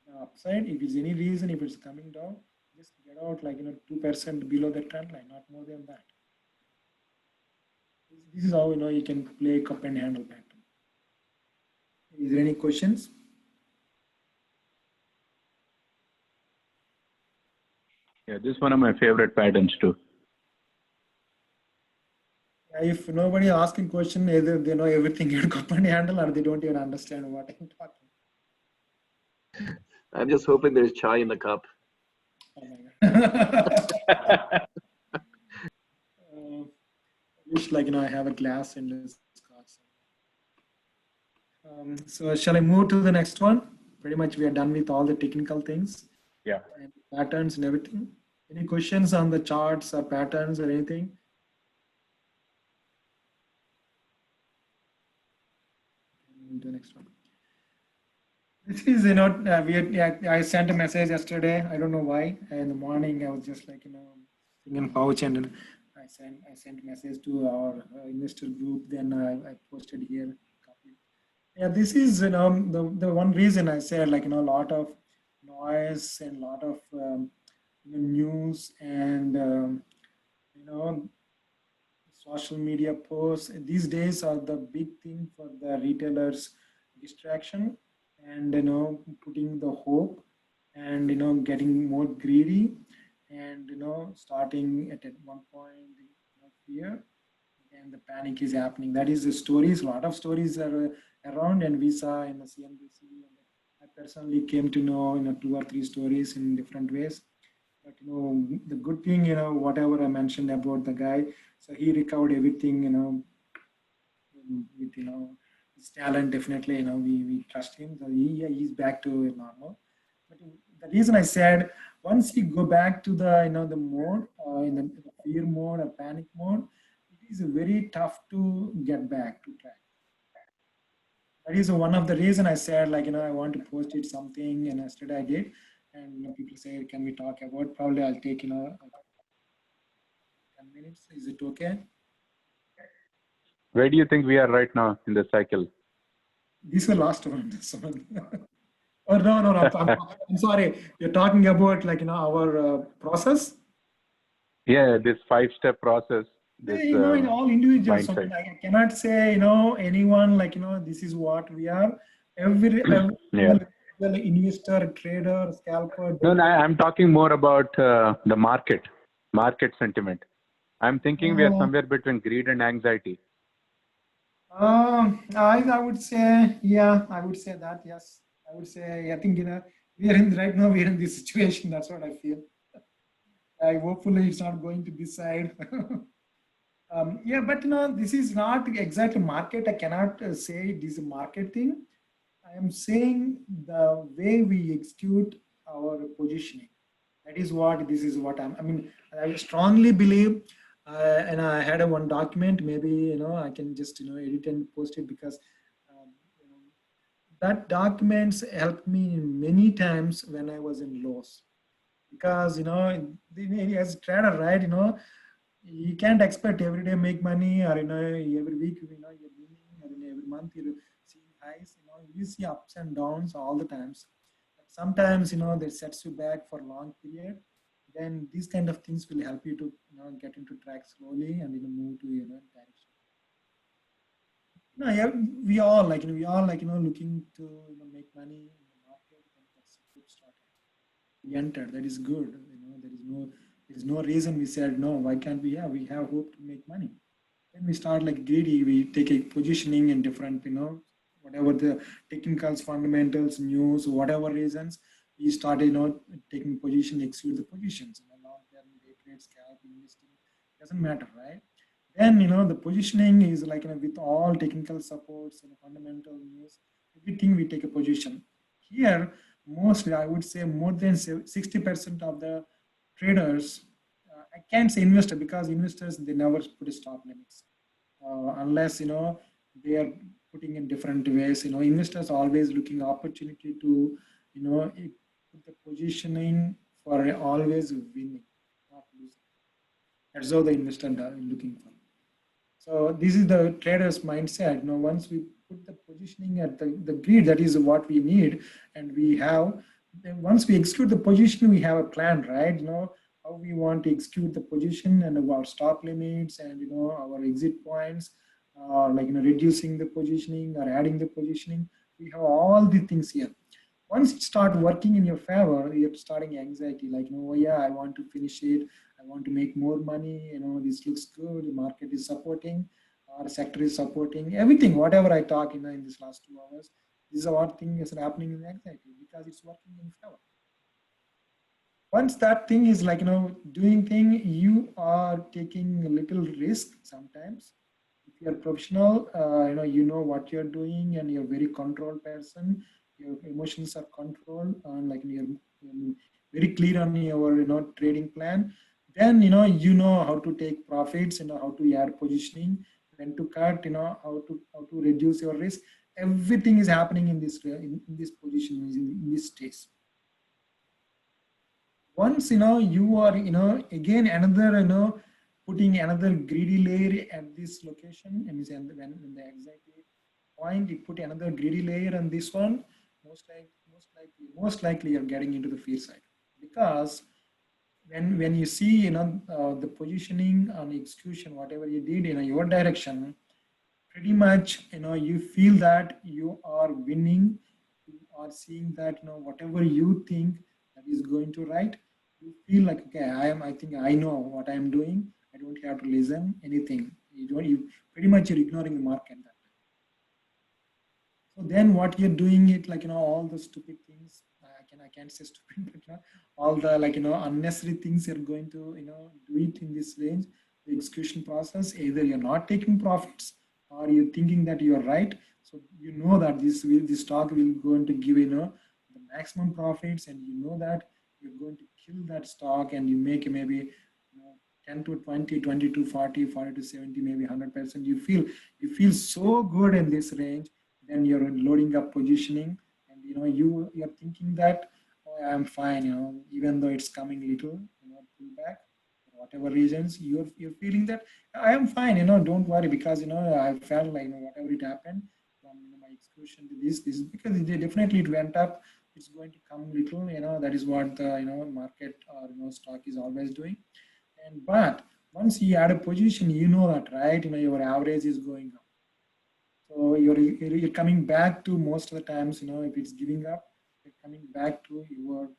the upside, if there's any reason, if it's coming down, just get out like 2% below the trend line, not more than that. This is how you can play cup and handle pattern. Is there any questions? Yeah, this is one of my favorite patterns too. If nobody asking question, either they know everything in cup and handle or they don't even understand what I'm talking. I'm just hoping there's chai in the cup. Oh my God. Wish like I have a glass in this glass. So shall I move to the next one? Pretty much we are done with all the technical things. Yeah. And patterns and everything. Any questions on the charts or patterns or anything? The next one. This is I sent a message yesterday. I don't know why. In the morning I was just like thinking pouch, and I sent a message to our investor group. Then I posted here. Yeah, this is the one reason I said like a lot of noise and a lot of news and social media posts. These days are the big thing for the retailers, distraction and putting the hope and getting more greedy and starting at one point fear, and the panic is happening. That is the stories. A lot of stories are around, and we saw in the CNBC. And I personally came to know 2 or 3 stories in different ways. But the good thing, whatever I mentioned about the guy, so he recovered everything, with his talent. Definitely, we trust him. So he's back to normal. But the reason I said, once you go back to the the mode, in the fear mode or panic mode, it is very tough to get back to track. That is one of the reason I said like I want to post it something, and yesterday I did, and people say, can we talk about? Probably I'll take 10 minutes. Is it okay? Where do you think we are right now in the cycle? This is the last one. Oh no! I'm sorry. You're talking about like our process. Yeah, this 5-step process, this in all individuals, so mindset. I cannot say, anyone like, this is what we are. Every Yeah. investor, trader, scalper. No, I'm talking more about the market sentiment. I'm thinking we are Uh, somewhere between greed and anxiety. I would say, yeah, I would say that, yes. I would say, I think, we are in right now, we are in this situation. That's what I feel. Hopefully it's not going to this side. Yeah, but this is not exactly market. I cannot say it is a market thing. I am saying the way we execute our positioning. That is what this is what I mean, I strongly believe, and I had a one document. Maybe I can just edit and post it because um, you know, that documents helped me many times when I was in loss. Because as a trader, right? You can't expect every day make money, or every week you're winning, or every month you're seeing highs. You see ups and downs all the times. But sometimes that sets you back for a long period. Then these kind of things will help you to get into track slowly and move to direction. Yeah, we all looking to make money in the market, and that's a good start. We entered. That is good. There is no reason we said no. Why can't we? Yeah, we have hope to make money. When we start like greedy, we take a positioning in different, whatever the technicals, fundamentals, news, whatever reasons, we start, taking position, execute the positions. Long term, day trade, scalp, investing, doesn't matter, right? Then, the positioning is like, with all technical supports and fundamental news, everything we take a position. Here, mostly, I would say more than 60% of the traders, I can't say investor because investors, they never put a stop limits unless they are putting in different ways. Investors are always looking opportunity to put the positioning for always winning, not losing. That's how the investor are looking for. So this is the trader's mindset. Once we put the positioning at the grid, that is what we need, and we have. Then once we execute the position, we have a plan, right? How we want to execute the position and our stop limits and our exit points, like reducing the positioning or adding the positioning. We have all the things here. Once it start working in your favor, you're starting anxiety, like, oh yeah, I want to finish it. I want to make more money. This looks good. The market is supporting, our sector is supporting everything. Whatever I talk in this last 2 hours, this is what thing is happening in anxiety because it's working in favor. Once that thing is like doing thing, you are taking a little risk sometimes. If you are professional, what you're doing, and you're very controlled person. Your emotions are controlled, and like you're very clear on your trading plan. Then how to take profits, how to add positioning, when to cut, how to reduce your risk. Everything is happening in this position, in this stage. Once you are again another putting another greedy layer at this location, and when the anxiety point, you put another greedy layer on this one, most likely you're getting into the fear side. Because when you see the positioning on execution, whatever you did in your direction, pretty much you feel that you are winning. You are seeing that whatever you think that is going to right, you feel like, okay, I think I know what I am doing. I don't have to listen anything. You pretty much you're ignoring the market that time. So then what you're doing it like all the stupid things. I can't say stupid, but all the like unnecessary things you're going to do it in this range. The execution process, either you're not taking profits or you're thinking that you're right. So that this stock will going to give the maximum profits, and that you're going to kill that stock, and you make maybe 10 to 20, 20 to 40, 40 to 70, maybe 100%. You feel so good in this range. Then you're loading up positioning, and you're thinking that, oh, I'm fine, even though it's coming little pullback for whatever reasons, you're feeling that I am fine, don't worry, because I felt like whatever it happened from my execution to this is because definitely it went up. It's going to come little, that is what the market or stock is always doing. And but once you add a position, you know that, right? Your average is going up. So you're coming back to, most of the times, if it's giving up, you're coming back to your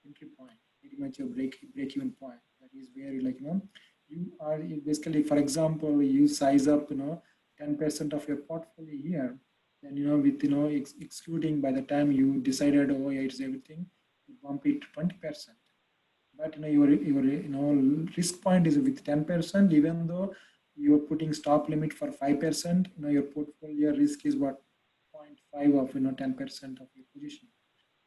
entry point, pretty much your break-even point. That is where you are basically, for example, you size up 10% of your portfolio here. Then with excluding, by the time you decided, oh yeah, it's everything, you bump it to 20%. But your risk point is with 10%, even though you're putting stop limit for 5%, your portfolio risk is what, 0.5 of 10% of your position.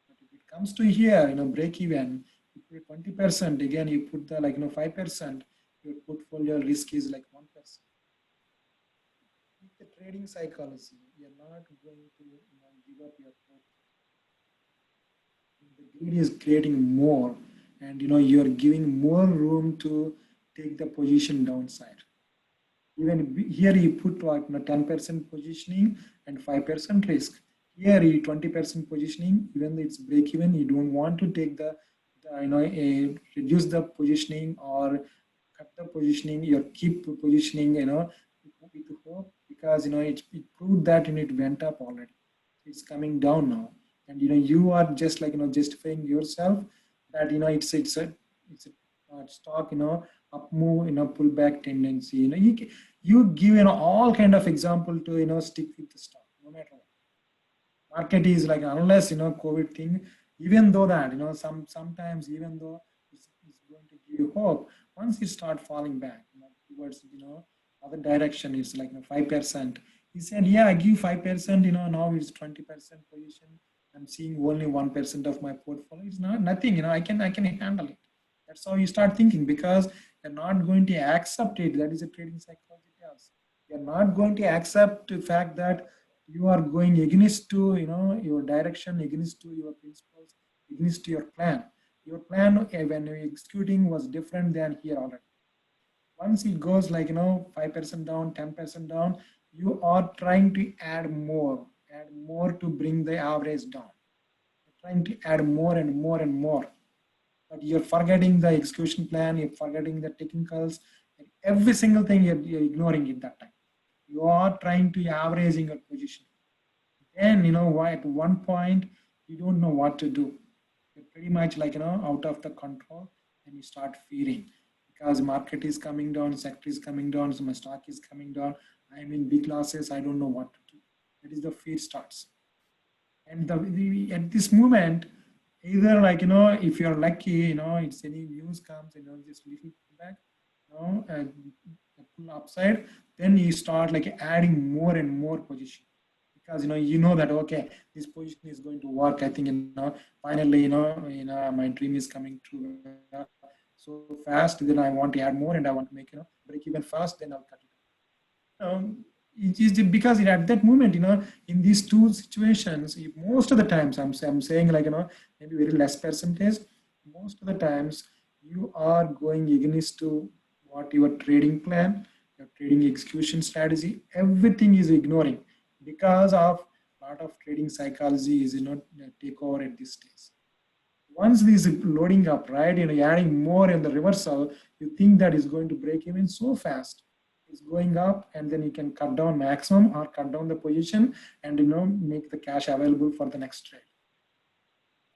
But if it comes to here, break even, you put 20%, again you put the 5%, your portfolio risk is like 1%. With the trading psychology, you're not going to give up your portfolio. The greed is creating more, and you're giving more room to take the position downside. Even here you put what, 10% positioning and 5% risk. Here you 20% positioning, even though it's break even, you don't want to take the reduce the positioning or cut the positioning. You keep positioning, with hope, because it proved that it went up already. It's coming down now, and you are just justifying yourself that it's a stock up move, pullback tendency. You give all kind of example to stick with the stock no matter what. Market is like, unless COVID thing, even though that sometimes, even though it's going to give you hope, once it start falling back towards other direction, it's like 5%. He said, yeah, I give 5%, now it's 20% position. I'm seeing only 1% of my portfolio. It's not nothing, I can handle it. That's how you start thinking, because you're not going to accept it. That is a trading psychology. You're not going to accept the fact that you are going against to your direction, against to your principles, against to your plan. Your plan when you're executing was different than here already. Once it goes 5% down, 10% down, you are trying to add more to bring the average down. You're trying to add more and more and more. But you're forgetting the execution plan, you're forgetting the technicals, every single thing you're ignoring at that time. You are trying to averaging your position. Then, at one point, you don't know what to do. You're pretty much out of the control, and you start fearing, because market is coming down, sector is coming down, so my stock is coming down. I'm in big losses. I don't know what to do. That is the fear starts. And at this moment, either if you're lucky, it's any news comes, just little pullback, pull upside, then you start adding more and more position, because that, okay, this position is going to work. I think finally my dream is coming true so fast. Then I want to add more, and I want to make break even fast. Then I'll cut it. It is because at that moment, in these two situations, most of the times, I'm saying maybe very less percentage. Most of the times, you are going against to what your trading plan, your trading execution strategy, everything is ignoring, because of a lot of trading psychology is take over at this stage. Once this is loading up, right, adding more in the reversal, you think that is going to break even so fast. It's going up, and then you can cut down maximum or cut down the position, and make the cash available for the next trade.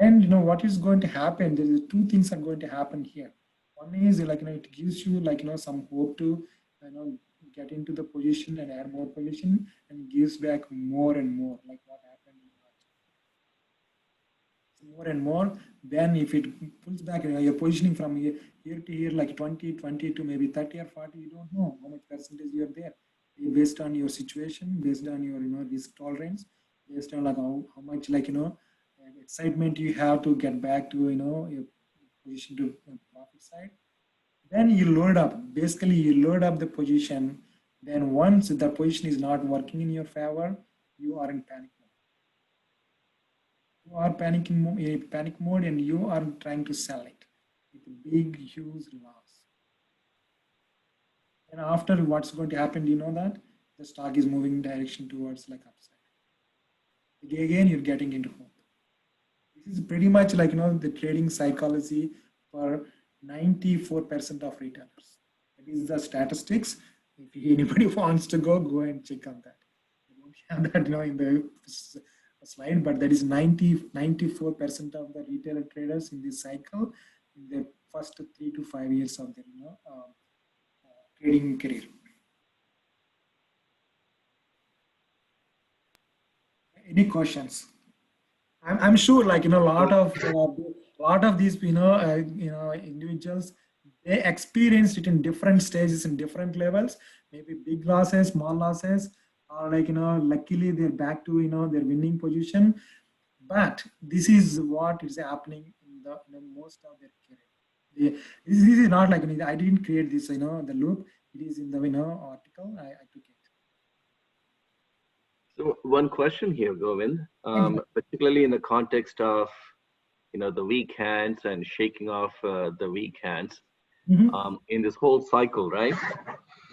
And what is going to happen? There is two things are going to happen here. One is it gives you some hope to get into the position and add more position, and gives back more and more, like what happened in March. More and more. Then if it pulls back, you're positioning from here to here, like 20 to maybe 30 or 40, you don't know how much percentage you're there, based on your situation, based on your risk tolerance, based on how much excitement you have to get back to your position to profit side. Then you load up. Basically, you load up the position. Then once the position is not working in your favor, you are in panic mode. You are panic mode, and you are trying to sell it with a big, huge loss. And after, what's going to happen? Do you know that? The stock is moving direction towards upside. Again, you're getting into hope. This is pretty much the trading psychology for 94% of retailers. That is the statistics. If anybody wants to go and check on that. I don't have that, in the slide, but that is 94% of the retailer traders in this cycle in the first 3 to 5 years of their, trading career. Any questions? I'm sure, a lot of these, individuals, they experienced it in different stages and different levels, maybe big losses, small losses, or luckily they're back to, their winning position. But this is what is happening in the most of their career. This is not like, I didn't create this, the loop. It is in the, article. I took it. So one question here, Govind, particularly in the context of, the weak hands and shaking off the weak hands in this whole cycle, right?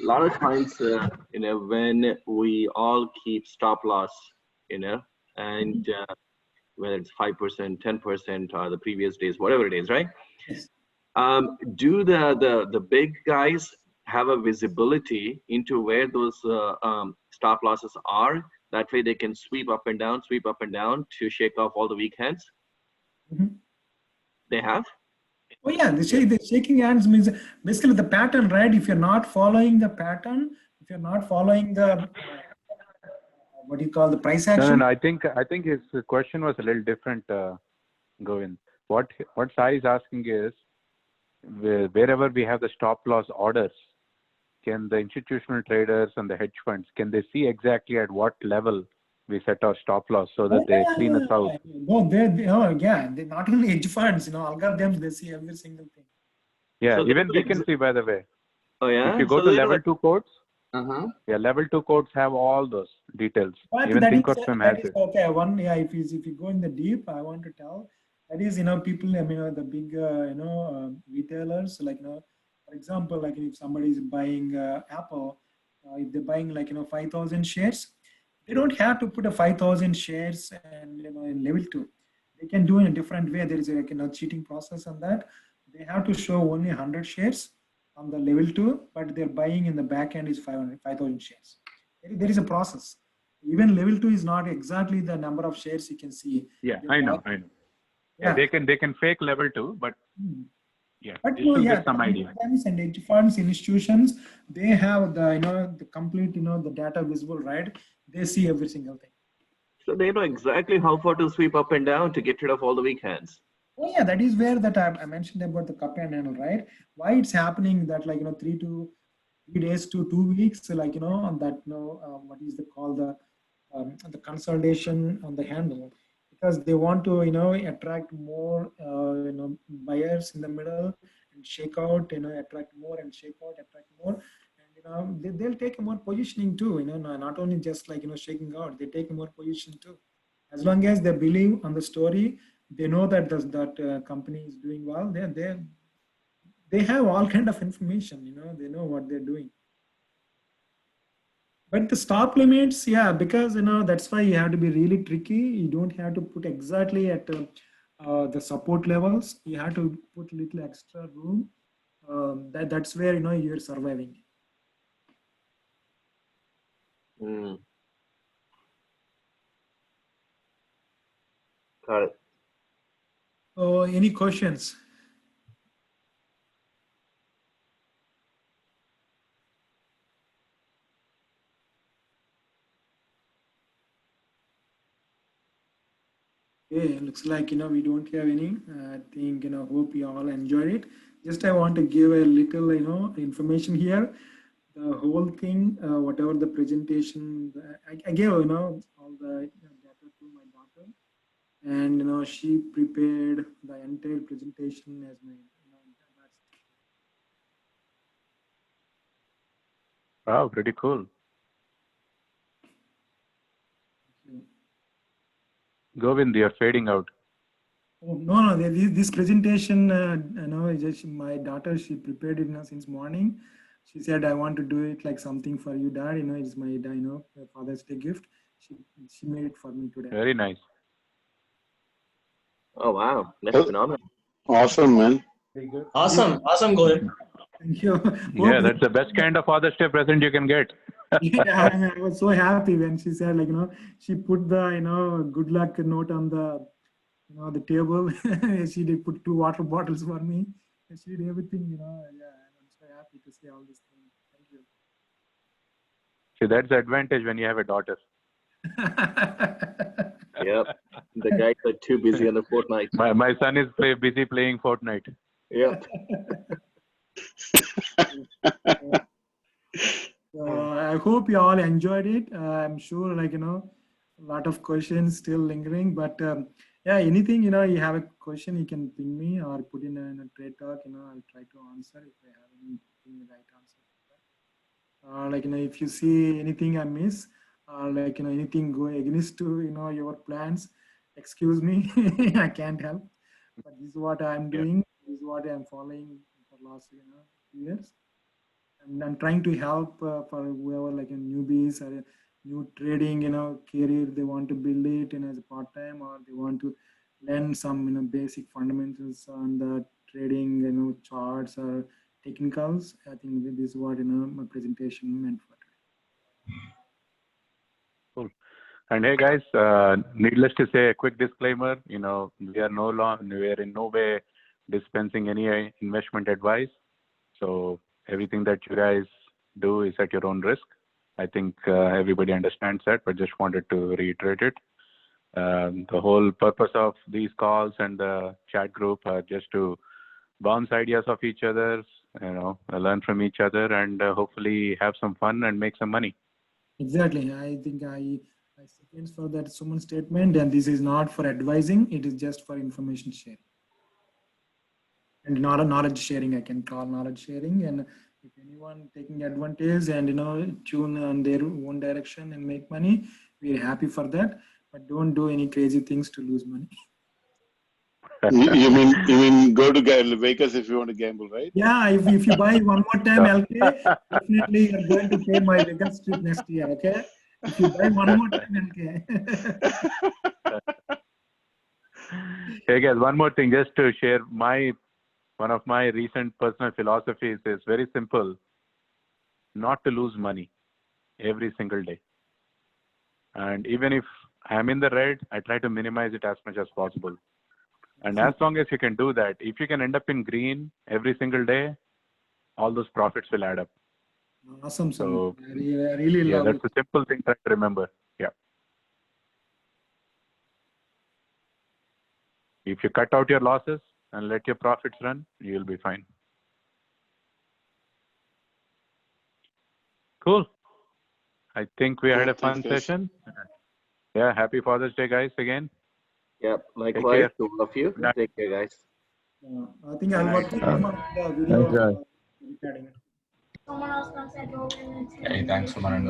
A lot of times, when we all keep stop loss, and whether it's 5%, 10%, or the previous days, whatever it is, right? Yes. Do the big guys have a visibility into where those stop losses are? That way they can sweep up and down to shake off all the weak hands. They have? Oh yeah, the shaking hands means basically the pattern, right? If you're not following the pattern, if you're not following the what do you call the price action? No. I think his question was a little different, Govind. What Sai is asking is, wherever we have the stop loss orders, can the institutional traders and the hedge funds, can they see exactly at what level we set our stop loss so that they clean us out? No, they not only hedge funds, algorithms, they see every single thing. Yeah, So even we can see, by the way. Oh yeah. If you go to level 2 codes, yeah, level 2 codes have all those details. But Even Thinkorswim has it. Okay, if you go in the deep, I want to tell that is, people, the big, retailers, for example, if somebody is buying Apple, if they're buying 5,000 shares, they don't have to put a 5,000 shares and in level 2. They can do in a different way. There is a cheating process on that. They have to show only 100 shares on the level 2, but they're buying in the back end is 5,000 shares. There is a process. Even level 2 is not exactly the number of shares you can see. Yeah, I know. Yeah, they can fake level 2, but yeah, but get some idea. And hedge funds, institutions, they have the the complete the data visible, right? They see every single thing. So they know exactly how far to sweep up and down to get rid of all the weak hands. Oh yeah, that is where that I mentioned about the cup and handle, right? Why it's happening that 3 days to 2 weeks, on that what is the consolidation on the handle, because they want to attract more buyers in the middle and shake out, attract more and shake out, attract more, and they'll take more positioning too, not only just shaking out, they take more position too. As long as they believe on the story, they know that that company is doing well, they have all kind of information, they know what they're doing. But the stop limits, yeah, because that's why you have to be really tricky. You don't have to put exactly at the support levels. You have to put a little extra room. That's where you're surviving. Got it. Any questions? Okay, looks like we don't have any. I think hope you all enjoyed it. Just I want to give a little information here. The whole thing, whatever the presentation, I gave all the data to my daughter, and she prepared the entire presentation as my Wow, pretty cool. Govind, you're fading out. Oh, no, this presentation, just my daughter, she prepared it since morning. She said, I want to do it like something for you, Dad. It's my Father's Day gift. She made it for me today. Very nice. Oh wow, that's phenomenal. Awesome, man. Awesome, Govind. Thank you. Yeah, that's the best kind of Father's Day present you can get. Yeah, I was so happy when she said, like, she put the, good luck note on the, the table. She did put 2 water bottles for me. And she did everything, Yeah, I'm so happy to see all these things. Thank you. See, that's the advantage when you have a daughter. Yep. The guys are too busy on the Fortnite. My son is busy playing Fortnite. Yep. I hope you all enjoyed it. I'm sure, a lot of questions still lingering, but yeah, anything, you have a question, you can ping me or put in a trade talk, I'll try to answer if I have anything right answer. If you see anything I miss, or anything go against to, your plans, excuse me, I can't help. But this is what I'm doing. This is what I'm following for last, years. I'm trying to help for whoever like a newbies or a new trading, career. They want to build it as a part time, or they want to learn some, basic fundamentals on the trading, charts or technicals. I think this is what, my presentation meant for today. Cool. And hey guys, needless to say, a quick disclaimer, we are we are in no way dispensing any investment advice. So everything that you guys do is at your own risk. I think everybody understands that, but just wanted to reiterate it. The whole purpose of these calls and the chat group are just to bounce ideas off each other, learn from each other, and hopefully have some fun and make some money. Exactly. I think I second for that someone's statement, and this is not for advising, it is just for information sharing. And not a knowledge sharing, I can call knowledge sharing. And if anyone taking advantage and tune on their own direction and make money, we're happy for that. But don't do any crazy things to lose money. You mean go to Vegas if you want to gamble, right? Yeah, if you buy one more time LK, definitely you're going to pay my Vegas trip next year, okay? If you buy one more time LK. Hey guys, one more thing, just to share one of my recent personal philosophies is very simple: not to lose money every single day. And even if I'm in the red, I try to minimize it as much as possible. And as long as you can do that, if you can end up in green every single day, all those profits will add up. Awesome. So I really love that's a simple thing to remember. Yeah. If you cut out your losses and let your profits run, you'll be fine. Cool. I think we had a fun session. Yeah, happy Father's Day, guys, again. Yep, likewise to all of you. Take care, guys. I think I'll work on the video. Hey, thanks, Suman.